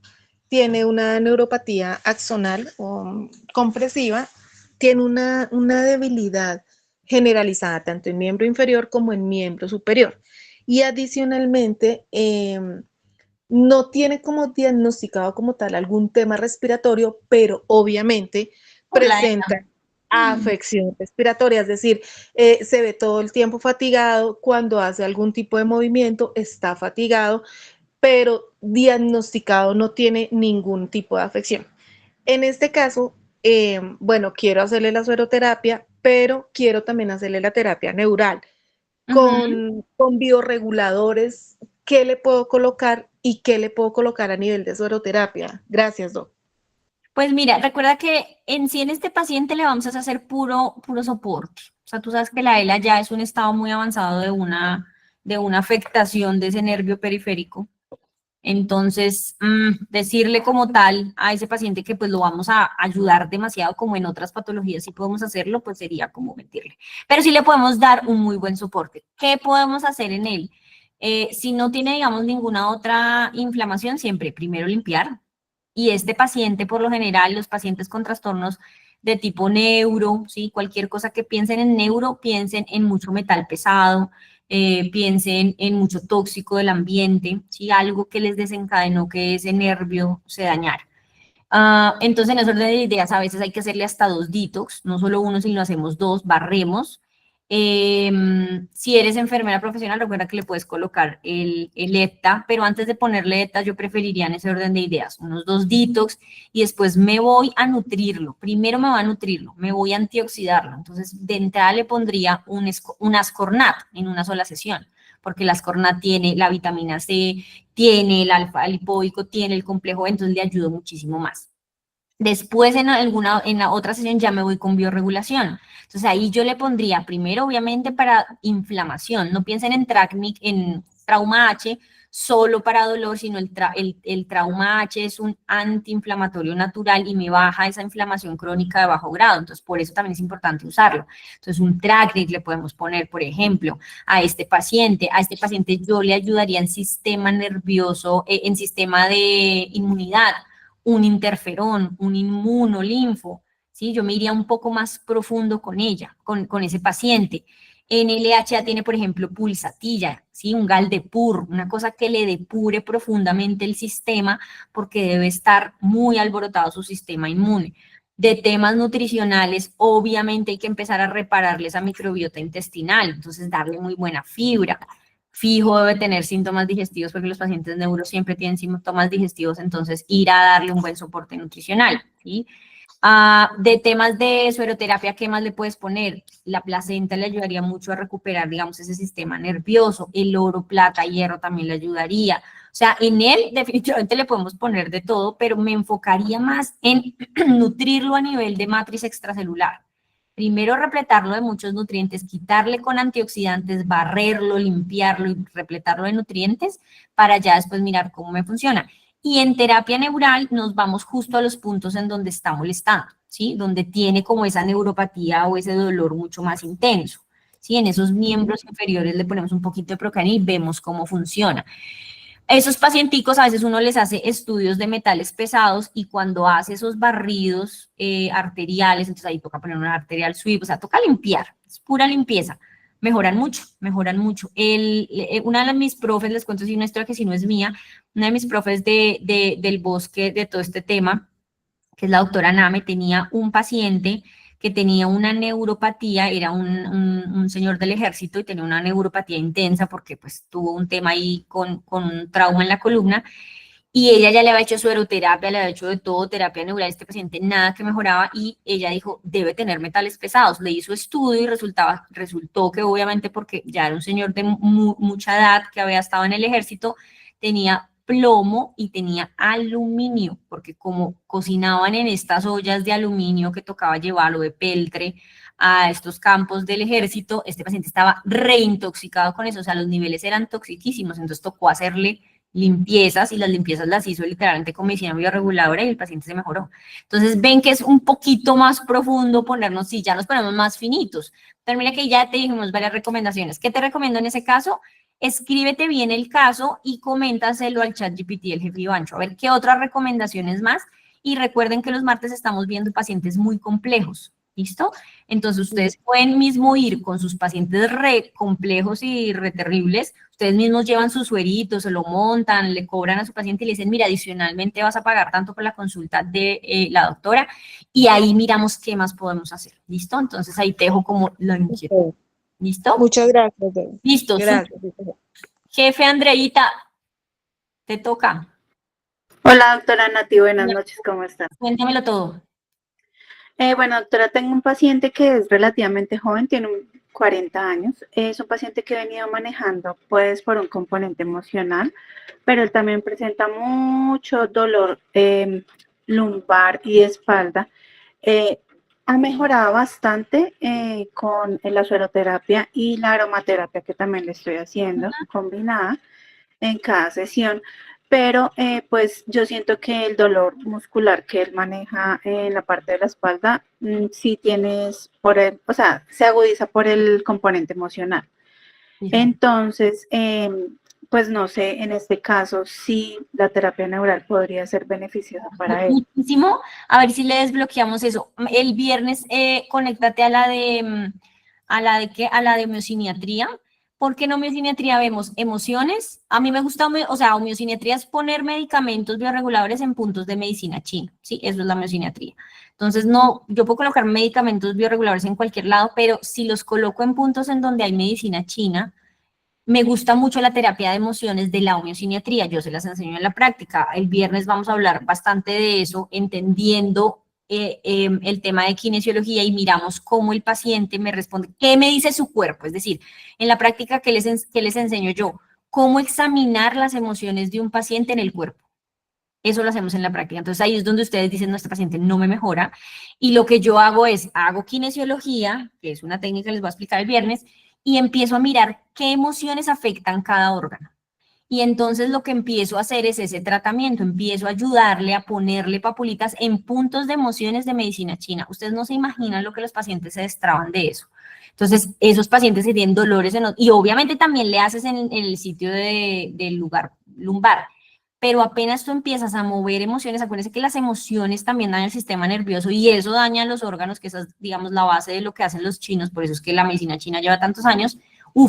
tiene una neuropatía axonal o compresiva, tiene una debilidad generalizada tanto en miembro inferior como en miembro superior. Y adicionalmente, no tiene como diagnosticado como tal algún tema respiratorio, pero obviamente presenta afección respiratoria, es decir, se ve todo el tiempo fatigado, cuando hace algún tipo de movimiento está fatigado, pero diagnosticado no tiene ningún tipo de afección. En este caso, bueno, quiero hacerle la sueroterapia, pero quiero también hacerle la terapia neural con biorreguladores. ¿Qué le puedo colocar y qué le puedo colocar a nivel de sueroterapia? Gracias, Doc. Pues mira, recuerda que en sí en este paciente le vamos a hacer puro soporte. O sea, tú sabes que la ELA ya es un estado muy avanzado de una afectación de ese nervio periférico. Entonces, decirle como tal a ese paciente que pues lo vamos a ayudar demasiado como en otras patologías, si podemos hacerlo, pues sería como mentirle. Pero sí le podemos dar un muy buen soporte. ¿Qué podemos hacer en él? Si no tiene, digamos, ninguna otra inflamación, siempre primero limpiar. Y este paciente, por lo general, los pacientes con trastornos de tipo neuro, ¿sí? Cualquier cosa que piensen en neuro, piensen en mucho metal pesado, piensen en mucho tóxico del ambiente, ¿sí? Algo que les desencadenó que ese nervio se dañara. Entonces, en ese orden de ideas, a veces hay que hacerle hasta 2 detox, no solo uno, sino hacemos 2, barremos. Si eres enfermera profesional, recuerda que le puedes colocar el ETA, pero antes de ponerle ETA, yo preferiría en ese orden de ideas, unos 2 detox, y después me voy a nutrirlo. Primero me voy a nutrirlo, me voy a antioxidarlo. Entonces, de entrada le pondría un ascornat en una sola sesión, porque el ascornat tiene la vitamina C, tiene el alfa lipoico, tiene el complejo, entonces le ayudo muchísimo más. Después en la otra sesión ya me voy con biorregulación. Entonces ahí yo le pondría primero obviamente para inflamación. No piensen en en trauma H solo para dolor, sino el trauma H es un antiinflamatorio natural y me baja esa inflamación crónica de bajo grado. Entonces por eso también es importante usarlo. Entonces un Travnik le podemos poner, por ejemplo, a este paciente. A este paciente yo le ayudaría en sistema nervioso, en sistema de inmunidad, un interferón, un inmunolinfo, ¿sí? Yo me iría un poco más profundo con ella, con ese paciente. En LHA tiene, por ejemplo, pulsatilla, ¿sí? Un Galdepur, una cosa que le depure profundamente el sistema porque debe estar muy alborotado su sistema inmune. De temas nutricionales, obviamente hay que empezar a repararle esa microbiota intestinal, entonces darle muy buena fibra. Fijo debe tener síntomas digestivos porque los pacientes neuro siempre tienen síntomas digestivos, entonces ir a darle un buen soporte nutricional, ¿sí? De temas de sueroterapia, ¿qué más le puedes poner? La placenta le ayudaría mucho a recuperar, digamos, ese sistema nervioso, el oro, plata, hierro también le ayudaría. O sea, en él definitivamente le podemos poner de todo, pero me enfocaría más en nutrirlo a nivel de matriz extracelular. Primero repletarlo de muchos nutrientes, quitarle con antioxidantes, barrerlo, limpiarlo y repletarlo de nutrientes para ya después mirar cómo me funciona. Y en terapia neural nos vamos justo a los puntos en donde está molestando, ¿sí? Donde tiene como esa neuropatía o ese dolor mucho más intenso, ¿sí? En esos miembros inferiores le ponemos un poquito de procaína y vemos cómo funciona. Esos pacienticos a veces uno les hace estudios de metales pesados y cuando hace esos barridos arteriales, entonces ahí toca poner una arterial sweep, o sea, toca limpiar, es pura limpieza. Mejoran mucho, mejoran mucho. Una de mis profes, les cuento así una historia que si no es mía, una de mis profes del bosque, de todo este tema, que es la doctora Name, tenía un paciente que tenía una neuropatía, era un señor del ejército y tenía una neuropatía intensa porque pues tuvo un tema ahí con un trauma en la columna y ella ya le había hecho sueroterapia, le había hecho de todo, terapia neural, este paciente nada que mejoraba, y ella dijo, debe tener metales pesados. Le hizo estudio y resultó que obviamente porque ya era un señor de mucha edad que había estado en el ejército, tenía plomo y tenía aluminio, porque como cocinaban en estas ollas de aluminio que tocaba llevarlo de peltre a estos campos del ejército, este paciente estaba reintoxicado con eso, o sea, los niveles eran toxiquísimos, entonces tocó hacerle limpiezas, y las limpiezas las hizo literalmente con medicina bioreguladora y el paciente se mejoró. Entonces ven que es un poquito más profundo ponernos, si ya nos ponemos más finitos. Pero mira que ya te dijimos varias recomendaciones. ¿Qué te recomiendo en ese caso? Escríbete bien el caso y coméntaselo al ChatGPT, el jefe Ivancho, a ver qué otras recomendaciones más. Y recuerden que los martes estamos viendo pacientes muy complejos, ¿listo? Entonces ustedes pueden mismo ir con sus pacientes re complejos y re terribles, ustedes mismos llevan su suerito, se lo montan, le cobran a su paciente y le dicen, mira, adicionalmente vas a pagar tanto por la consulta de la doctora, y ahí miramos qué más podemos hacer, ¿listo? Entonces ahí te dejo como la inquietud. ¿Listo? Muchas gracias. Debbie. Listo. Gracias. Jefe Andreita, te toca. Hola, doctora Nati, buenas noches, ¿cómo estás? Cuéntamelo todo. Bueno, doctora, tengo un paciente que es relativamente joven, tiene 40 años. Es un paciente que he venido manejando, pues, por un componente emocional, pero él también presenta mucho dolor lumbar y espalda. Ha mejorado bastante con la sueroterapia y la aromaterapia que también le estoy haciendo, combinada en cada sesión, pero pues yo siento que el dolor muscular que él maneja en la parte de la espalda, sí tienes por el, o sea, se agudiza por el componente emocional. Entonces, pues no sé, en este caso, si la terapia neural podría ser beneficiosa para él. Muchísimo. A ver si le desbloqueamos eso. El viernes, conéctate a la de, ¿qué? A la de miociniatría. ¿Por qué no miociniatría? Vemos emociones. A mí me gusta, o sea, miociniatría es poner medicamentos bioreguladores en puntos de medicina china, ¿sí? Eso es la miociniatría. Entonces, no, yo puedo colocar medicamentos bioreguladores en cualquier lado, pero si los coloco en puntos en donde hay medicina china, me gusta mucho la terapia de emociones de la homeosiniatría, yo se las enseño en la práctica. El viernes vamos a hablar bastante de eso, entendiendo el tema de kinesiología, y miramos cómo el paciente me responde, qué me dice su cuerpo. Es decir, en la práctica, ¿qué les enseño yo? Cómo examinar las emociones de un paciente en el cuerpo. Eso lo hacemos en la práctica. Entonces ahí es donde ustedes dicen, no, este paciente no me mejora. Y lo que yo hago es, hago kinesiología, que es una técnica que les voy a explicar el viernes, y empiezo a mirar qué emociones afectan cada órgano. Y entonces lo que empiezo a hacer es ese tratamiento, empiezo a ayudarle a ponerle papulitas en puntos de emociones de medicina china. Ustedes no se imaginan lo que los pacientes se destraban de eso. Entonces, esos pacientes que tienen dolores, y obviamente también le haces en el sitio del lugar lumbar, pero apenas tú empiezas a mover emociones, acuérdense que las emociones también dañan el sistema nervioso y eso daña los órganos, que esa es, digamos, la base de lo que hacen los chinos, por eso es que la medicina china lleva tantos años,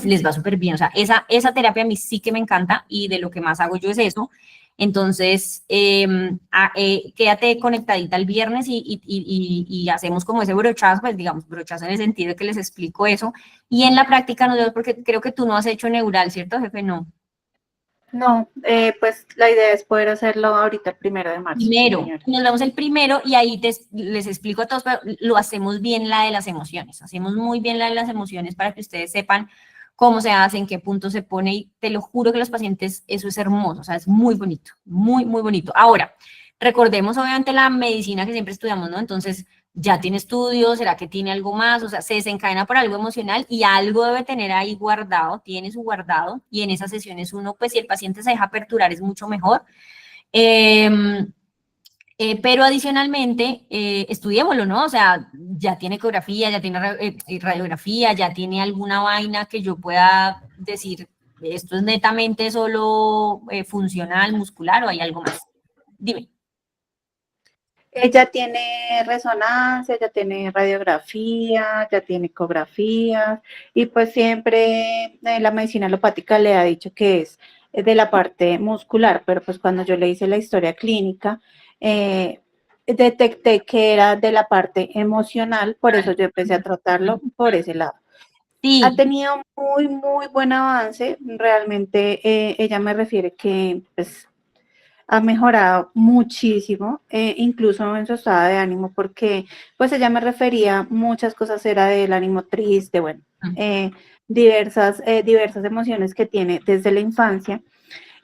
les va súper bien. O sea, esa terapia a mí sí que me encanta y de lo que más hago yo es eso. Entonces, quédate conectadita el viernes y hacemos como ese brochazo, pues digamos, brochazo en el sentido de que les explico eso. Y en la práctica nos vemos, porque creo que tú no has hecho neural, ¿cierto, jefe? No. No, pues la idea es poder hacerlo ahorita el 1 de marzo. Primero, Señora. nos vemos el primero y ahí les explico a todos, pero lo hacemos bien la de las emociones, hacemos muy bien la de las emociones para que ustedes sepan cómo se hace, en qué punto se pone, y te lo juro que los pacientes, eso es hermoso, o sea, es muy bonito, muy, muy bonito. Ahora, recordemos obviamente la medicina que siempre estudiamos, ¿no? Entonces, ya tiene estudios, ¿será que tiene algo más? O sea, se desencadena por algo emocional y algo debe tener ahí guardado, tiene su guardado, y en esas sesiones uno, pues si el paciente se deja aperturar es mucho mejor. Pero adicionalmente, estudiémoslo, ¿no? O sea, ya tiene ecografía, ya tiene radiografía, ya tiene alguna vaina que yo pueda decir, esto es netamente solo funcional, muscular, o hay algo más. Dime. Ella tiene resonancia, ya tiene radiografía, ya tiene ecografías y pues siempre la medicina alopática le ha dicho que es de la parte muscular, pero pues cuando yo le hice la historia clínica, detecté que era de la parte emocional, por eso yo empecé a tratarlo por ese lado. Sí. Ha tenido muy, muy buen avance, realmente ella me refiere que pues ha mejorado muchísimo, incluso en su estado de ánimo, porque pues ella me refería muchas cosas, era del ánimo triste, bueno, diversas emociones que tiene desde la infancia.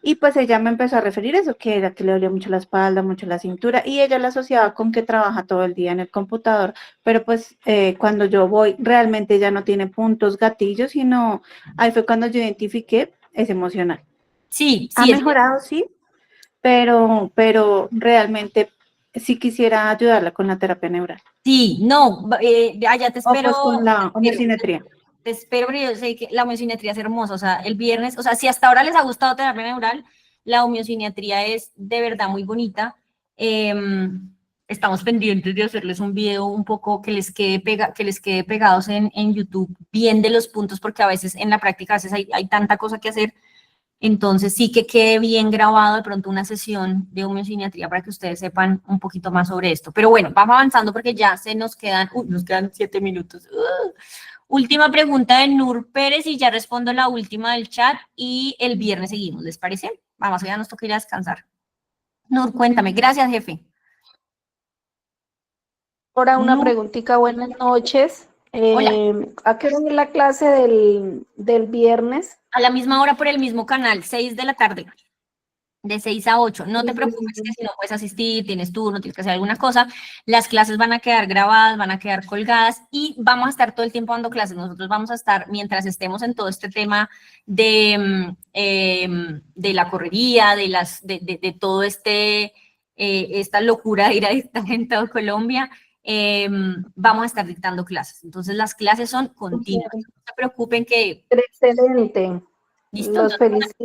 Y pues ella me empezó a referir eso, que era que le dolía mucho la espalda, mucho la cintura, y ella la asociaba con que trabaja todo el día en el computador, pero pues cuando yo voy, realmente ella no tiene puntos gatillos, sino ahí fue cuando yo identifiqué, es emocional. Sí, Ha sí, mejorado, sí, pero realmente sí quisiera ayudarla con la terapia neural. sí, no, allá te O espero. pues con la homocimetría. Te espero, pero yo sé que la homeocinetría es hermosa, o sea, el viernes, o sea, si hasta ahora les ha gustado terapia neural, la homeocinetría es de verdad muy bonita. Estamos pendientes de hacerles un video un poco que les quede, que les quede pegados en YouTube, bien de los puntos, porque a veces en la práctica a veces hay tanta cosa que hacer, entonces sí que quede bien grabado de pronto una sesión de homeocinetría para que ustedes sepan un poquito más sobre esto. Pero bueno, vamos avanzando porque ya se nos quedan, nos quedan 7 minutos. Última pregunta de Nur Pérez y ya respondo la última del chat y el viernes seguimos, ¿les parece? Vamos, ya nos toca ir a descansar. Nur, cuéntame. Gracias, jefe. Ahora una Nur, preguntita, buenas noches. hola. ¿A qué hora es la clase del viernes? A la misma hora por el mismo canal, 6 de la tarde, de 6 a 8. No te preocupes que si no puedes asistir, tienes turno, tienes que hacer alguna cosa, las clases van a quedar grabadas, van a quedar colgadas y vamos a estar todo el tiempo dando clases. Nosotros vamos a estar, mientras estemos en todo este tema de la correría, de todo esta locura de ir a dictar en toda Colombia, vamos a estar dictando clases. Entonces las clases son continuas. No se preocupen que... Excelente, ¿Listo? los felicito.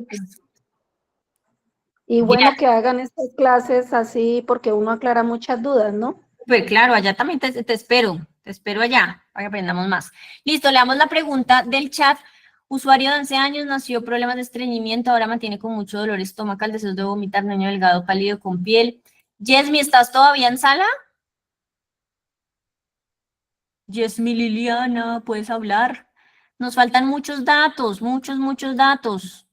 Y bueno que hagan estas clases así porque uno aclara muchas dudas, ¿no? Pues claro, allá también te espero allá para que aprendamos más. Listo, le damos la pregunta del chat. Usuario de 11 años, nació problemas de estreñimiento, ahora mantiene con mucho dolor estomacal, deseos de vomitar, niño delgado, pálido, con piel. Yesmi, ¿estás todavía en sala? Yesmi Liliana, ¿puedes hablar? Nos faltan muchos datos, muchos datos.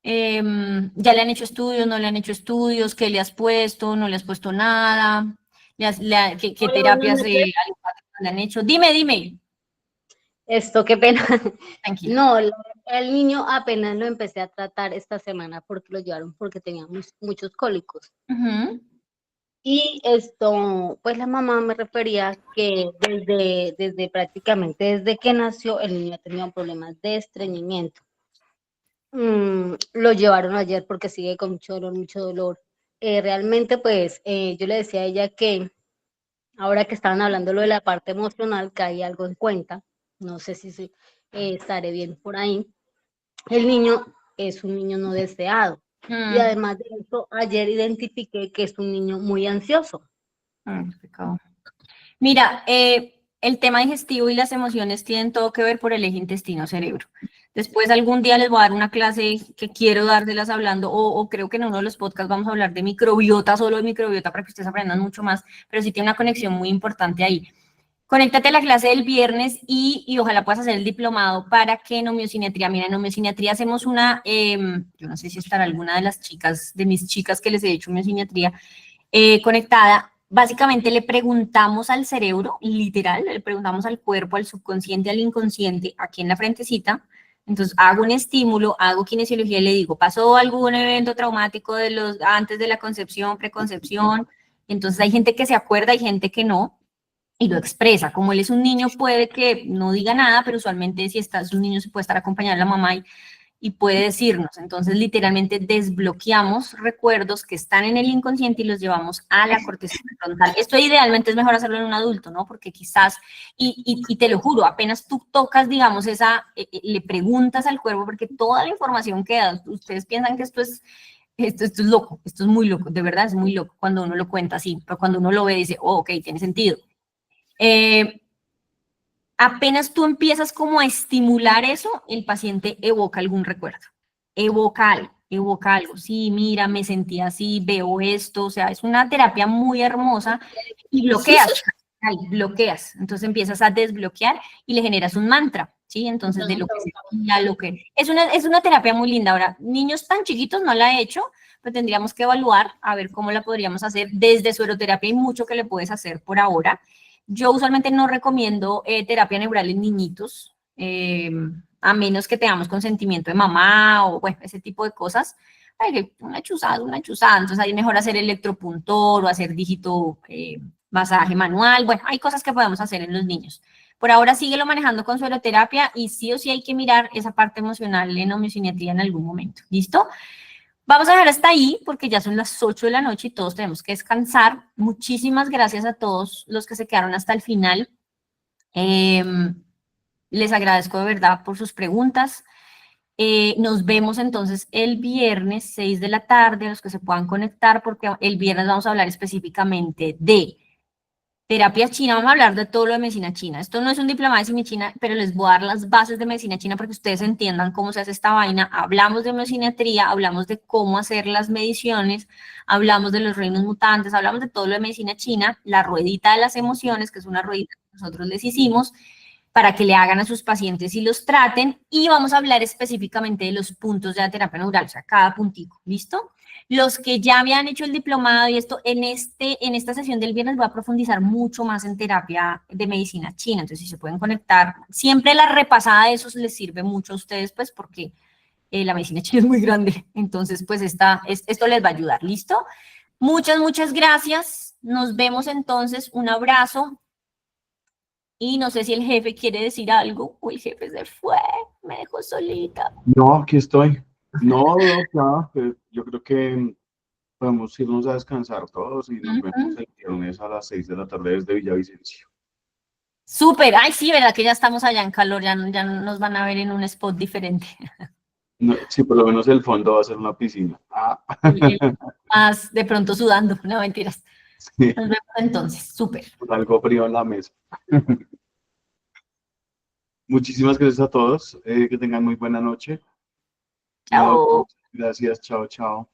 Ya le han hecho estudios, no le han hecho estudios, ¿qué le has puesto? ¿No le has puesto nada? ¿Qué terapias le han hecho? Dime. Esto, qué pena. Tranquila. No, el niño apenas lo empecé a tratar esta semana porque lo llevaron porque tenía muchos cólicos. Y esto, pues la mamá me refería que desde prácticamente desde que nació el niño tenía problemas de estreñimiento. Lo llevaron ayer porque sigue con mucho dolor. Realmente, pues, yo le decía a ella que ahora que estaban hablando lo de la parte emocional, que hay algo en cuenta, no sé si estaré bien por ahí. El niño es un niño no deseado. Y además de eso, ayer identifiqué que es un niño muy ansioso. Mira, el tema digestivo y las emociones tienen todo que ver por el eje intestino-cerebro. Después algún día les voy a dar una clase que quiero dárselas hablando, o creo que en uno de los podcasts vamos a hablar de microbiota, solo de microbiota, para que ustedes aprendan mucho más, pero sí tiene una conexión muy importante ahí. Conéctate a la clase del viernes y ojalá puedas hacer el diplomado para que en homeocinetría, mira, en homeocinetría hacemos una, yo no sé si estará alguna de las chicas, de mis chicas que les he hecho homeocinetría, conectada. Básicamente le preguntamos al cerebro, literal, le preguntamos al cuerpo, al subconsciente, al inconsciente, aquí en la frentecita. Entonces hago un estímulo, hago kinesiología y le digo, ¿pasó algún evento traumático antes de la concepción, preconcepción? Entonces hay gente que se acuerda, hay gente que no, y lo expresa. Como él es un niño, puede que no diga nada, pero usualmente si es un niño se puede estar acompañado de la mamá y puede decirnos. Entonces, literalmente desbloqueamos recuerdos que están en el inconsciente y los llevamos a la corteza frontal. Esto idealmente es mejor hacerlo en un adulto, ¿no? Porque quizás, y te lo juro, apenas tú tocas, digamos, le preguntas al cuerpo, porque toda la información que da, ustedes piensan que esto es loco, esto es muy loco, de verdad es muy loco cuando uno lo cuenta así, pero cuando uno lo ve dice, oh, ok, tiene sentido. Apenas tú empiezas como a estimular eso, el paciente evoca algún recuerdo, evoca algo, sí, mira, me sentí así, veo esto, o sea, es una terapia muy hermosa y bloqueas, entonces empiezas a desbloquear y le generas un mantra, ¿sí? Entonces, de lo que se lo que... Es una terapia muy linda. Ahora, niños tan chiquitos no la he hecho, pero tendríamos que evaluar a ver cómo la podríamos hacer. Desde sueroterapia hay mucho que le puedes hacer por ahora. Yo usualmente no recomiendo terapia neural en niñitos, a menos que tengamos consentimiento de mamá o, bueno, ese tipo de cosas. Ay, una chuzada. Entonces, ahí es mejor hacer electropuntor o hacer dígito masaje manual. Bueno, hay cosas que podemos hacer en los niños. Por ahora síguelo manejando con sueroterapia y sí o sí hay que mirar esa parte emocional en homeosinetría en algún momento. ¿Listo? Vamos a dejar hasta ahí porque ya son las 8 de la noche y todos tenemos que descansar. Muchísimas gracias a todos los que se quedaron hasta el final. Les agradezco de verdad por sus preguntas. Nos vemos entonces el viernes 6 de la tarde, a los que se puedan conectar, porque el viernes vamos a hablar específicamente de terapia china. Vamos a hablar de todo lo de medicina china. Esto no es un diplomado de medicina china, pero les voy a dar las bases de medicina china para que ustedes entiendan cómo se hace esta vaina. Hablamos de homeosinetría, hablamos de cómo hacer las mediciones, hablamos de los reinos mutantes, hablamos de todo lo de medicina china, la ruedita de las emociones, que es una ruedita que nosotros les hicimos, para que le hagan a sus pacientes y los traten, y vamos a hablar específicamente de los puntos de la terapia neural, o sea, cada puntico, ¿listo? Los que ya habían hecho el diplomado y esto, en esta sesión del viernes voy a profundizar mucho más en terapia de medicina china, entonces si se pueden conectar, siempre la repasada de esos les sirve mucho a ustedes, pues porque la medicina china es muy grande, entonces pues esto les va a ayudar, ¿listo? Muchas gracias, nos vemos entonces, un abrazo. Y no sé si el jefe quiere decir algo o el jefe se fue, me dejó solita. No, aquí estoy. No, claro, yo creo que podemos irnos a descansar todos y nos vemos el viernes a las 6 de la tarde desde Villavicencio. Súper, ay sí, verdad que ya estamos allá en calor, ya nos van a ver en un spot diferente. No, sí, por lo menos el fondo va a ser una piscina. Más de pronto sudando, no mentiras. Sí. Nos vemos entonces, súper. Algo frío en la mesa. Muchísimas gracias a todos, que tengan muy buena noche. Chao. No, gracias, chao, chao.